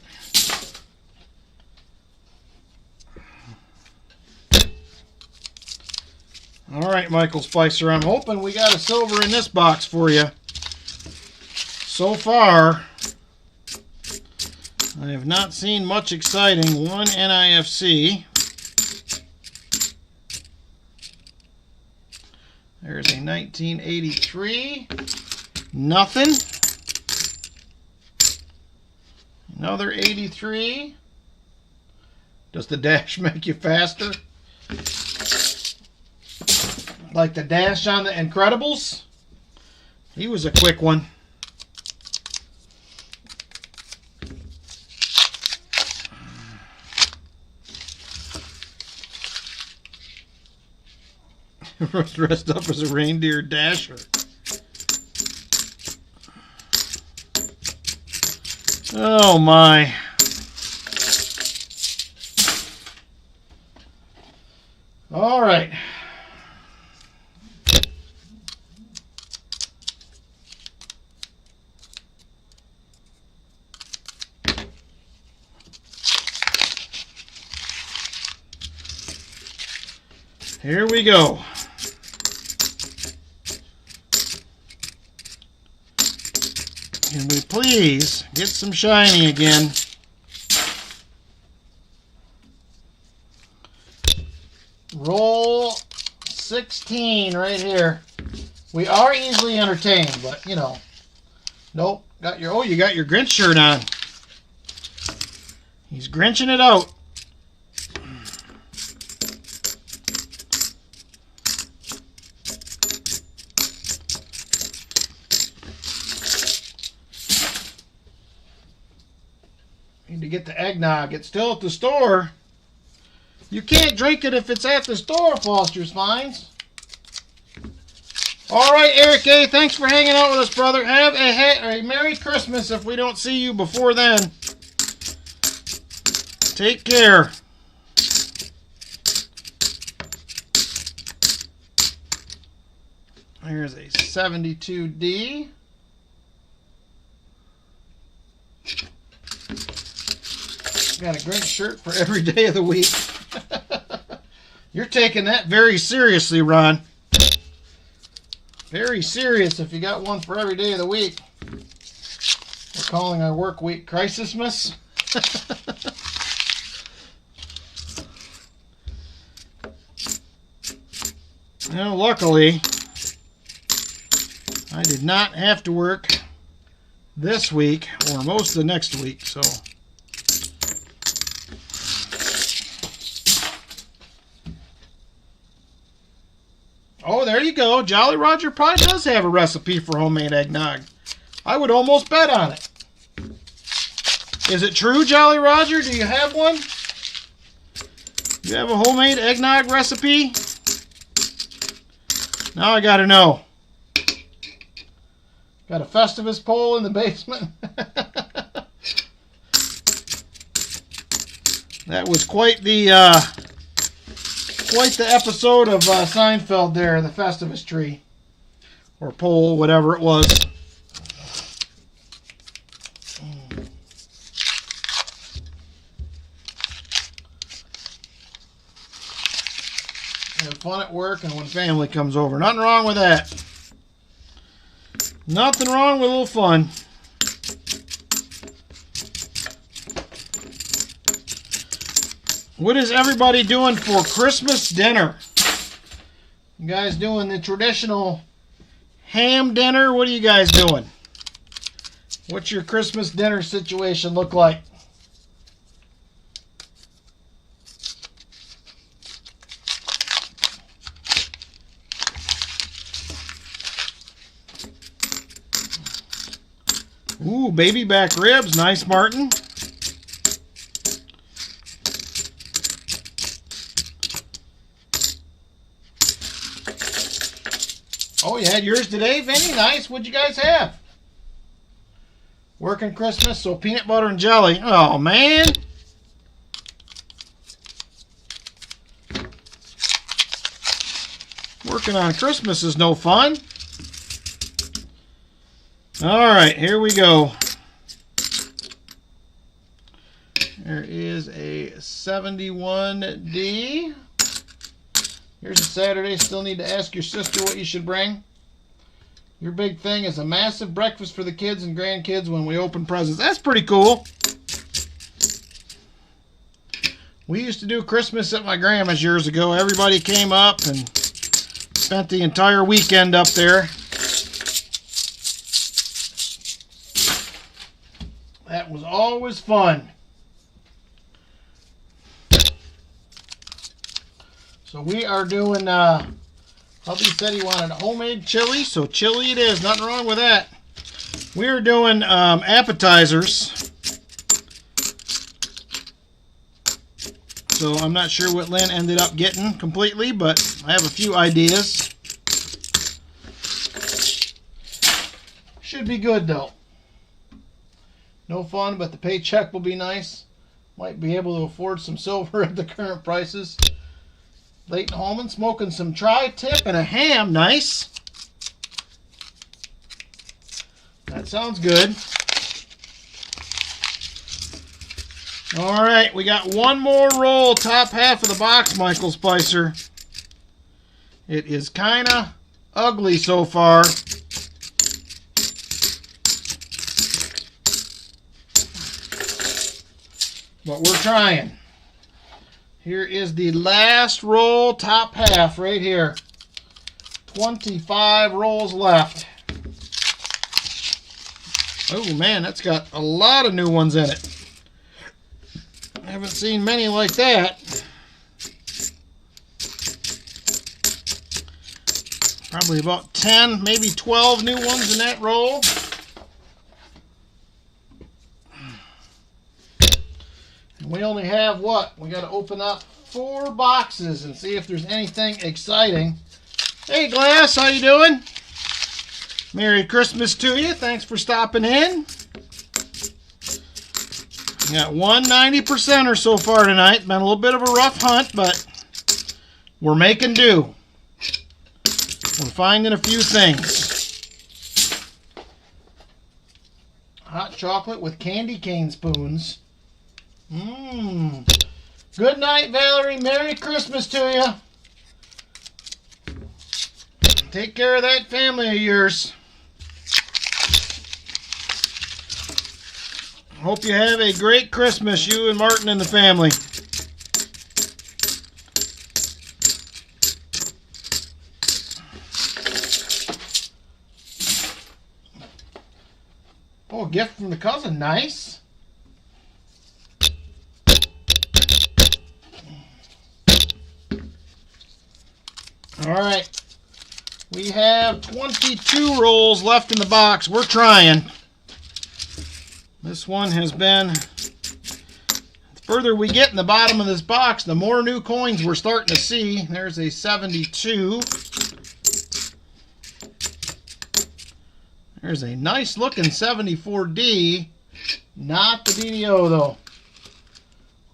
All right, Michael Spicer, I'm hoping we got a silver in this box for you. So far, I have not seen much exciting. One NIFC. There's a 1983. Nothing. Another 83. Does the dash make you faster? Like the dash on the Incredibles? He was a quick one. Dressed up as a reindeer dasher. Oh my. All right. Here we go. Can we please get some shiny again? Roll 16 right here. We are easily entertained, but you know. Nope. You got your Grinch shirt on. He's Grinching it out. get the eggnog. It's still at the store. You can't drink it if it's at the store, Foster's Finds. All right, Eric A., thanks for hanging out with us, brother. Have a Merry Christmas if we don't see you before then. Take care. Here's a 72D. Got a great shirt for every day of the week. You're taking that very seriously, Ron. Very serious if you got one for every day of the week. We're calling our work week Crisismas. Well, luckily, I did not have to work this week or most of the next week, so. Oh, there you go. Jolly Roger probably does have a recipe for homemade eggnog. I would almost bet on it. Is it true, Jolly Roger? Do you have one? Do you have a homemade eggnog recipe? Now I gotta know. Got a Festivus pole in the basement. That was quite the episode of Seinfeld there, the Festivus tree. Or pole, whatever it was. Have fun at work and when family comes over. Nothing wrong with that. Nothing wrong with a little fun. What is everybody doing for Christmas dinner? You guys doing the traditional ham dinner? What are you guys doing? What's your Christmas dinner situation look like? Ooh, baby back ribs. Nice, Martin. Oh, you had yours today, Vinny? Nice. What'd you guys have? Working Christmas, so peanut butter and jelly. Oh, man. Working on Christmas is no fun. All right, here we go. There is a 71D. Here's a Saturday. Still need to ask your sister what you should bring. Your big thing is a massive breakfast for the kids and grandkids when we open presents. That's pretty cool. We used to do Christmas at my grandma's years ago. Everybody came up and spent the entire weekend up there. That was always fun. So we are doing, hubby said he wanted a homemade chili, so chili it is. Nothing wrong with that. We are doing appetizers. So I'm not sure what Lynn ended up getting completely, but I have a few ideas. Should be good though. No fun, but the paycheck will be nice. Might be able to afford some silver at the current prices. Leighton Holman smoking some tri-tip and a ham. Nice. That sounds good. All right, we got one more roll, top half of the box, Michael Spicer. It is kind of ugly so far. But we're trying. Here is the last roll, top half, right here. 25 rolls left. Oh man, that's got a lot of new ones in it. I haven't seen many like that. Probably about 10, maybe 12 new ones in that roll. We only have what? We got to open up 4 boxes and see if there's anything exciting. Hey Glass, how you doing? Merry Christmas to you. Thanks for stopping in. We got 190%er so far tonight. Been a little bit of a rough hunt, but we're making do. We're finding a few things. Hot chocolate with candy cane spoons. Good night, Valerie. Merry Christmas to you. Take care of that family of yours. Hope you have a great Christmas, you and Martin and the family. Oh, a gift from the cousin. Nice. All right. We have 22 rolls left in the box. We're trying. This one has been... The further we get in the bottom of this box, the more new coins we're starting to see. There's a 72. There's a nice looking 74D. Not the BDO though.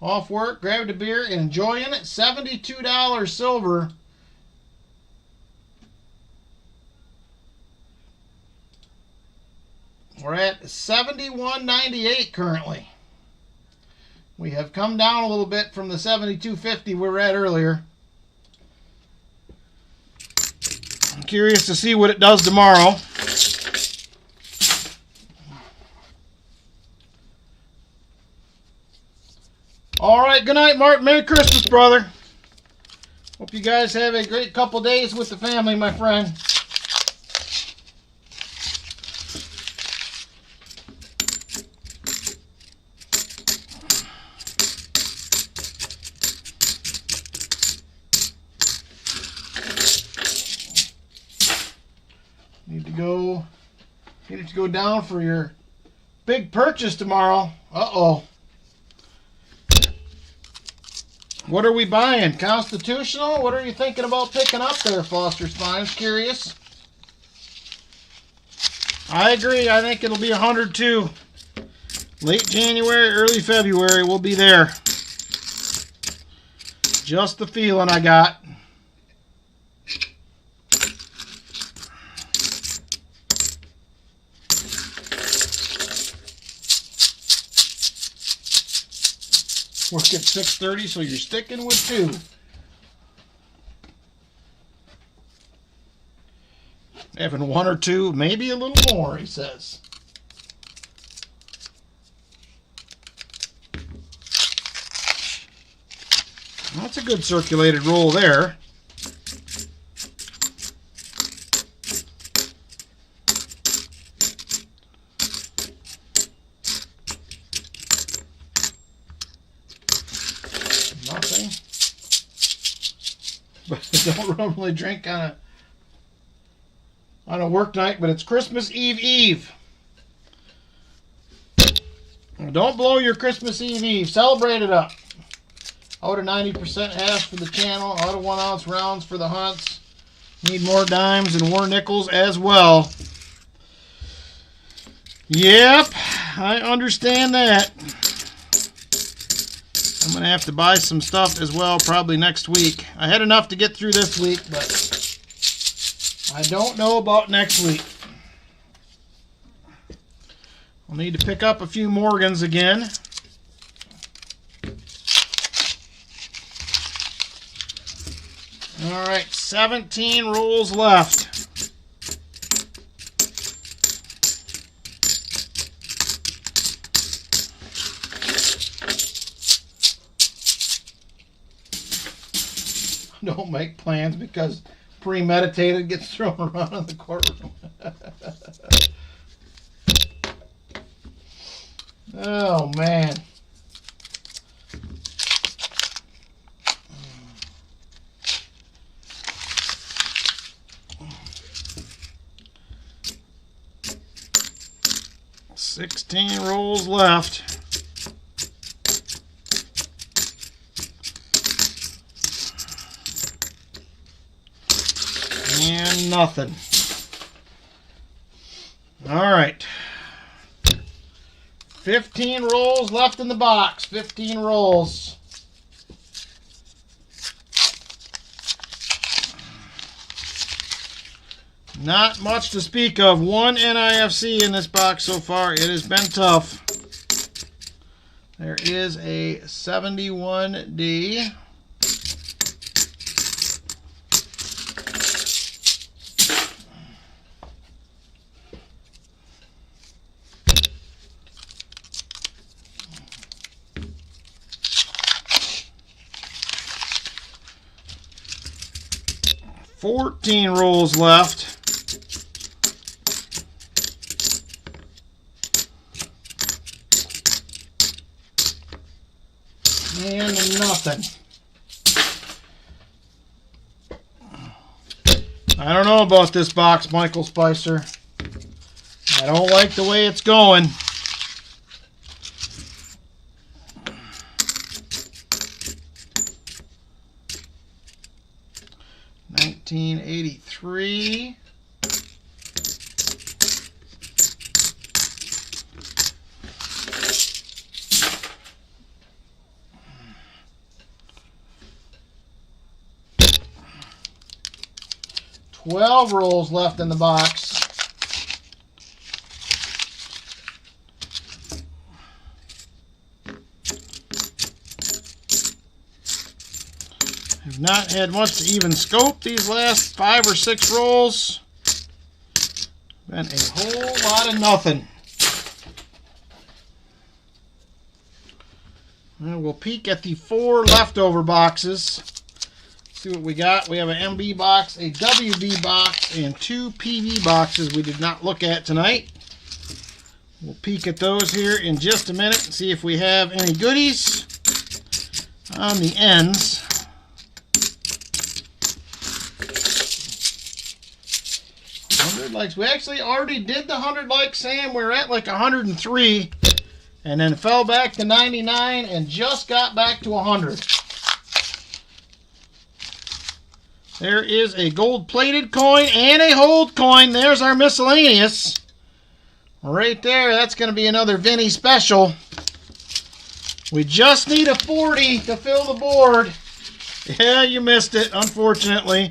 Off work, grabbed a beer, enjoying it. $72 silver. We're at $71.98 currently. We have come down a little bit from the $72.50 we were at earlier. I'm curious to see what it does tomorrow. All right, good night, Martin. Merry Christmas, brother. Hope you guys have a great couple days with the family, my friend. Need to go down for your big purchase tomorrow. Uh-oh. What are we buying? Constitutional? What are you thinking about picking up there, Foster Spines? Curious. I agree. I think it'll be 100 too. Late January, early February, we'll be there. Just the feeling I got. Work at 6:30, so you're sticking with 2. Having 1 or 2, maybe a little more, he says. That's a good circulated roll there. Nothing. But I don't normally drink on a work night, but it's Christmas Eve. Don't blow your Christmas Eve. Celebrate it up. Out of 90% hash for the channel. Out of 1 ounce rounds for the hunts. Need more dimes and more nickels as well. Yep, I understand that. I'm going to have to buy some stuff as well probably next week. I had enough to get through this week, but I don't know about next week. I'll need to pick up a few Morgans again. All right, 17 rolls left. Don't make plans because premeditated gets thrown around in the courtroom. Oh, man. $16 rolls left. And nothing. All right. 15 rolls left in the box. 15 rolls. Not much to speak of. One NIFC in this box so far. It has been tough. There is a 71D. Fourteen rolls left. And nothing. I don't know about this box, Michael Spicer. I don't like the way it's going. $19.83. $12 rolls left in the box. Have not had much to even scope these last 5 or 6 rolls. Been a whole lot of nothing. And we'll peek at the 4 leftover boxes. See what we got. We have an MB box, a WB box, and 2 PV boxes we did not look at tonight. We'll peek at those here in just a minute and see if we have any goodies on the ends. Likes. We actually already did the 100 likes, Sam. We're at like 103 and then fell back to 99 and just got back to 100. There is a gold-plated coin and a hold coin. There's our miscellaneous. Right there, that's going to be another Vinny special. We just need a 40 to fill the board. Yeah, you missed it, unfortunately.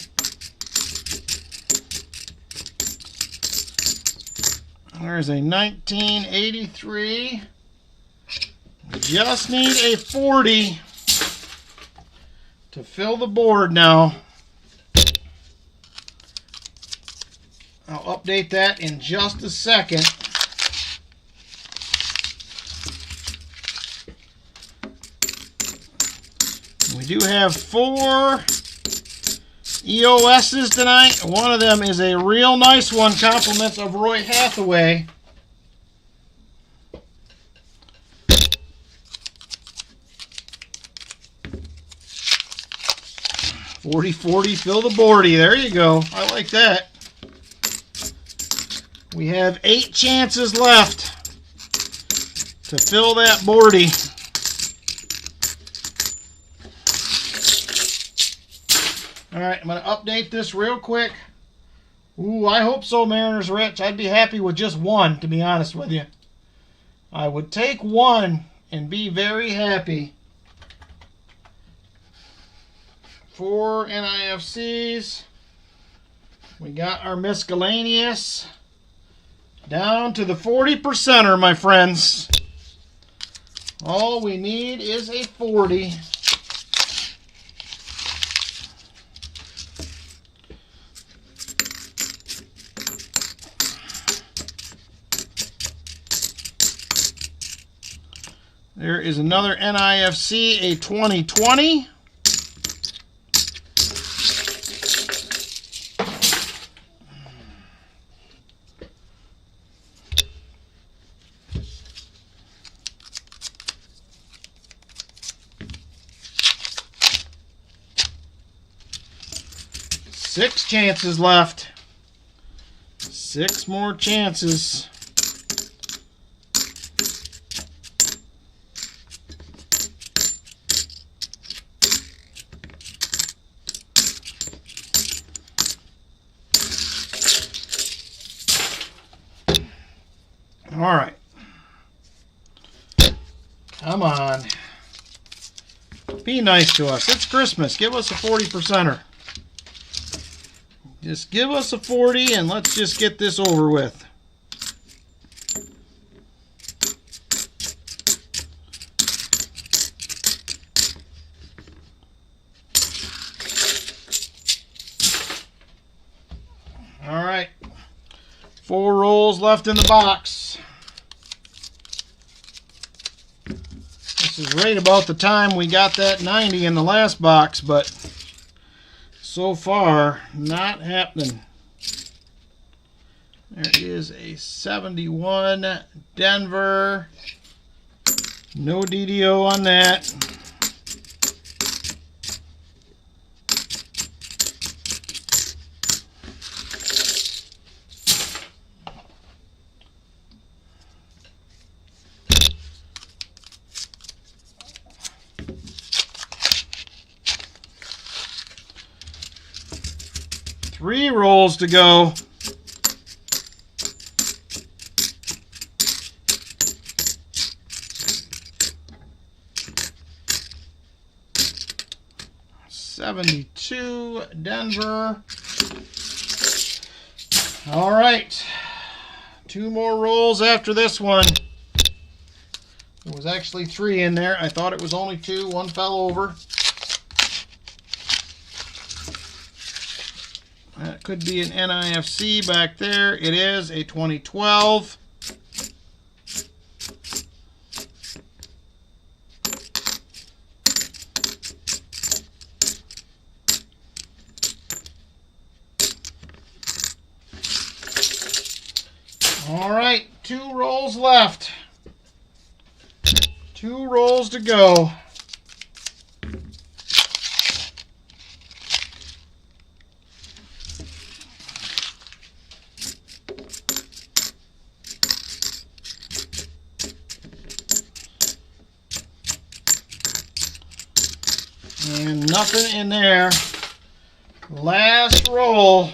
There's a 1983. We just need a 40 to fill the board now. I'll update that in just a second. We do have 4 EOSs tonight. One of them is a real nice one. Compliments of Roy Hathaway. $40-40, fill the boardy. There you go. I like that. We have 8 chances left to fill that boardy. All right, I'm going to update this real quick. Ooh, I hope so, Mariners Rich. I'd be happy with just 1, to be honest with you. I would take 1 and be very happy. 4 NIFCs. We got our miscellaneous. Down to the 40%er, my friends. All we need is a 40. There is another NIFC, a 2020. Six chances left. 6 more chances. All right. Come on. Be nice to us. It's Christmas. Give us a 40%er. Just give us a 40 and let's just get this over with. All right. 4 rolls left in the box. This is right about the time we got that 90 in the last box, but so far, not happening. There is a 71 Denver. No DDO on that. Three rolls to go. $72 Denver. All right. 2 more rolls after this one. There was actually 3 in there. I thought it was only 2. 1 fell over. That could be an NIFC back there. It is a 2012. All right, 2 rolls left. 2 rolls to go. And nothing in there. Last roll.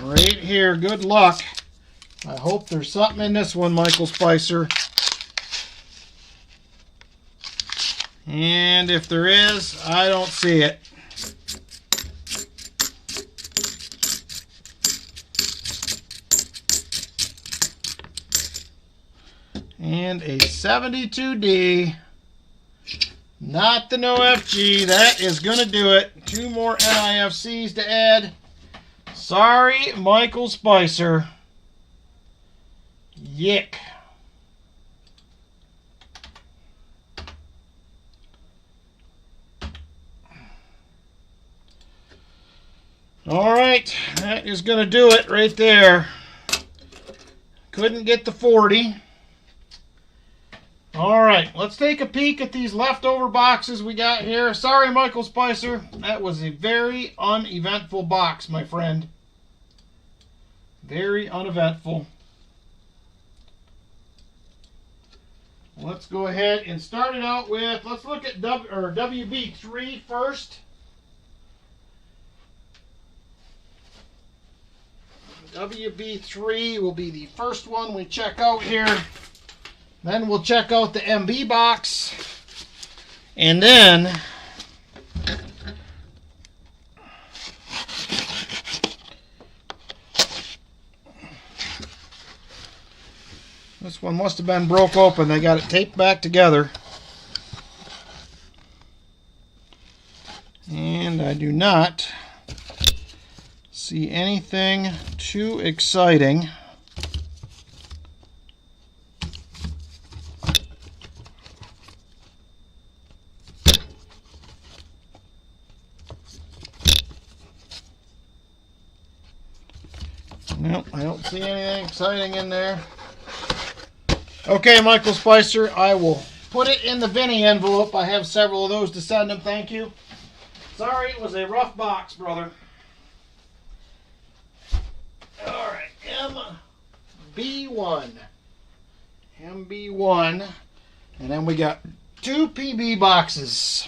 Right here. Good luck. I hope there's something in this one, Michael Spicer. And if there is, I don't see it. And a 72D. Not the no FG. That is going to do it. 2 more NIFCs to add. Sorry, Michael Spicer. Yick. All right, that is going to do it right there. Couldn't get the 40. All right, let's take a peek at these leftover boxes we got here. Sorry, Michael Spicer. That was a very uneventful box, my friend. Very uneventful. Let's go ahead and start it out with, let's look at WB3 first. WB3 will be the first one we check out here. Then we'll check out the MB box. And then this one must have been broke open. They got it taped back together. And I do not see anything too exciting. Nope, I don't see anything exciting in there. Okay, Michael Spicer, I will put it in the Vinny envelope. I have several of those to send him. Thank you. Sorry, it was a rough box, brother. All right, MB1. MB1. And then we got 2 PB boxes.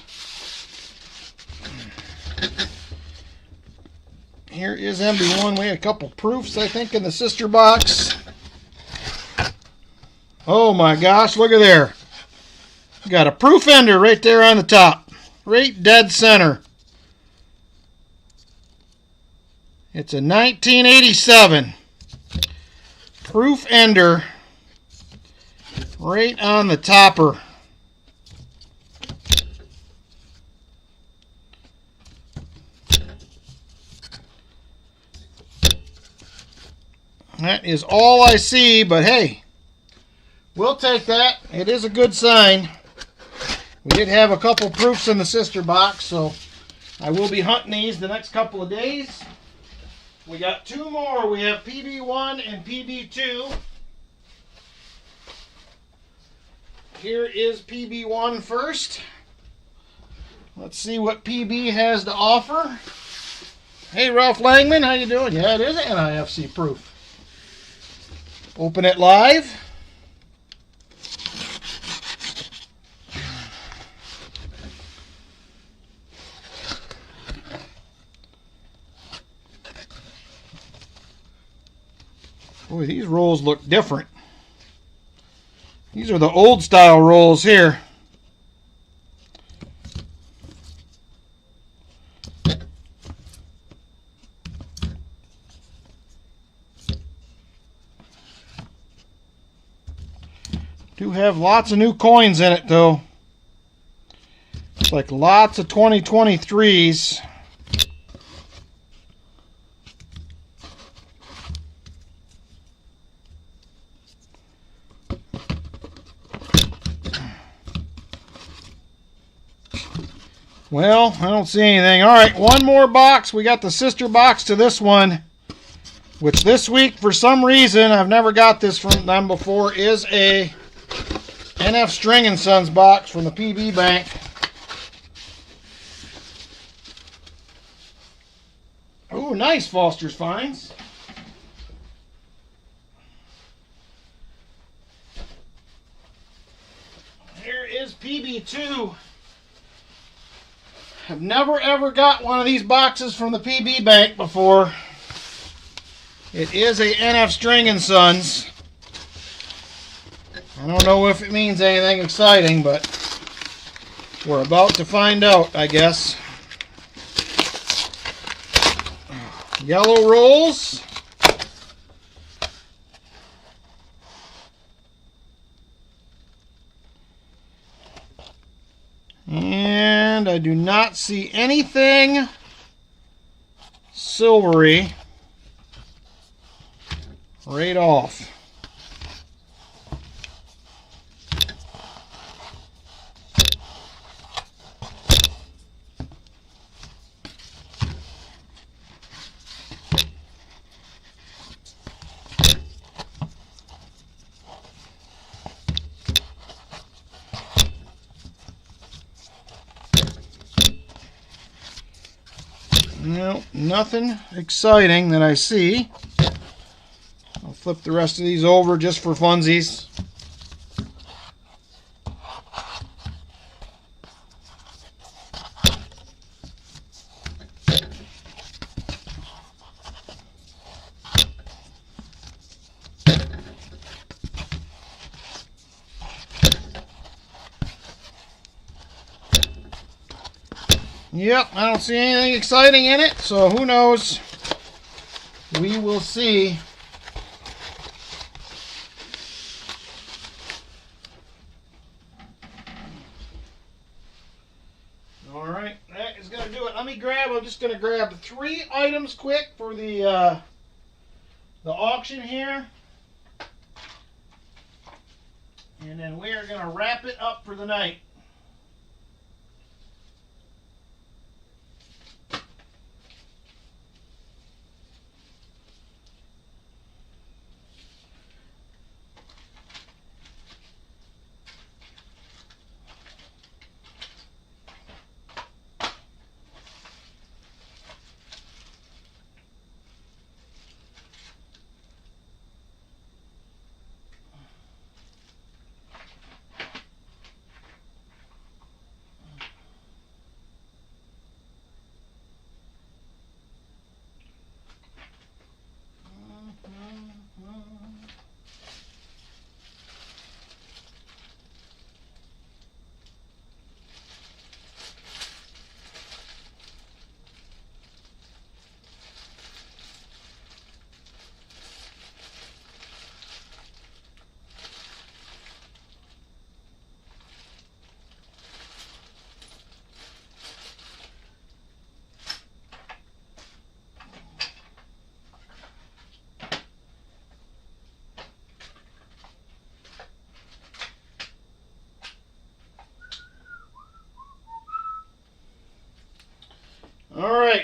Here is MB1. We had a couple proofs, I think, in the sister box. Oh my gosh, look at there. Got a proof ender right there on the top. Right dead center. It's a 1987 proof ender right on the topper. That is all I see, but hey, we'll take that. It is a good sign. We did have a couple proofs in the sister box, so I will be hunting these the next couple of days. We got two more. We have PB1 and PB2. Here is PB1 first. Let's see what PB has to offer. Hey, Ralph Langman, how you doing? Yeah, it is NIFC proof. Open it live. Boy, these rolls look different. These are the old style rolls here. Do have lots of new coins in it though. It's like lots of 2023s. Well, I don't see anything. All right, one more box. We got the sister box to this one, which this week, for some reason, I've never got this from them before, is a NF String & Sons box from the PB Bank. Ooh, nice Foster's Finds. Here is PB2. I've never ever got one of these boxes from the PB Bank before. It is a NF String & Sons. I don't know if it means anything exciting, but we're about to find out, I guess. Yellow rolls. And I do not see anything silvery right off. No, nothing exciting that I see. I'll flip the rest of these over just for funsies. Yep, I don't see anything exciting in it, so who knows? We will see. All right, that is going to do it. I'm just going to grab 3 items quick for the auction here. And then we are going to wrap it up for the night.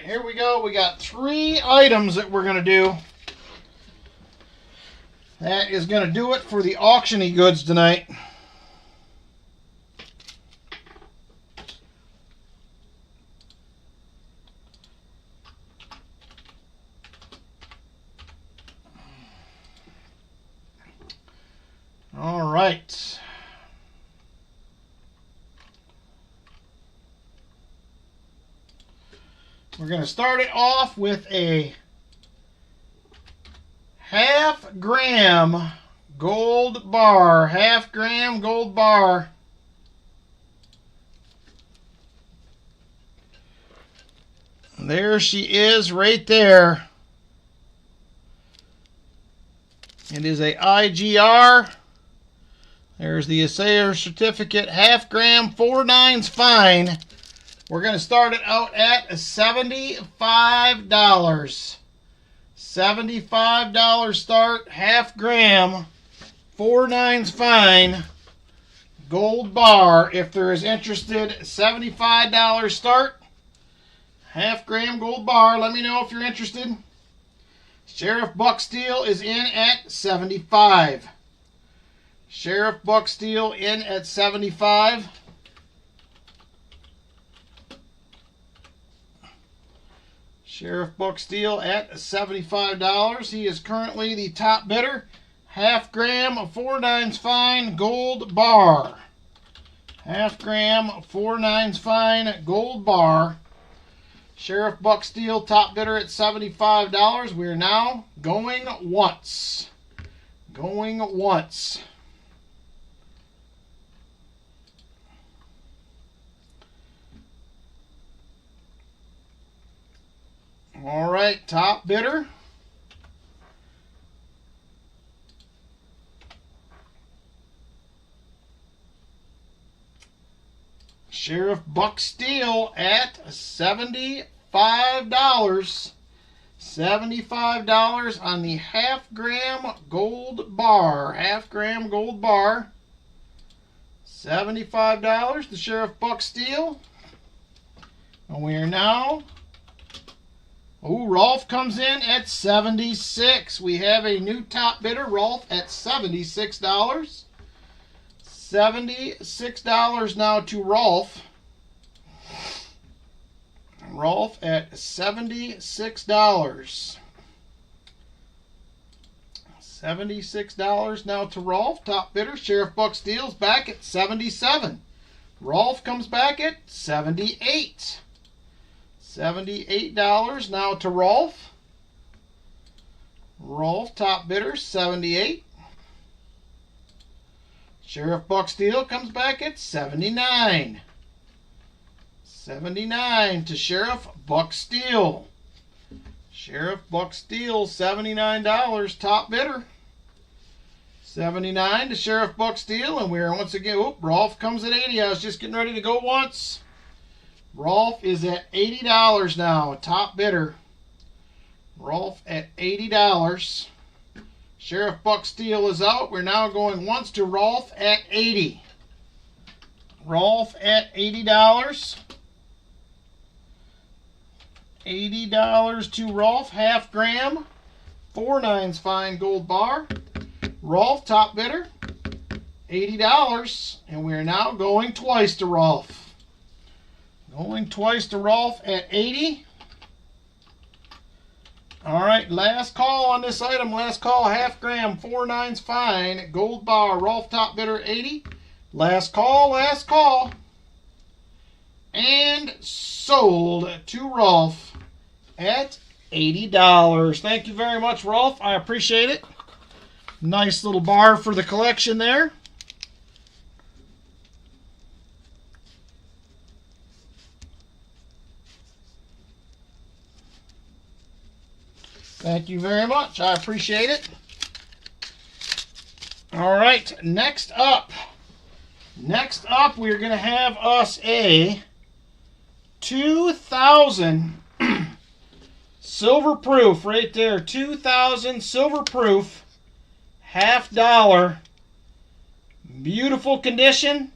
here we go. We got 3 items that we're going to do. That is going to do it for the auction-y goods tonight. All right. We're going to start it off with a half-gram gold bar. Half-gram gold bar. There she is right there. It is a IGR. There's the Assayer Certificate, half-gram, 4/9 fine. We're going to start it out at $75. $75 start, half-gram, 4/9 fine, gold bar. If there is interested, $75 start, half-gram gold bar. Let me know if you're interested. Sheriff Buck Steel is in at 75. Sheriff Buck Steel in at 75. Sheriff Buck Steel at $75. He is currently the top bidder. Half-gram, 4/9 fine, gold bar. Half-gram, 4/9 fine, gold bar. Sheriff Buck Steel, top bidder at $75. We are now going once. Going once. All right, top bidder. Sheriff Buck Steel at $75. $75 on the half-gram gold bar. Half-gram gold bar. $75 to Sheriff Buck Steel. And we are now... Oh, Rolf comes in at 76. We have a new top bidder, Rolf, at $76. $76 now to Rolf. Rolf at $76. $76 now to Rolf, top bidder. Sheriff Buck Steel's back at 77. Rolf comes back at 78. $78 now to Rolf. Rolf, top bidder, 78. Sheriff Buck Steel comes back at 79. 79 to Sheriff Buck Steel. Sheriff Buck Steel, $79, top bidder. 79 to Sheriff Buck Steel, and we are once again, oh, Rolf comes at 80. I was just getting ready to go once. Rolf is at $80 now, top bidder. Rolf at $80. Sheriff Buck Steel is out. We're now going once to Rolf at 80. Rolf at $80. $80 to Rolf, half-gram, 4/9 fine gold bar. Rolf, top bidder, $80. And we're now going twice to Rolf. Going twice to Rolf at 80. All right, last call on this item. Last call, half-gram, 4/9 fine, gold bar. Rolf, top bidder, 80. Last call, last call. And sold to Rolf at $80. Thank you very much, Rolf. I appreciate it. Nice little bar for the collection there. Thank you very much. I appreciate it. All right, next up. Next up, we're going to have us a 2000 silver proof right there. 2000 silver proof, $50. Beautiful condition.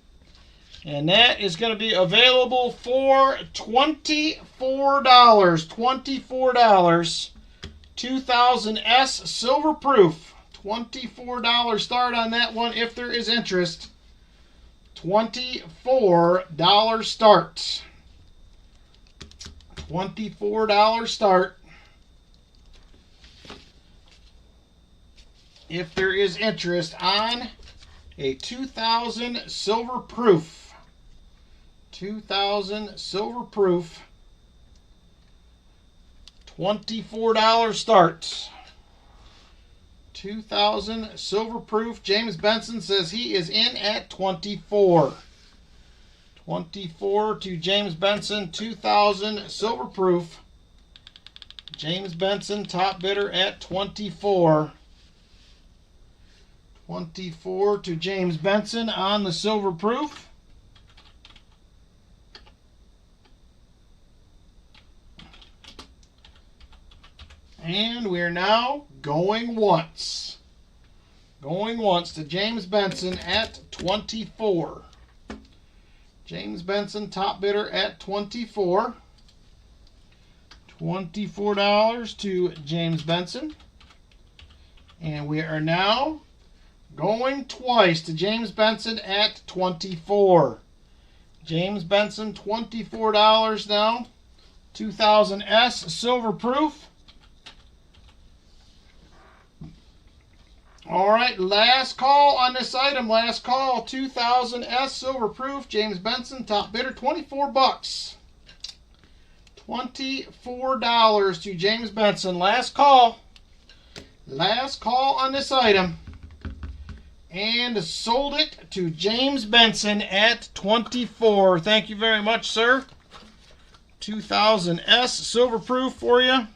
And that is going to be available for $24. $24. 2000S silver proof. $24 start on that one if there is interest. $24 start. $24 start. If there is interest on a 2000 silver proof. 2000 silver proof. $24 start. 2000 silver proof. James Benson says he is in at 24. 24 to James Benson. 2000 silver proof. James Benson, top bidder at 24. 24 to James Benson on the silver proof. And we're now going once. Going once to James Benson at 24. James Benson, top bidder at 24. $24 to James Benson. And we are now going twice to James Benson at 24. James Benson, $24 now. 2000S silver proof. All right, last call on this item. Last call, 2000S silver proof. James Benson, top bidder, 24 bucks. $24 to James Benson. Last call. Last call on this item. And sold it to James Benson at 24. Thank you very much, sir. 2000S silver proof for you.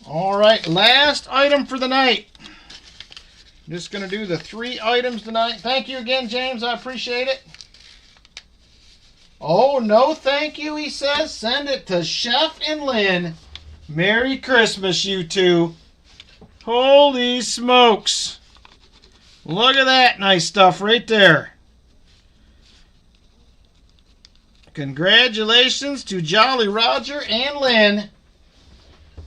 All right, last item for the night. Just going to do the 3 items tonight. Thank you again, James. I appreciate it. Oh, no thank you, he says. Send it to Chef and Lynn. Merry Christmas, you two. Holy smokes. Look at that nice stuff right there. Congratulations to Jolly Roger and Lynn.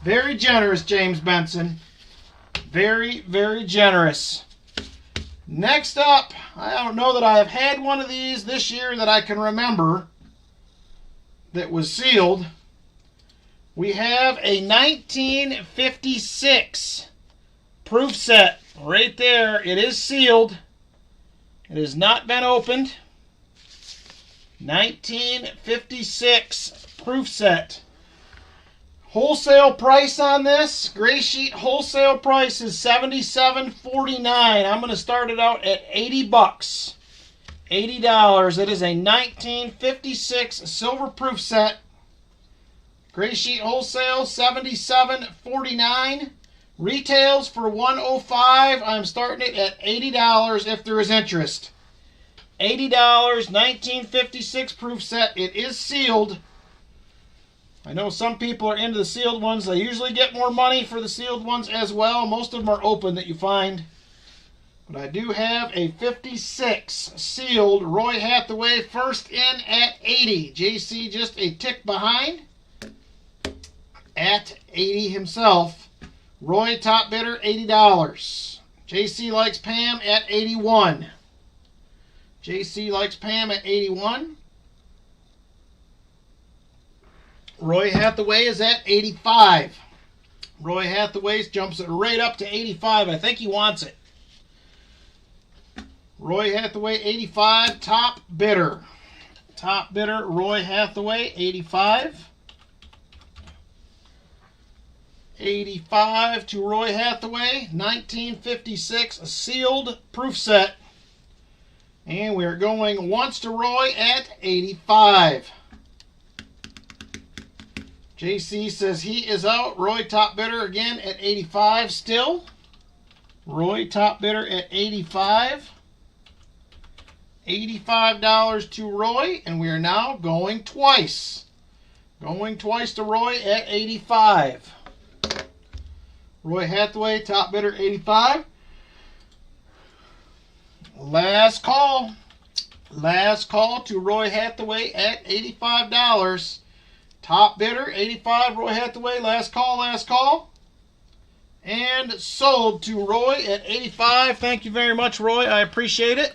Very generous, James Benson. Very, very generous. Next up, I don't know that I have had one of these this year that I can remember that was sealed. We have a 1956 proof set right there. It is sealed. It has not been opened. 1956 proof set. Wholesale price on this, gray sheet wholesale price is $77.49. I'm going to start it out at 80 bucks. $80. It is a 1956 silver proof set. Gray sheet wholesale $77.49. Retails for $105. I'm starting it at $80 if there is interest. $80, 1956 proof set. It is sealed. I know some people are into the sealed ones. They usually get more money for the sealed ones as well. Most of them are open that you find. But I do have a 56 sealed Roy Hathaway first in at 80. JC just a tick behind at 80 himself. Roy top bidder $80. JC likes Pam at 81. JC likes Pam at 81. Roy Hathaway is at 85. Roy Hathaway jumps it right up to 85. I think he wants it. Roy Hathaway 85, top bidder. Top bidder, Roy Hathaway 85. 85 to Roy Hathaway, 1956 sealed proof set. And we're going once to Roy at 85. JC says he is out. Roy top bidder again at 85 still. Roy, top bidder at 85. $85 to Roy, and we are now going twice. Going twice to Roy at 85. Roy Hathaway, top bidder 85. Last call. Last call to Roy Hathaway at $85. Top bidder 85, Roy Hathaway. Last call, last call. And sold to Roy at 85. Thank you very much, Roy. I appreciate it.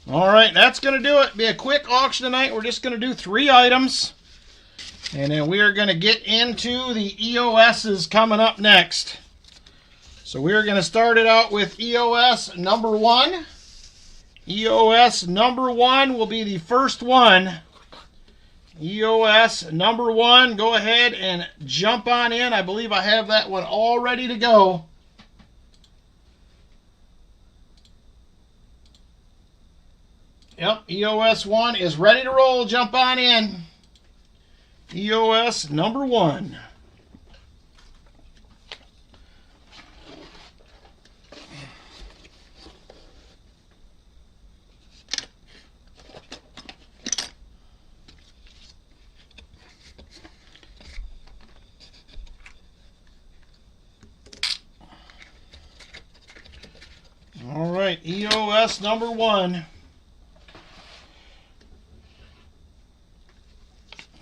All right, that's going to do it. Be a quick auction tonight. We're just going to do 3 items. And then we are going to get into the EOSs coming up next. So we're going to start it out with EOS number 1. EOS number 1 will be the first one. EOS number 1, go ahead and jump on in. I believe I have that one all ready to go. Yep, EOS 1 is ready to roll. Jump on in. EOS number 1. All right, EOS number 1.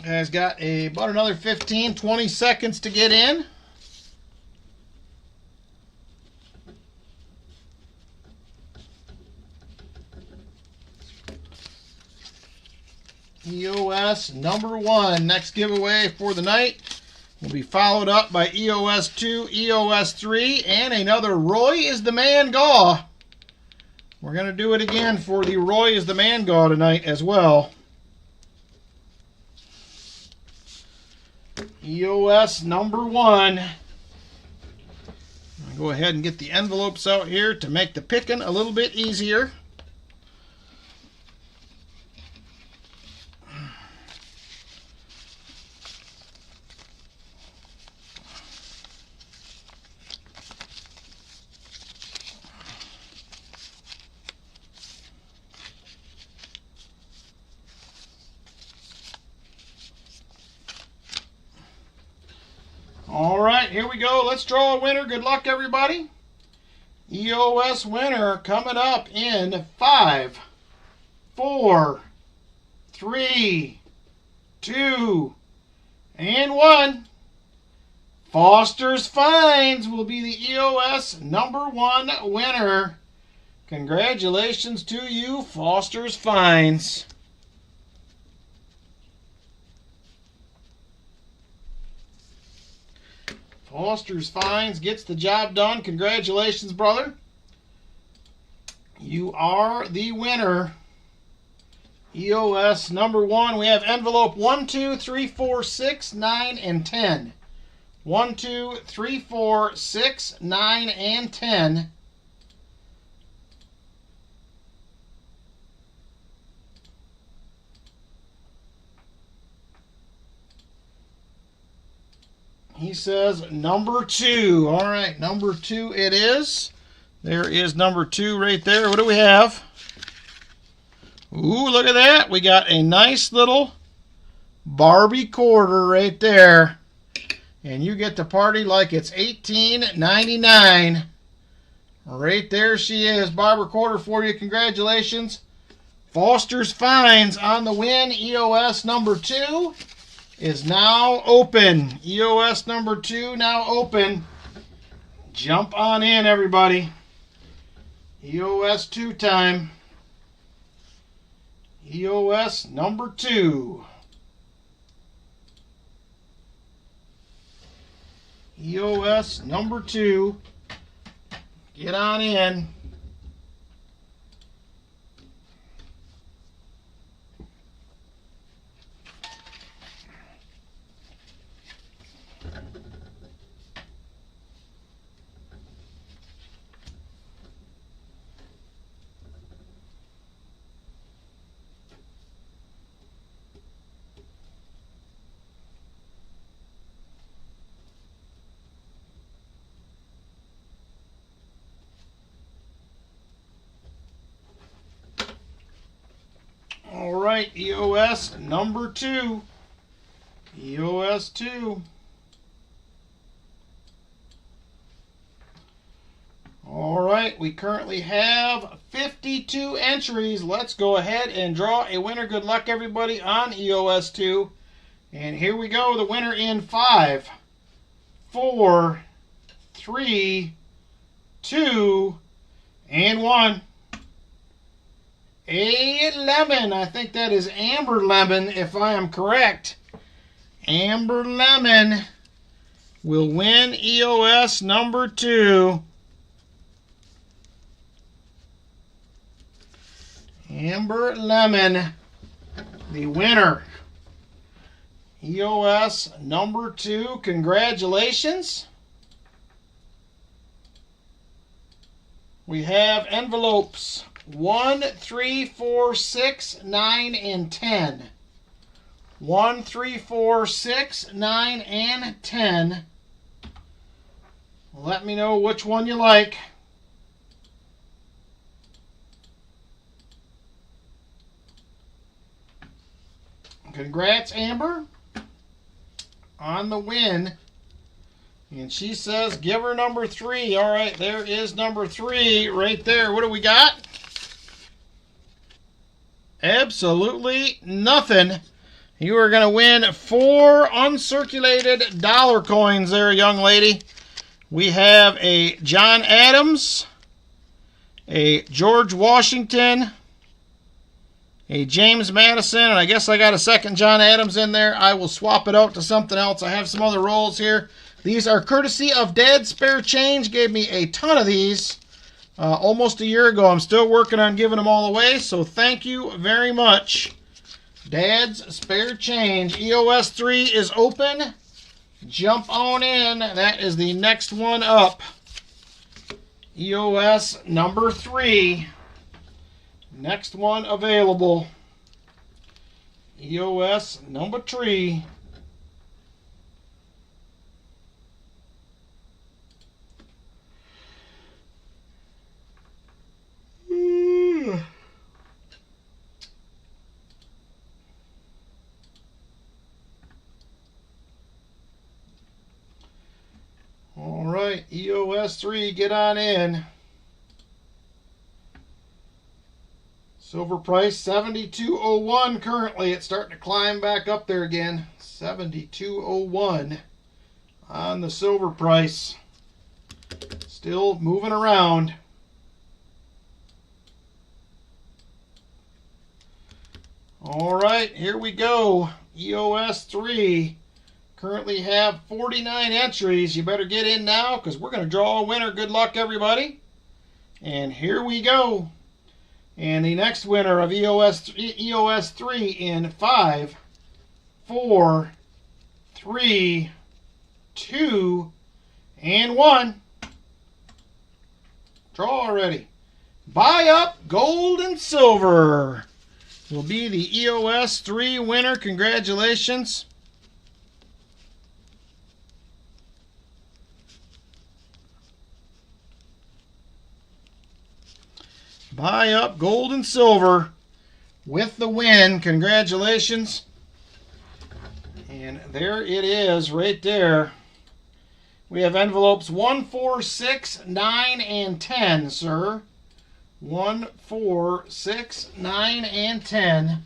Has got about another 15, 20 seconds to get in. EOS number 1. Next giveaway for the night will be followed up by EOS 2, EOS 3, and another Roy is the Man Gaw. We're going to do it again for the Roy is the Man Gaw tonight as well. EOS number 1. I'll go ahead and get the envelopes out here to make the picking a little bit easier. All right, here we go. Let's draw a winner. Good luck, everybody. EOS winner coming up in 5, 4, 3, 2, and 1. Foster's Finds will be the EOS number 1 winner. Congratulations to you, Foster's Finds. Foster's Finds gets the job done. Congratulations, brother. You are the winner. EOS number 1. We have envelope 1, 2, 3, 4, 6, 9, and 10. 1, 2, 3, 4, 6, 9, and 10. He says number 2. All right, number 2 it is. There is number 2 right there. What do we have? Ooh, look at that. We got a nice little Barbie quarter right there. And you get to party like it's $18.99. Right there she is. Barbie quarter for you. Congratulations. Foster's Finds on the win. EOS number 2 is now open. EOS number 2 now open. Jump on in, everybody. EOS 2 time. EOS number 2. EOS number 2. Get on in. right, EOS number 2. EOS 2. All right, we currently have 52 entries. Let's go ahead and draw a winner. Good luck, everybody, on EOS 2. And here we go, the winner in 5, 4, 3, 2, and 1. A lemon. I think that is Amber Lemon, if I am correct. Amber Lemon will win EOS number 2. Amber Lemon, the winner. EOS number 2, congratulations. We have envelopes 1, 3, 4, 6, 9, and 10. 1, 3, 4, 6, 9, and 10. Let me know which one you like. Congrats, Amber, on the win. And she says, give her number 3. All right, there is number 3 right there. What do we got? Absolutely nothing. You are going to win 4 uncirculated dollar coins there, young lady. We have a John Adams, a George Washington, a James Madison, and I guess I got a second John Adams in there. I will swap it out to something else. I have some other rolls here. These are courtesy of Dad's Spare Change. Gave me a ton of these almost a year ago. I'm still working on giving them all away, so thank you very much. Dad's Spare Change. EOS 3 is open. Jump on in. That is the next one up. EOS number 3. Next one available. EOS number 3. All right, EOS 3, get on in. Silver price $72.01 currently. It's starting to climb back up there again. $72.01 on the silver price. Still moving around. All right, here we go. EOS 3. Currently have 49 entries. You better get in now because we're going to draw a winner. Good luck, everybody. And here we go. And the next winner of EOS 3 in 5, 4, 3, 2, and 1. Draw already. Buy Up Gold and Silver will be the EOS 3 winner. Congratulations. Buy Up Gold and Silver with the win. Congratulations. And there it is right there. We have envelopes 1, 4, 6, 9, and 10, sir. 1, 4, 6, 9, and 10.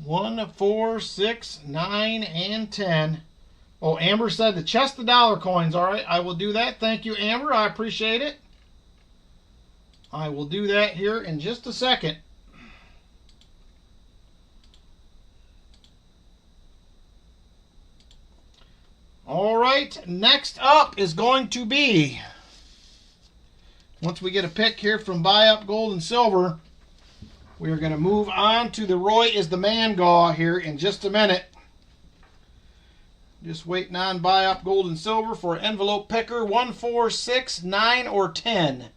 One, 4, 6, 9, and 10. Oh, Amber said the chest of dollar coins. All right, I will do that. Thank you, Amber. I appreciate it. I will do that here in just a second. All right, next up is going to be, once we get a pick here from Buy Up Gold and Silver, we are going to move on to the Roy is the Man Gaw here in just a minute. Just waiting on Buy Up Gold and Silver for envelope picker 1, 4, 6, 9, or 10.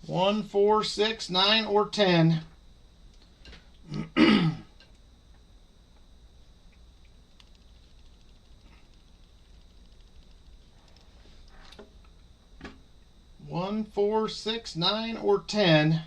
1, 4, 6, 9, or 10. 1, 4, 6, 9, or 10.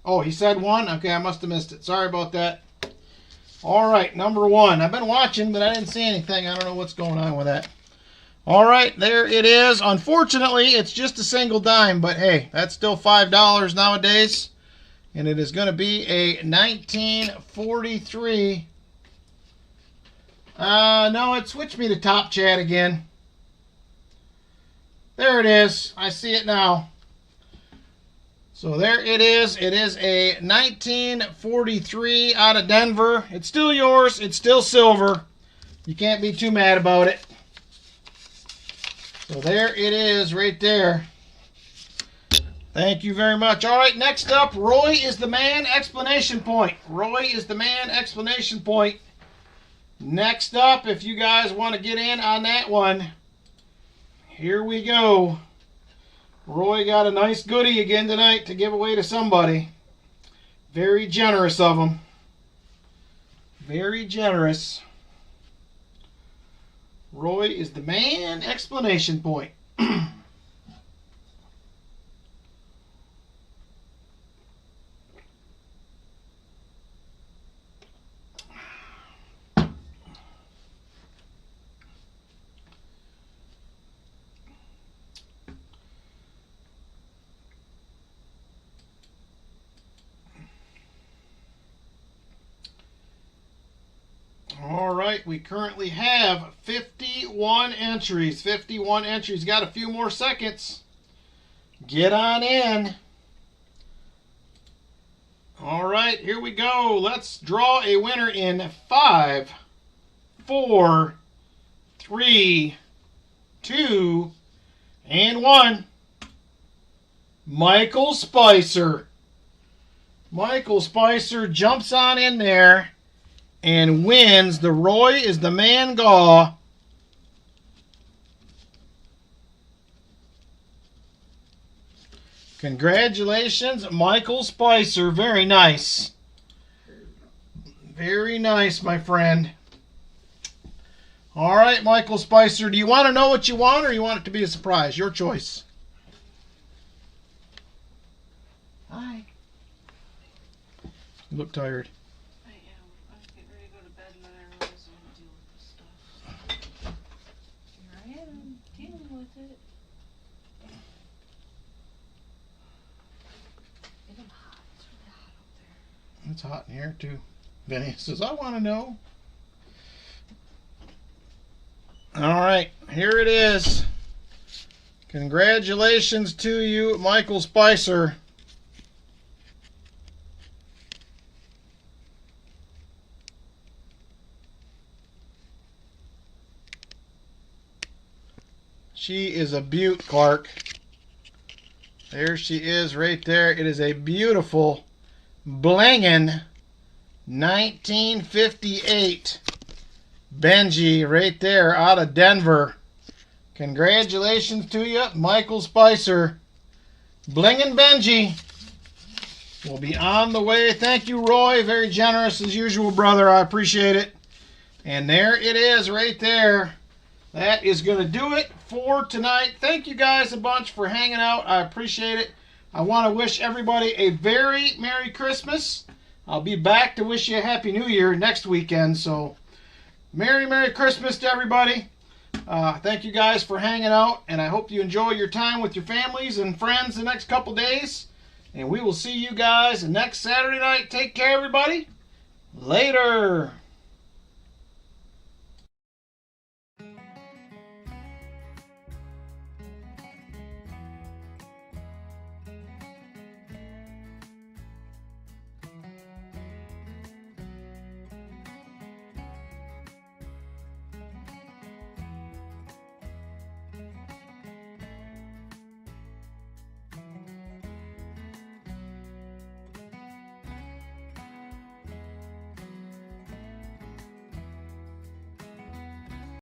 Oh, he said 1? Okay, I must have missed it. Sorry about that. All right, number 1. I've been watching, but I didn't see anything. I don't know what's going on with that. All right, there it is. Unfortunately, it's just a single dime, but hey, that's still $5 nowadays. And it is going to be a 1943. No, it switched me to Top Chat again. There it is. I see it now. So there it is. It is a 1943 out of Denver. It's still yours. It's still silver. You can't be too mad about it. So there it is right there. Thank you very much. All right, next up, Roy is the man, exclamation point. Roy is the man, exclamation point. Next up, if you guys want to get in on that one, here we go. Roy got a nice goodie again tonight to give away to somebody. Very generous of him. Very generous. Roy is the man, exclamation point. All right, we currently have 51 entries. 51 entries. Got a few more seconds. Get on in. All right, here we go. Let's draw a winner in 5, 4, 3, 2, and 1. Michael Spicer. Michael Spicer jumps on in there and wins the Roy is the Man Gaw. Congratulations, Michael Spicer. Very nice. Very nice, my friend. All right, Michael Spicer. Do you want to know what you want, or you want it to be a surprise? Your choice. Hi. You look tired. I am. I'm getting ready to go to bed and then I realize I want to deal with this stuff. Here I am, dealing with it. And I'm hot. It's really hot out there. It's hot in here, too. Vinny says, I want to know. All right, here it is. Congratulations to you, Michael Spicer. She is a beaut, Clark. There she is right there. It is a beautiful, blingin' 1958 Benji right there out of Denver. Congratulations to you, Michael Spicer. Blingin' Benji will be on the way. Thank you, Roy. Very generous as usual, brother. I appreciate it. And there it is right there. That is going to do it for tonight. Thank you guys a bunch for hanging out. I appreciate it. I want to wish everybody a very Merry Christmas. I'll be back to wish you a Happy New Year next weekend. So, Merry Christmas to everybody. Thank you guys for hanging out. And I hope you enjoy your time with your families and friends the next couple days. And we will see you guys next Saturday night. Take care, everybody. Later.